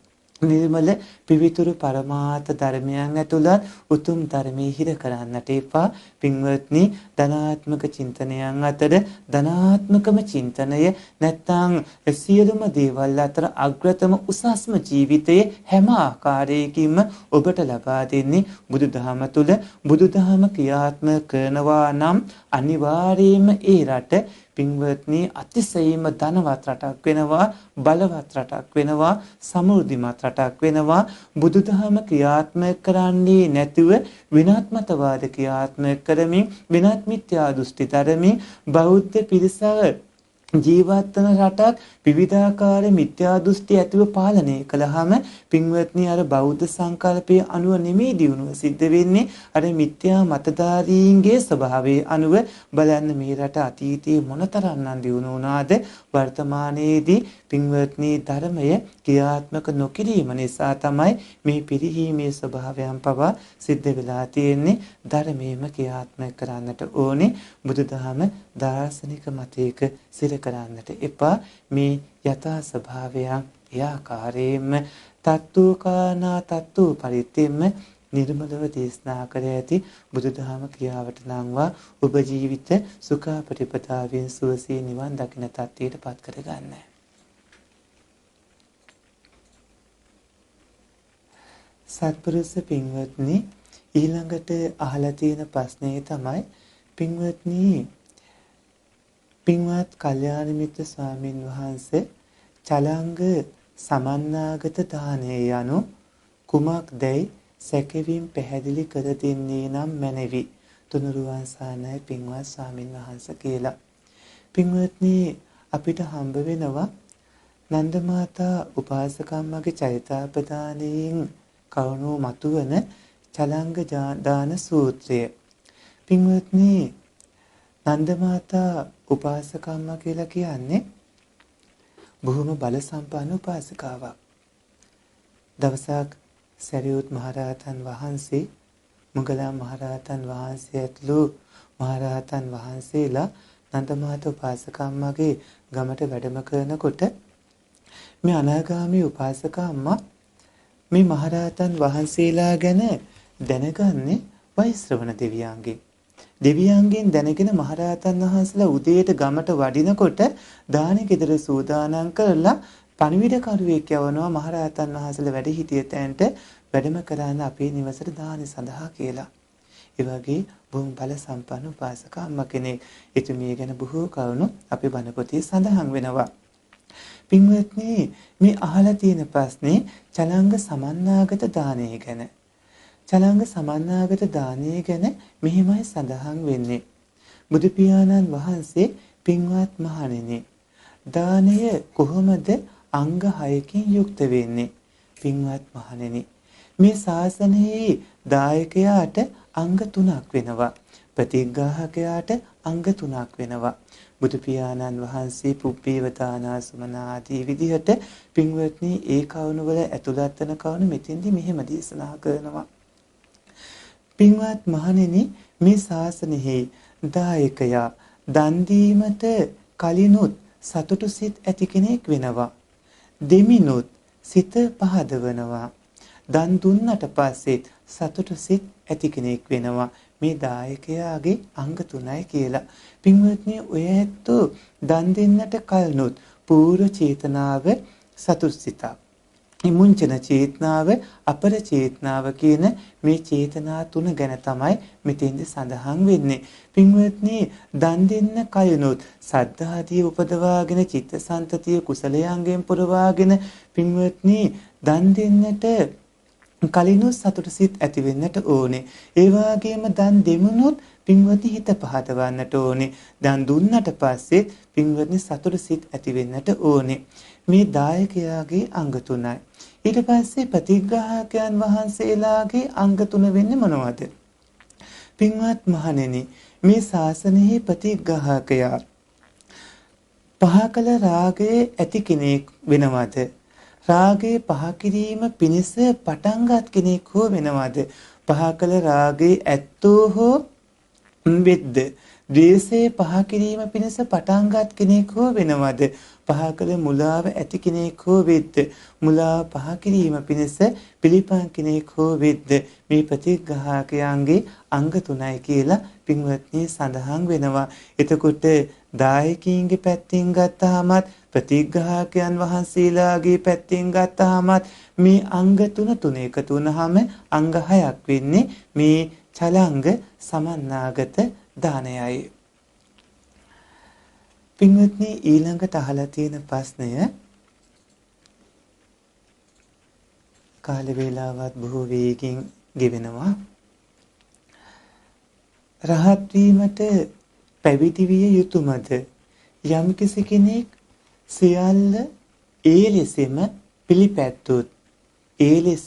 නිර්මල පිවිතුරු පරමාර්ථ ධර්මයන් ඇතුළත් උතුම් ධර්මයේ හිර කරන්නට එපා. පින්වත්නි ධනාත්මක චින්තනයන් අතර ධනාත්මකම චින්තනය නැත්නම් සියලුම දේවල් අතර අග්‍රතම උසස්ම ජීවිතයේ හැම ආකාරයකින්ම ඔබට ලබා දෙන්නේ බුදුදහම තුල. බුදුදහම ක්‍රියාත්මක කරනවා නම් අනිවාර්යයෙන්ම ඒ රට පින්වත්නි අතිශයින්ම ධනවත් රටක් වෙනවා, බලවත් රටක් වෙනවා, සමෘද්ධිමත් රටක් වෙනවා. බුදුදහම ක්‍රියාත්මක කරන්නේ නැතුව වෙනත් මතවාද ක්‍රියාත්මක කරමින් වෙනත් මිත්‍යා දෘෂ්ටි තරමින් බෞද්ධ පිරිසක් ජීවත් වන රටක් විවිධාකාර මිත්‍යා දෘෂ්ටි ඇතිව පාලනය කළාම පින්වත්නි අර බෞද්ධ සංකල්පයේ අනුව නෙමෙයි දියුණුව සිද්ධ වෙන්නේ, අර මිත්‍යා මතධාරීන්ගේ ස්වභාවයේ අනුව. බලන්න මේ රට අතීතයේ මොනතරම්නම් දියුණු වුණාද. වර්තමානයේදී පින්වත්නි ධර්මය ක්‍රියාත්මක නොකිරීම නිසා තමයි මේ පිරිහීමේ ස්වභාවයන් පවා සිද්ධ වෙලා තියෙන්නේ. ධර්මයේම ක්‍රියාත්මක කරන්නට ඕනේ. බුදුදහම දාර්ශනික මතයක සිර කරන්නට එපා. මේ යථා ස්වභාවයන් එයාකාරයෙන්ම තත්ත්වකානා තත්ත්ව පරිත්තෙම නිර්මලව දේශනා කර ඇති බුදුදහම ක්‍රියාවට නංවා ඔබ ජීවිත සුඛාපටිපදාවෙන් සුවසේ නිවන් දකින තත්ත්වයට පත් කරගන්න. සත්පුරුෂ පින්වත්නි ඊළඟට අහලා තියෙන ප්‍රශ්නේ තමයි පින්වත්නි පින්වත් කල්යාණ මිත්‍ර ස්වාමින් වහන්සේ චලංග සමන්නාගත දානය යනු කුමක්දයි සැකෙවින් පැහැදිලි කර දෙන්නේ නම් මැනවි. තුනුරුවන් සානයි පින්වත් ස්වාමින් වහන්සේ කියලා. පින්වත්නි අපිට හම්බ වෙනවා නන්ද මාතා උපාසකම්මගේ චෛත්‍යාපදානයෙන් කරුණු මතුවන චලංග දාන සූත්‍රය. පින්වත්නි නන්ද මාතා උපාසකම්ම කියලා කියන්නේ බොහොම බල සම්පන්න උපාසිකාවක්. දවසක් සරියුත් මහරහතන් වහන්සේ, මොග්ගලන් මහරහතන් වහන්සේ ඇතුළු මහරහතන් වහන්සේලා නන්දමාත උපාසකම්මගේ ගමට වැඩම කරනකොට මේ අනාගාමී උපාසක අම්මා මේ මහරහතන් වහන්සේලා ගැන දැනගන්නේ වෛශ්‍රවණ දෙවියන්ගෙන්. දෙවියන්ගෙන් දැනගෙන මහරහතන් වහන්සේලා උදේට ගමට වඩිනකොට දානෙ ගෙදර සූදානම් කරලා පණිවිඩකරුවෙක් යවනවා මහරහතන් වහන්සේලා වැඩ සිටිය තැනට වැඩම කරන්න අපේ නිවසට දානෙ සඳහා කියලා. ඒ වගේ බොහොම බල සම්පන්න උපාසක අම්මා කෙනෙක්. එතුමිය ගැන බොහෝ කරුණු අපේ බණ පොතේ සඳහන් වෙනවා. පින්වත්නි මේ අහලා තියෙන ප්‍රශ්නේ චලංග සමන්නාගත දානය ගැන. චලංග සමන්නාගත දානය ගැන මෙහිමයි සඳහන් වෙන්නේ. බුදු පියාණන් වහන්සේ පින්වත් මහණෙනි දානය කොහොමද අංග 6කින් යුක්ත වෙන්නේ? පින්වත් මහණෙනි මේ ශාසනයේ දායකයාට අංග 3ක් වෙනවා. ප්‍රතිග්‍රාහකයාට අංග 3ක් වෙනවා. බුදු පියාණන් වහන්සේ පුබ්බේවතානා සුමනා ආදී විදිහට පින්වත්නි ඒ කවුණු වල ඇතුළත් වෙන කවුණු මෙතෙන්දි මෙහෙම දේශනා කරනවා. පින්වත් මහණෙනි මේ ශාසනයෙහි දායකයා දන් දීමට කලිනුත් සතුටු සිත් ඇති කෙනෙක් වෙනවා. දෙමිනුත් සිත පහදවනවා. දන් දුන්නට පස්සෙත් සතුටු සිත් ඇති කෙනෙක් වෙනවා. මේ දායකයාගේ අංග 3යි කියලා. පින්වත්නි ඔය ඇත්තෝ දන් දෙන්නට කලිනුත් පූර්ව චේතනාව සතුටුසිතක්. ඉමුංචන චේතනාව අපර චේතනාව කියන මේ චේතනා 3 ගැන තමයි මෙතෙන්ද සඳහන් වෙන්නේ. පින්වත්නි දන් දෙන්න කලිනුත් සද්ධාදී උපදවාගෙන චිත්තසංතතිය කුසලයන්ගෙන් පුරවාගෙන පින්වත්නි දන් දෙන්නට කලිනුත් සතුට සිත් ඇති වෙන්නට ඕනේ. ඒ වගේම දන් දෙමුනොත් පින්වත්නි හිත පහදවන්නට ඕනේ. දන් දුන්නට පස්සේ පින්වත්නි සතුට සිත් ඇති වෙන්නට ඕනේ. මේ දායකයාගේ අංග 3යි. ඊට පස්සේ ප්‍රතිග්‍රාහකයන් වහන්සේලාගේ අංග 3 වෙන්නේ මොනවද? පින්වත් මහණෙනි මේ ශාසනයේ ප්‍රතිග්‍රාහකයා පහකල රාගයේ ඇති කෙනෙක් වෙනවද? රාගයේ පහ කිරීම පිණිස පටන්ගත් කෙනෙක් හෝ වෙනවද? පහකල රාගයේ ඇත්තෝ හෝ වෙද්ද? ද්වේෂයේ පහ කිරීම පිණිස පටන්ගත් කෙනෙක් හෝ වෙනවද? පහකල මුලාව ඇති කෙනෙක් හෝ වෙද්ද? මුලාව පහ කිරීම පිණිස පිළිපන් කෙනෙක් හෝ වෙද්ද? මේ ප්‍රතිග්‍රාහකයන්ගේ අංග 3යි කියලා පින්වත්නි සඳහන් වෙනවා. එතකොට දායකීන්ගේ පැත්තෙන් ගත්තාමත් ප්‍රතිග්‍රාහකයන් වහන්සේලාගේ පැත්තෙන් ගත්තාමත් මේ අංග 3 එකතු වුනහම අංග 6ක් වෙන්නේ මේ චලංග සමන්නාගත දානයයි. පින්වත්නි ඊළඟට අහලා තියෙන ප්‍රශ්නය කාල වේලාවත් බොහෝ වේගින් ගෙවෙනවා. රහත් වීමට පැවිදි විය යුතුයමද? යම්කිසි කෙනෙක් සියල්ල ඒ ලෙසම පිළිපැත්තොත් ඒ ලෙස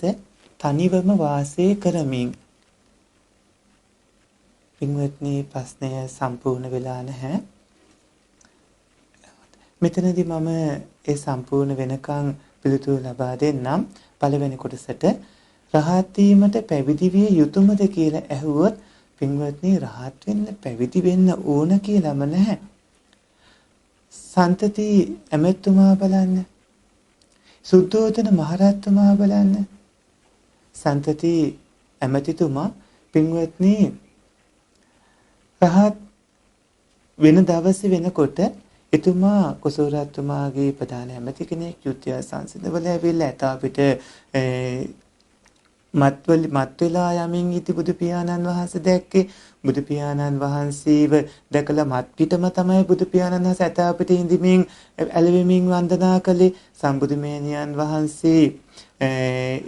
තනිවම වාසය කරමින්. පින්වත්නි ප්‍රශ්නය සම්පූර්ණ වෙලා නැහැ. මෙතනදී මම ඒ සම්පූර්ණ වෙනකන් පිළිතුරු ලබා දෙන්නම්. පළවෙනි කොටසට රහත් වීමට පැවිදි විය යුතුයමද කියලා ඇහුවොත් පින්වත්නි රහත් වෙන්න පැවිදි වෙන්න ඕන කියලාම නැහැ. සන්තති ඇමෙතුමා බලන්න. සුද්ධෝදන මහරහතුමා බලන්න. සන්තති ඇමතිතුමා පින්වත්නි රහත් වෙන දවසේ වෙනකොට එතුමා කොසෝරාතුමාගේ ප්‍රධාන ඇමති කෙනෙක් යුද්ධය සංසිඳවල ඇවිල්ලා ඇතා අපිට මත් වෙලා යමින් ඉති බුදු පියාණන් වහන්සේ දැක්කේ. බුදු පියාණන් වහන්සේව දැකලා මත් පිටම තමයි බුදු පියාණන් වහන්සේ ඇතා අපිට ඉඳිමින් ඇලෙමින් වන්දනා කළේ. සම්බුදු මේනියන් වහන්සේ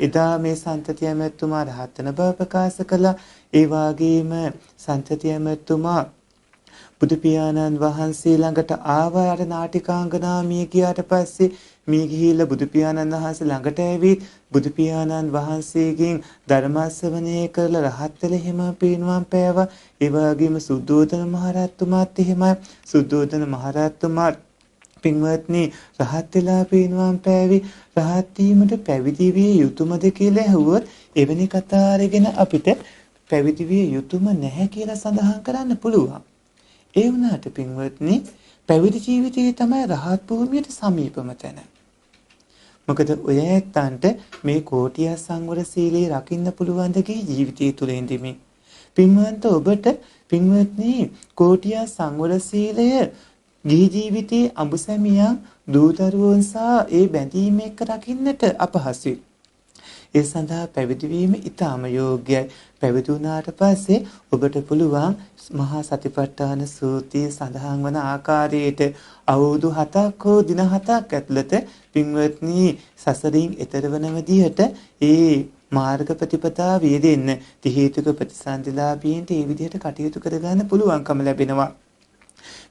එදා මේ සන්තති ඇමතුමා රහත් වෙන බව ප්‍රකාශ කළා. ඒ වගේම සන්තති ඇමතුමා බුදු පියාණන් වහන්සේ ළඟට ආවා. අර නාටිකාංගනා මිය ගියාට පස්සේ මිය ගිහිල්ලා බුදු පියාණන් වහන්සේ ළඟට ඇවිත් බුදු පියාණන් වහන්සේගෙන් ධර්ම ශ්‍රවණය කරලා රහත් වෙලා හිම පිරිනුවම් පෑවා. ඒ වගේම සුද්ධෝදන මහරහතුමාත් එහෙමයි. සුද්ධෝදන මහරහතුමා පින්වත්නි රහත් වෙලා පිරිනුවම් පෑවි. රහත් වීමට පැවිදි විය යුතුයමද කියලා ඇහුවොත් එවැනි කතා අරගෙන අපිට පැවිදි විය යුතුයම නැහැ කියලා සඳහන් කරන්න පුළුවන්. ඒ වුණාට පින්වත්නි පැවිදි ජීවිතයේ තමයි රහත් භූමියට සමීපම තැන. මොකද ඔය ඇත්තන්ට මේ කෝටිය සංවර සීලේ රකින්න පුළුවන් දෙකේ ජීවිතය තුළ ඉඳිමින්. පින්වන්ත ඔබට පින්වත්නි කෝටිය සංවර සීලය ගිහි ජීවිතයේ අඹසැමියන් දූතරුවන් සහ ඒ බැඳීම එක්ක රකින්නට අපහසුයි. ඒ සඳහා පැවිදි වීම ඊටම යෝග්‍යයි. පැවිදි වුණාට පස්සේ ඔබට පුළුවන් මහා සතිපට්ඨාන සූත්‍රයේ සඳහන් වන ආකාරයට අවුරුදු 7ක් හෝ දින 7ක් ඇතුළත පින්වත්නි සසරින් එතර වන විදිහට ඒ මාර්ග ප්‍රතිපදාව යෙදෙන්න ති හේතුක ප්‍රතිසන්දිලාභීන්ට ඒ විදිහට කටයුතු කරගන්න පුළුවන්කම ලැබෙනවා.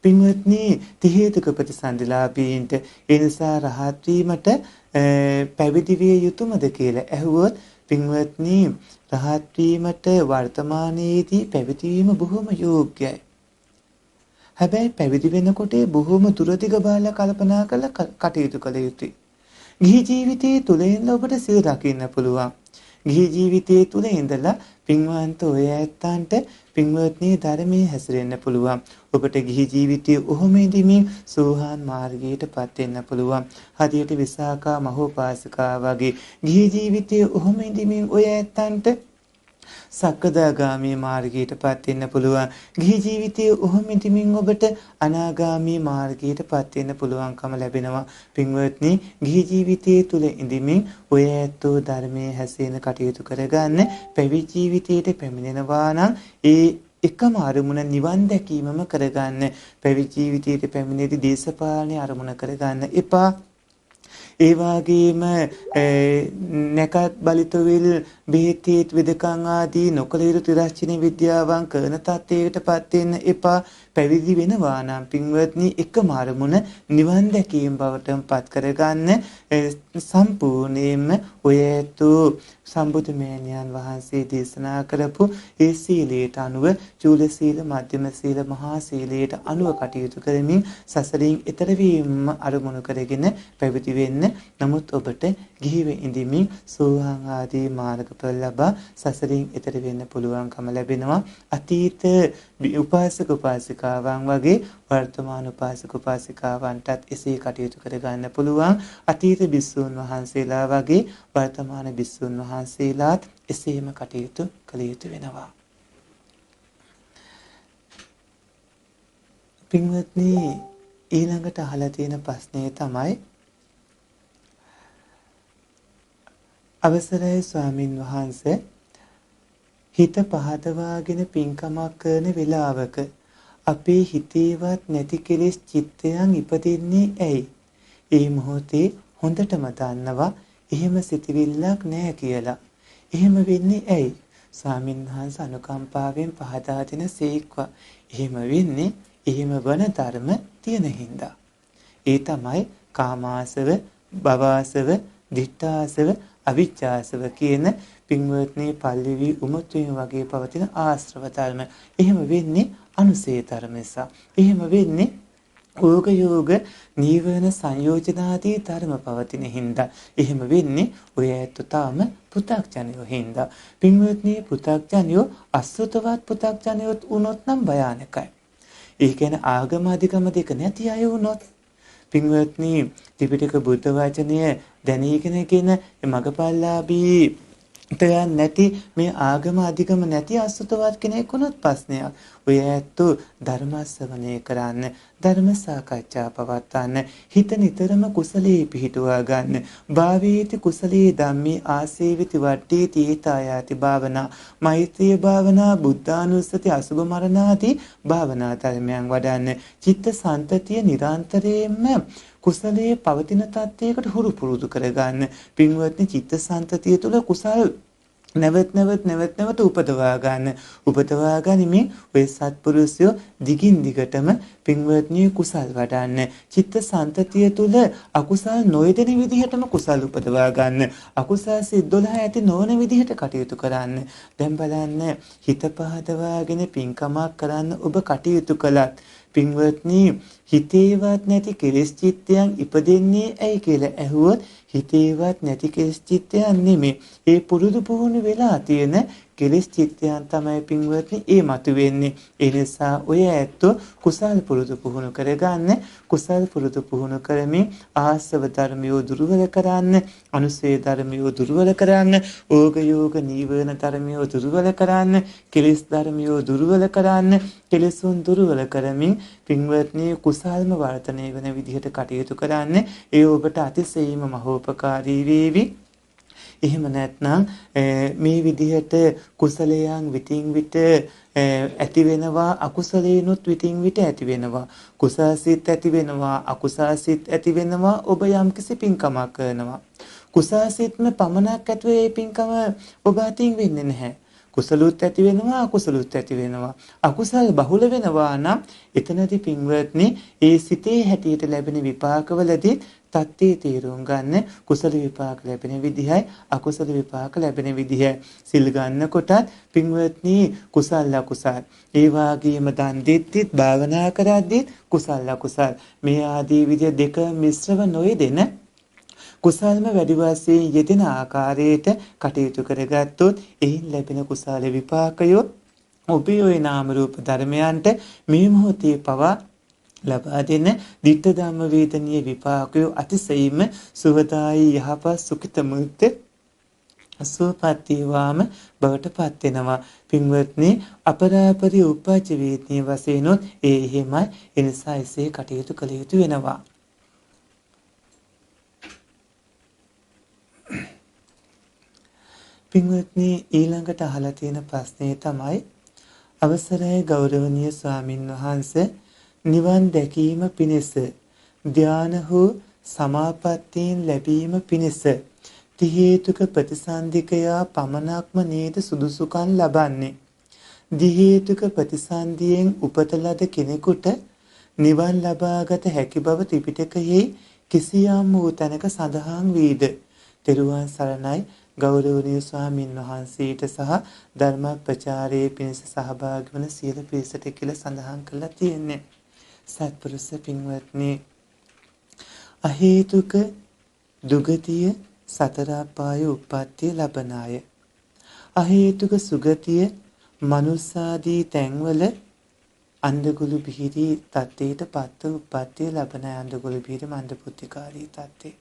පින්වත්නි ති හේතුක ප්‍රතිසන්දිලාභීන්ට ඒ නිසා රහත් වීමට පැවිදි විය යුතුයමද කියලා ඇහුවොත් පින්වත්නි රහත් වීමට වර්තමානයේදී පැවිදි වීම බොහොම යෝග්‍යයි. හැබැයි පැවිදි වෙනකොට බොහොම දුරදිග බාලා කල්පනා කරලා කටයුතු කළ යුතුයි. ගිහි ජීවිතයේ තුල ඉඳලා ඔබට සිල් රකින්න පුළුවන්. ගිහි ජීවිතයේ තුල ඉඳලා පින්වන්ත ඔය ඇත්තන්ට පින්වත්නි ධර්මයේ හැසිරෙන්න පුළුවන්. ඔබට ගිහි ජීවිතයේ ඔහොම ඉඳිමින් සෝහාන් මාර්ගයටපත් වෙන්න පුළුවන්. හදියට විසාකා මහෝපාසිකා වගේ ගිහි ජීවිතයේ ඔහොම ඉඳිමින් ඔය ඇත්තන්ට සක්කදාගාමී මාර්ගයටපත් වෙන්න පුළුවන්. ගිහි ජීවිතයේ ඔහොම ඉඳිමින් ඔබට අනාගාමී මාර්ගයටපත් වෙන්න පුළුවන්කම ලැබෙනවා. පින්වත්නි ගිහි ජීවිතයේ තුල ඉඳිමින් ඔය ඇත්තෝ ධර්මයේ හැසිරෙන කටයුතු කරගන්න පැවිදි ජීවිතයට පැමිණෙනවා නම් ඒ එකම අරමුණ නිවන් දැකීමම කරගන්න. පැවිදි ජීවිතයට පැමිණෙති දේශපාලනේ අරමුණ කරගන්න එපා. ඒ වගේම නැකත් බලිතවිල් බෙහෙත් වෙදකම් ආදී නොකල යුතු ත්‍රිරාජ්‍ය විද්‍යාවන් කරන තත්ත්වයකටපත් වෙන්න එපා. පැවිදි වෙනවා නම් පින්වත්නි එකම අරමුණ නිවන් දැකීම බවටපත් කරගන්න සම්පූර්ණයෙන්ම ඔය සම්බුදු මෑණියන් වහන්සේ දේශනා කරපු ඒ සීලයට අනුව චූල සීල, මධ්‍යම සීල, මහා සීලයට අනුව කටයුතු කරමින් සසරින් එතර වීම අරමුණු කරගෙන පැවිදි වෙන්න. නමුත් ඔබට ගිහිව ඉඳිමින් සෝවාන් ආදී මාර්ගඵල ලබා සසරින් එතර වෙන්න පුළුවන්කම ලැබෙනවා. අතීත උපාසක උපාසිකාවන් වගේ වර්තමාන උපාසක උපාසිකාවන්ටත් එසේ කටයුතු කරගන්න පුළුවන්. අතීත භික්ෂුන් වහන්සේලා වගේ වර්තමාන භික්ෂුන් වහන්සේලාත් එසේම කටයුතු කළ යුතු වෙනවා. පින්වත්නි ඊළඟට අහලා තියෙන ප්‍රශ්නය තමයි අවසරයි ස්වාමින් වහන්සේ හිත පහදවාගෙන පින්කමක් කරන වෙලාවක අපේ හිතේවත් නැති කෙලෙස් චිත්තයන් ඉපදින්නේ ඇයි? ඒ මොහොතේ හොඳටම දන්නවා එහෙම සිතවිල්ලක් නැහැ කියලා. එහෙම වෙන්නේ ඇයි? ස්වාමින් වහන්සේ අනුකම්පාවෙන් පහදා දෙන සීක්වා. එහෙම වෙන්නේ එහෙම වන ධර්ම තියෙන හින්දා. ඒ තමයි කාමාසව, භවආසව, දිඨාසව, අවිච්ඡාසව කියන පින්වත්නි පල්ලිවි උමතුන් වගේ පවතින ආශ්‍රව ධර්ම. එහෙම වෙන්නේ අනුසේ ධර්ම නිසා. එහෙම වෙන්නේ ඕග යෝග නීවරණ සංයෝජනාදී ධර්ම පවතින හින්දා. එහෙම වෙන්නේ ඔය ඇත්ත තාම පු탁ජනයෝ හින්දා. පින්වත්නි පු탁ජනයෝ අසුතවත් පු탁ජනයොත් වුණොත් නම් භයානකයි. ඒ කියන්නේ ආගම අධිකම දෙක නැති අය වුණොත් පින්වත්නි ත්‍රිපිටක බුද්ධ වචනය දැනීගෙනගෙන මගපල්ලාභී තයන් නැති මේ ආගම අධිකම නැති අසුතවත් කෙනෙක් වුණොත් ප්‍රශ්නයක්. ඔය ඇත්තෝ ධර්ම ශ්‍රවණය කරන්න, ධර්ම සාකච්ඡා පවත්වන්න, හිත නිතරම කුසලයේ පිහිටුවා ගන්න. භාවේති කුසලයේ ධම්මේ ආසේවිති වට්ටේති ඒතායාති භාවනා, මෛත්‍රිය භාවනා, බුද්ධානුස්සති, අසුභ මරණාදී භාවනා ධර්මයන් වඩන්න. චිත්ත සන්තතිය නිරන්තරයෙන්ම කුසලයේ පවතින තත්ත්වයකට හුරු පුරුදු කරගන්න. පින්වත්නි චිත්ත සන්තතිය තුළ කුසල් නැවත උපදවා ගන්න. උපදවා ගනිමින් ඔය සත්පුරුෂයෝ දිගින් දිගටම පින්වත්නි කුසල් වඩන්න. චිත්ත සන්තතිය තුළ අකුසල් නොයදෙන විදිහටම කුසල් උපදවා ගන්න. අකුසල් සිත් 12 ඇති නොවන විදිහට කටයුතු කරන්න. දැන් බලන්න හිත පහදවාගෙන පින්කමක් කරන්න ඔබ කටයුතු කළත් පින්වත්නි හිතේවත් නැති කෙලෙස් චිත්තයන් ඉපදෙන්නේ ඇයි කියලා ඇහුවොත් හිතේවත් නැති කෙලෙස් චිත්තයන් නෙමෙයි. ඒ පුරුදු පුහුණු වෙලා තියෙන කෙලෙස් චිත්තයන් තමයි පින්වත්නි ඒ මතුවෙන්නේ. ඒ නිසා ඔය ඇත්තෝ කුසල් පුරුදු පුහුණු කරගන්න, කුසල් පුරුදු පුහුණු කරමින් ආසව ධර්මියෝ දුර්වල කරන්න, අනුසේ ධර්මියෝ දුර්වල කරන්න, ඕග යෝග නීවරණ ධර්මියෝ දුර්වල කරන්න, කෙලෙස් ධර්මියෝ දුර්වල කරන්න, කෙලෙසුන් දුර්වල කරමින් පින්වත්නි කුසල්ම වර්ධනය වෙන විදිහට කටයුතු කරන්න. ඒ ඔබට අතිශයින්ම මහෝපකාරී වේවි. එහෙම නැත්නම් මේ විදිහට කුසලයන් විටින් විට ඇති වෙනවා, අකුසලේනොත් විටින් විට ඇති වෙනවා. කුසාසිත ඇති වෙනවා, අකුසාසිත ඇති වෙනවා. ඔබ යම්කිසි පින්කමක් කරනවා. කුසාසිතම පමණක් ඇතුව ඒ පින්කම ඔබ අතින් වෙන්නේ නැහැ. කුසලුත් ඇති වෙනවා, අකුසලුත් ඇති වෙනවා. අකුසල බහුල වෙනවා නම් එතනදී පින්වත්නි ඒ සිතේ හැටියට ලැබෙන විපාකවලදී තත්ත්වයේ තීරුම් ගන්න. කුසල විපාක ලැබෙන විදිහයි, අකුසල විපාක ලැබෙන විදිහයි. සිල් ගන්නකොටත් පින්වත්නි කුසල අකුසල, ඒ වාගේම දන් දෙද්දිත් භාවනා කරද්දිත් කුසල අකුසල, මේ ආදී විදිහ දෙක මිශ්‍රව නොයෙදෙන කුසල්ම වැඩි වශයෙන් යෙදෙන ආකාරයට කටයුතු කරගත්තොත් එයින් ලැබෙන කුසල විපාකය ඔබේ ওই නාම රූප ධර්මයන්ට මේ මොහොතේ පවා ලබා දෙන ditta ධම්ම වේදනීය විපාකය අතිශයින්ම සුවදායි යහපත් සුඛිත මුක්ත සුවපත් වේවාම බවට පත් වෙනවා. පින්වත්නි අපරාපරි උපජ්ජ වේදනීය වශයෙන් ඒ එහෙමයි. එනිසා එසේ කටයුතු කළ යුතු වෙනවා. පින්වත්නි ඊළඟට අහලා තියෙන ප්‍රශ්නේ තමයි අවසරයි ගෞරවනීය ස්වාමින් වහන්සේ, නිවන් දැකීම පිණිස ධාන හෝ සමාපත්තීන් ලැබීම පිණිස ති හේතුක ප්‍රතිසන්දිකයා පමණක්ම නේද සුදුසුකම් ලබන්නේ? දි හේතුක ප්‍රතිසන්දියෙන් උපත ලද කෙනෙකුට නිවන් ලබාගත හැකි බව ත්‍රිපිටකයේ කිසියම් වූ තැනක සඳහන් වීද? තෙරුවන් සරණයි ගෞරවනීය ස්වාමින් වහන්සේට සහ ධර්ම ප්‍රචාරයේ පිණිස සහභාගී වන සියලු පිරිසට කියලා සඳහන් කරලා තියෙන්නේ. සත්පුරුෂ පින්වත්නි, අහේතුක දුගතිය සතර අපාය උප්පත්තිය ලබන අය, අහේතුක සුගතිය මනුස්සාදී තැන්වල අන්ධගුළු බිහිරි තත්ත්වයට පත්ව උප්පත්තිය ලබන අය, අන්ධගුළු බිහිරි මන්දබුද්ධිකාරී තත්ත්වේ.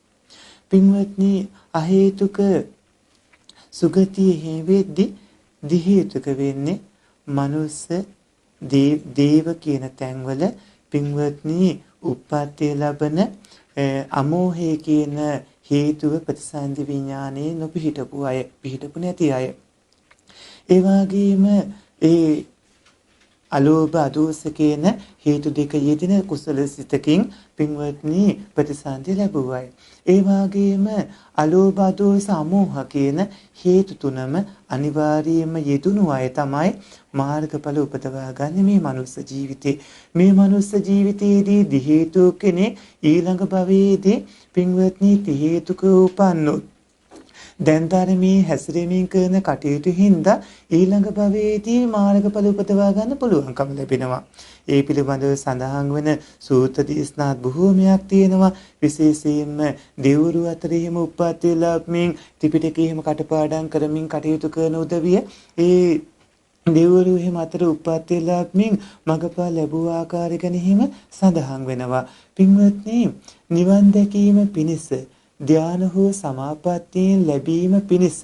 පින්වත්නි, අහේතුක සුගතිය හේවෙද්දී දි හේතුක වෙන්නේ මනුස්ස දේව කියන තැන්වල පින්වත්නි උප්පත්තිය ලබන අමෝහය කියන හේතුව ප්‍රතිසන්දි විඥානයේ නොපිහිටපු අය, පිහිටපු නැති අය. ඒ වගේම ඒ අලෝභ අදෝස කියන හේතු දෙක යෙදෙන කුසල සිතකින් පින්වත්නි ප්‍රතිසන්දි ලැබුවයි. ඒ වගේම අලෝභ අදෝස අමෝහ කියන හේතු තුනම අනිවාර්යයෙන්ම යෙදුණු අය තමයි මාර්ගඵල උපදවා ගන්න මේ මනුස්ස ජීවිතේ. මේ මනුස්ස ජීවිතයේදී දි හේතු කෙනෙක් ඊළඟ භවයේදී පින්වත්නි ති හේතුක උපන්නොත් දැන් ධර්මයේ හැසිරෙමින් කරන කටයුතු හින්දා ඊළඟ භවයේදී මාර්ගඵල උපදවා ගන්න පුළුවන්කම ලැබෙනවා. ඒ පිළිබඳව සඳහන් වෙන සූත්‍ර දේශනාත් බොහෝමයක් තියෙනවා. විශේෂයෙන්ම දෙවරු අතරින්ම උප්පත්ති ලැබමින් ත්‍රිපිටකයේම කටපාඩම් කරමින් කටයුතු කරන උදවිය ඒ දෙවරු එහෙම අතර උප්පත්ති ලැබමින් මගපා ලැබුව ආකාරය ගැන හිම සඳහන් වෙනවා. පින්වත්නි, නිවන් දැකීම පිණිස ධාන හෝ සමාපත්තීන් ලැබීම පිණිස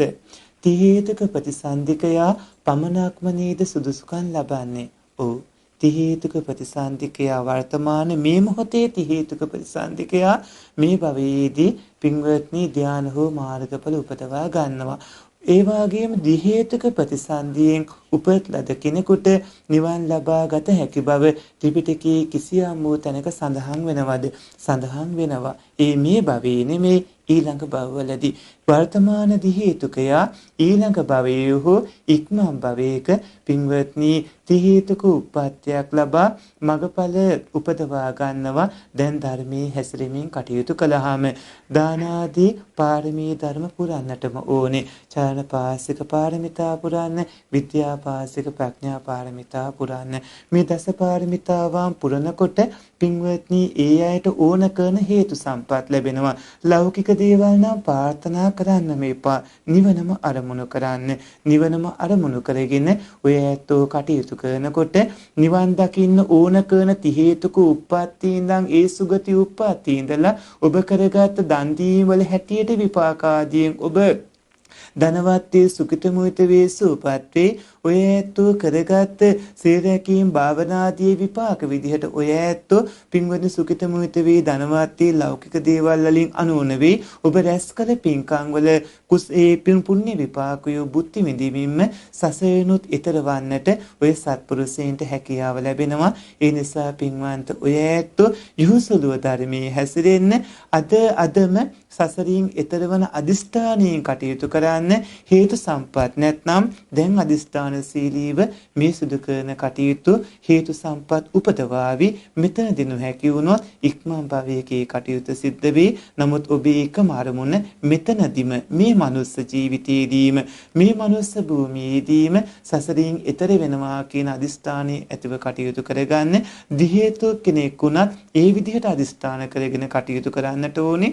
ති හේතුක ප්‍රතිසන්දිකයා පමණක්ම නේද සුදුසුකම් ලබන්නේ? ඔව්, ති හේතුක ප්‍රතිසන්දිකයා වර්තමාන මේ මොහොතේ ති හේතුක ප්‍රතිසන්දිකයා මේ භවයේදී පින්වත්නි ධාන හෝ මාර්ගඵල උපදවා ගන්නවා. ඒ වගේම දි හේතුක ප්‍රතිසන්දියෙන් උපත් ලද කෙනෙකුට නිවන් ලබා ගත හැකි බව ත්‍රිපිටකයේ කිසියම් වූ තැනක සඳහන් වෙනවද? සඳහන් වෙනවා. ඒ මේ භවයේ නෙමේ ඊළඟ භවවලදී. වර්තමාන දි හේතුකයා ඊළඟ භවයේ හෝ ඉක්මන් භවයක පින්වත්නි තිහේතුක උප්පත්තියක් ලබා මගඵල උපදවා ගන්නවා. දැන් ධර්මයේ හැසිරෙමින් කටයුතු කළාම දාන ආදී පාරමී ධර්ම පුරන්නටම ඕනේ. චාරණ පාසික පාරමිතා පුරන්න, විද්‍යා පාසික ප්‍රඥා පාරමිතා පුරන්න. මේ දස පාරමිතාවන් පුරනකොට පින්වත්නි ඒ අයට ඕන කරන හේතු සම්පත් ලැබෙනවා. ලෞකික දේවල් නම් ප්‍රාර්ථනා කරන්න මේපා. නිවනම අරමුණු කරන්න. නිවනම අරමුණු කරගෙන ඔය ඇත්තෝ කටයුතු කරනකොට නිවන් දකින්න ඕන කරන ති හේතුක උප්පත්ති ඉඳන් ඒ සුගති උප්පත්ති ඉඳලා ඔබ කරගත් දන් දීම වල හැටියට විපාක ආදියෙන් ඔබ ධනවත්යේ සුඛිත මුහිත වේ සුවපත් වේ. ඔය ඇත්තෝ කරගත් සීලකීම් භාවනාදී විපාක විදිහට ඔය ඇත්තෝ පින්වත්නි සුඛිත මුහිත වේ ධනවත්යේ ලෞකික දේවල් වලින් අනුන වේ. ඔබ රැස් කළ පින්කම් වල කුසේ පින් පුණ්‍ය විපාකය බුද්ධි විඳීමෙන් සසයනුත් ඊතර වන්නට ඔය සත්පුරුෂයන්ට හැකියාව ලැබෙනවා. ඒ නිසා පින්වන්ත ඔය ඇත්තෝ යහුසුලුව ධර්මයේ හැසිරෙන්න අදම සසරින් ඊතර වන අදිෂ්ඨානයෙන් කටයුතු කරන්න. හේතු සම්පත් නැත්නම් දැන් අදිෂ්ඨාන සීලීව මේ සිදු කරන කටයුතු හේතු සම්පත් උපදවාවි. මෙතන දිනු හැකි වුණොත් ඉක්මන් භවයේ කටයුතු සිද්ධ වේ. නමුත් ඔබේ එකම අරමුණ මෙතනදිම මේ මනුස්ස ජීවිතයේදීම මේ මනුස්ස භූමියේදීම සසරින් ඈතර වෙනවා කියන අදිස්ථානයේ ඇතිව කටයුතු කරගන්න. දි හේතු කෙනෙක් වුණත් ඒ විදිහට අදිස්ථාන කරගෙන කටයුතු කරන්නට ඕනේ.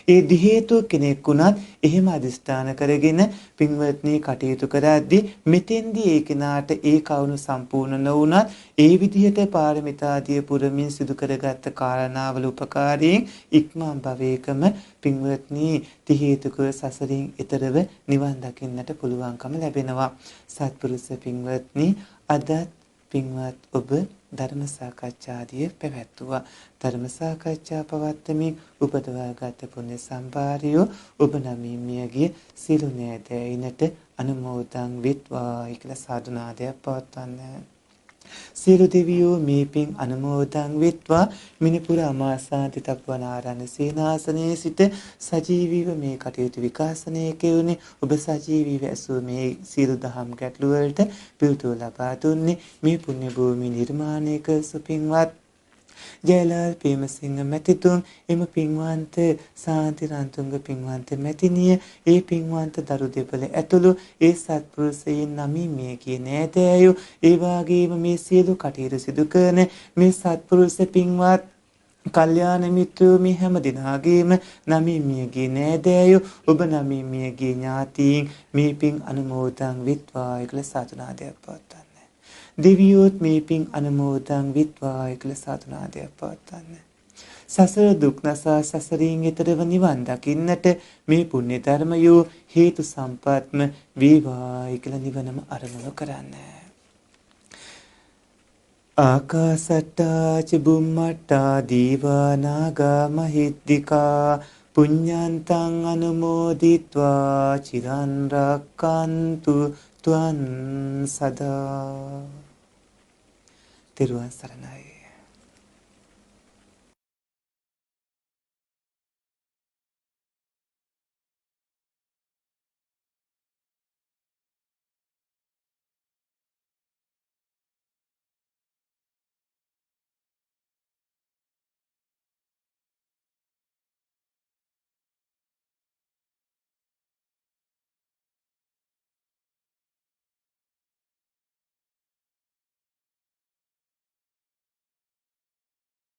ඒ දි හේතු කෙනෙක් වුණත් එහෙම අදිස්ථාන කරගෙන පින්වත්නි කටයුතු කරද්දී මෙතෙන්දී ඒ කෙනාට ඒ කවුණු සම්පූර්ණ නොවුණත් ඒ විදිහට පාරමිතාදී පුරමින් සිදු කරගත්ත කාරණාවල උපකාරයෙන් ඉක්මන් භවයකම පින්වත්නි ති හේතුක සසරින් ඈතරව නිවන් දකින්නට පුළුවන්කම ලැබෙනවා. සත්පුරුෂ පින්වත්නි අදත් පින්වත් ඔබ ධර්ම සාකච්ඡාදිය පැවැත්වුවා. ධර්ම සාකච්ඡා පවත්වමින් උපදවාගත් පුණ්‍ය සම්භාරය ඔබ නමින් මියගිය සිළු නෑදෑයිනට අනුමෝදන් වෙත්වා කියලා සාදුනාදයක් පවත්වන්න. සියලු දෙවියෝ මේ පින් අනුමෝදන් වෙත්වා. මිනිපුර අමාසාන්ති තප්පවනාරාණ සේනාසනයේ සිට සජීවීව මේ කටයුතු විකාශනය කෙරුණේ. ඔබ සජීවීව ඇසූ මේ සියලු දහම් ගැටළු වලට පිළිතුරු ලබා දුන්නේ මේ පුණ්‍ය භූමි නිර්මාණය කළ සුපින්වත් ජයලාල් ප්‍රේමසිංහ මැතිතුන්. එම පින්වන්ත සාන්තිරන්තුංග පින්වන්ත මැතිණිය ඒ පින්වන්ත දරු දෙපළ ඇතුළු ඒ සත්පුරුෂයන් නමින් මේ කියන නෑදෑයෝ ඒ වාගේම මේ සියලු කටයුතු සිදු කරන මේ සත්පුරුෂ පින්වත් කල්යාණ මිත්‍රයෝ මේ හැම දිනාගේම නමින් මියගේ නෑදෑයෝ ඔබ නමින් මියගේ ඥාතීන් මේ පින් අනුමෝදන් වෙත්වා කියලා සාදුනාදයක් පවත්වන්න. දෙවියෝත් මේ පින් අනුමෝදන් වෙත්වා කියලා සාදුනාදයක් පවත්වන්න. සසර දුක් නසා සසරින් ඈතරව නිවන් දකින්නට මේ පුණ්‍ය ධර්මයෝ හේතු සම්පත්ම වේවා කියලා නිවනම අරමුණු කරන්න. ආකාසට්ටා චුම්මට්ටා දීවා නාග මහිද්దికා පුඤ්ඤන්තං අනුමෝදිත්වා චිරන් රක්칸තු ත්වං සදා. තෙරුවන් සරණයි.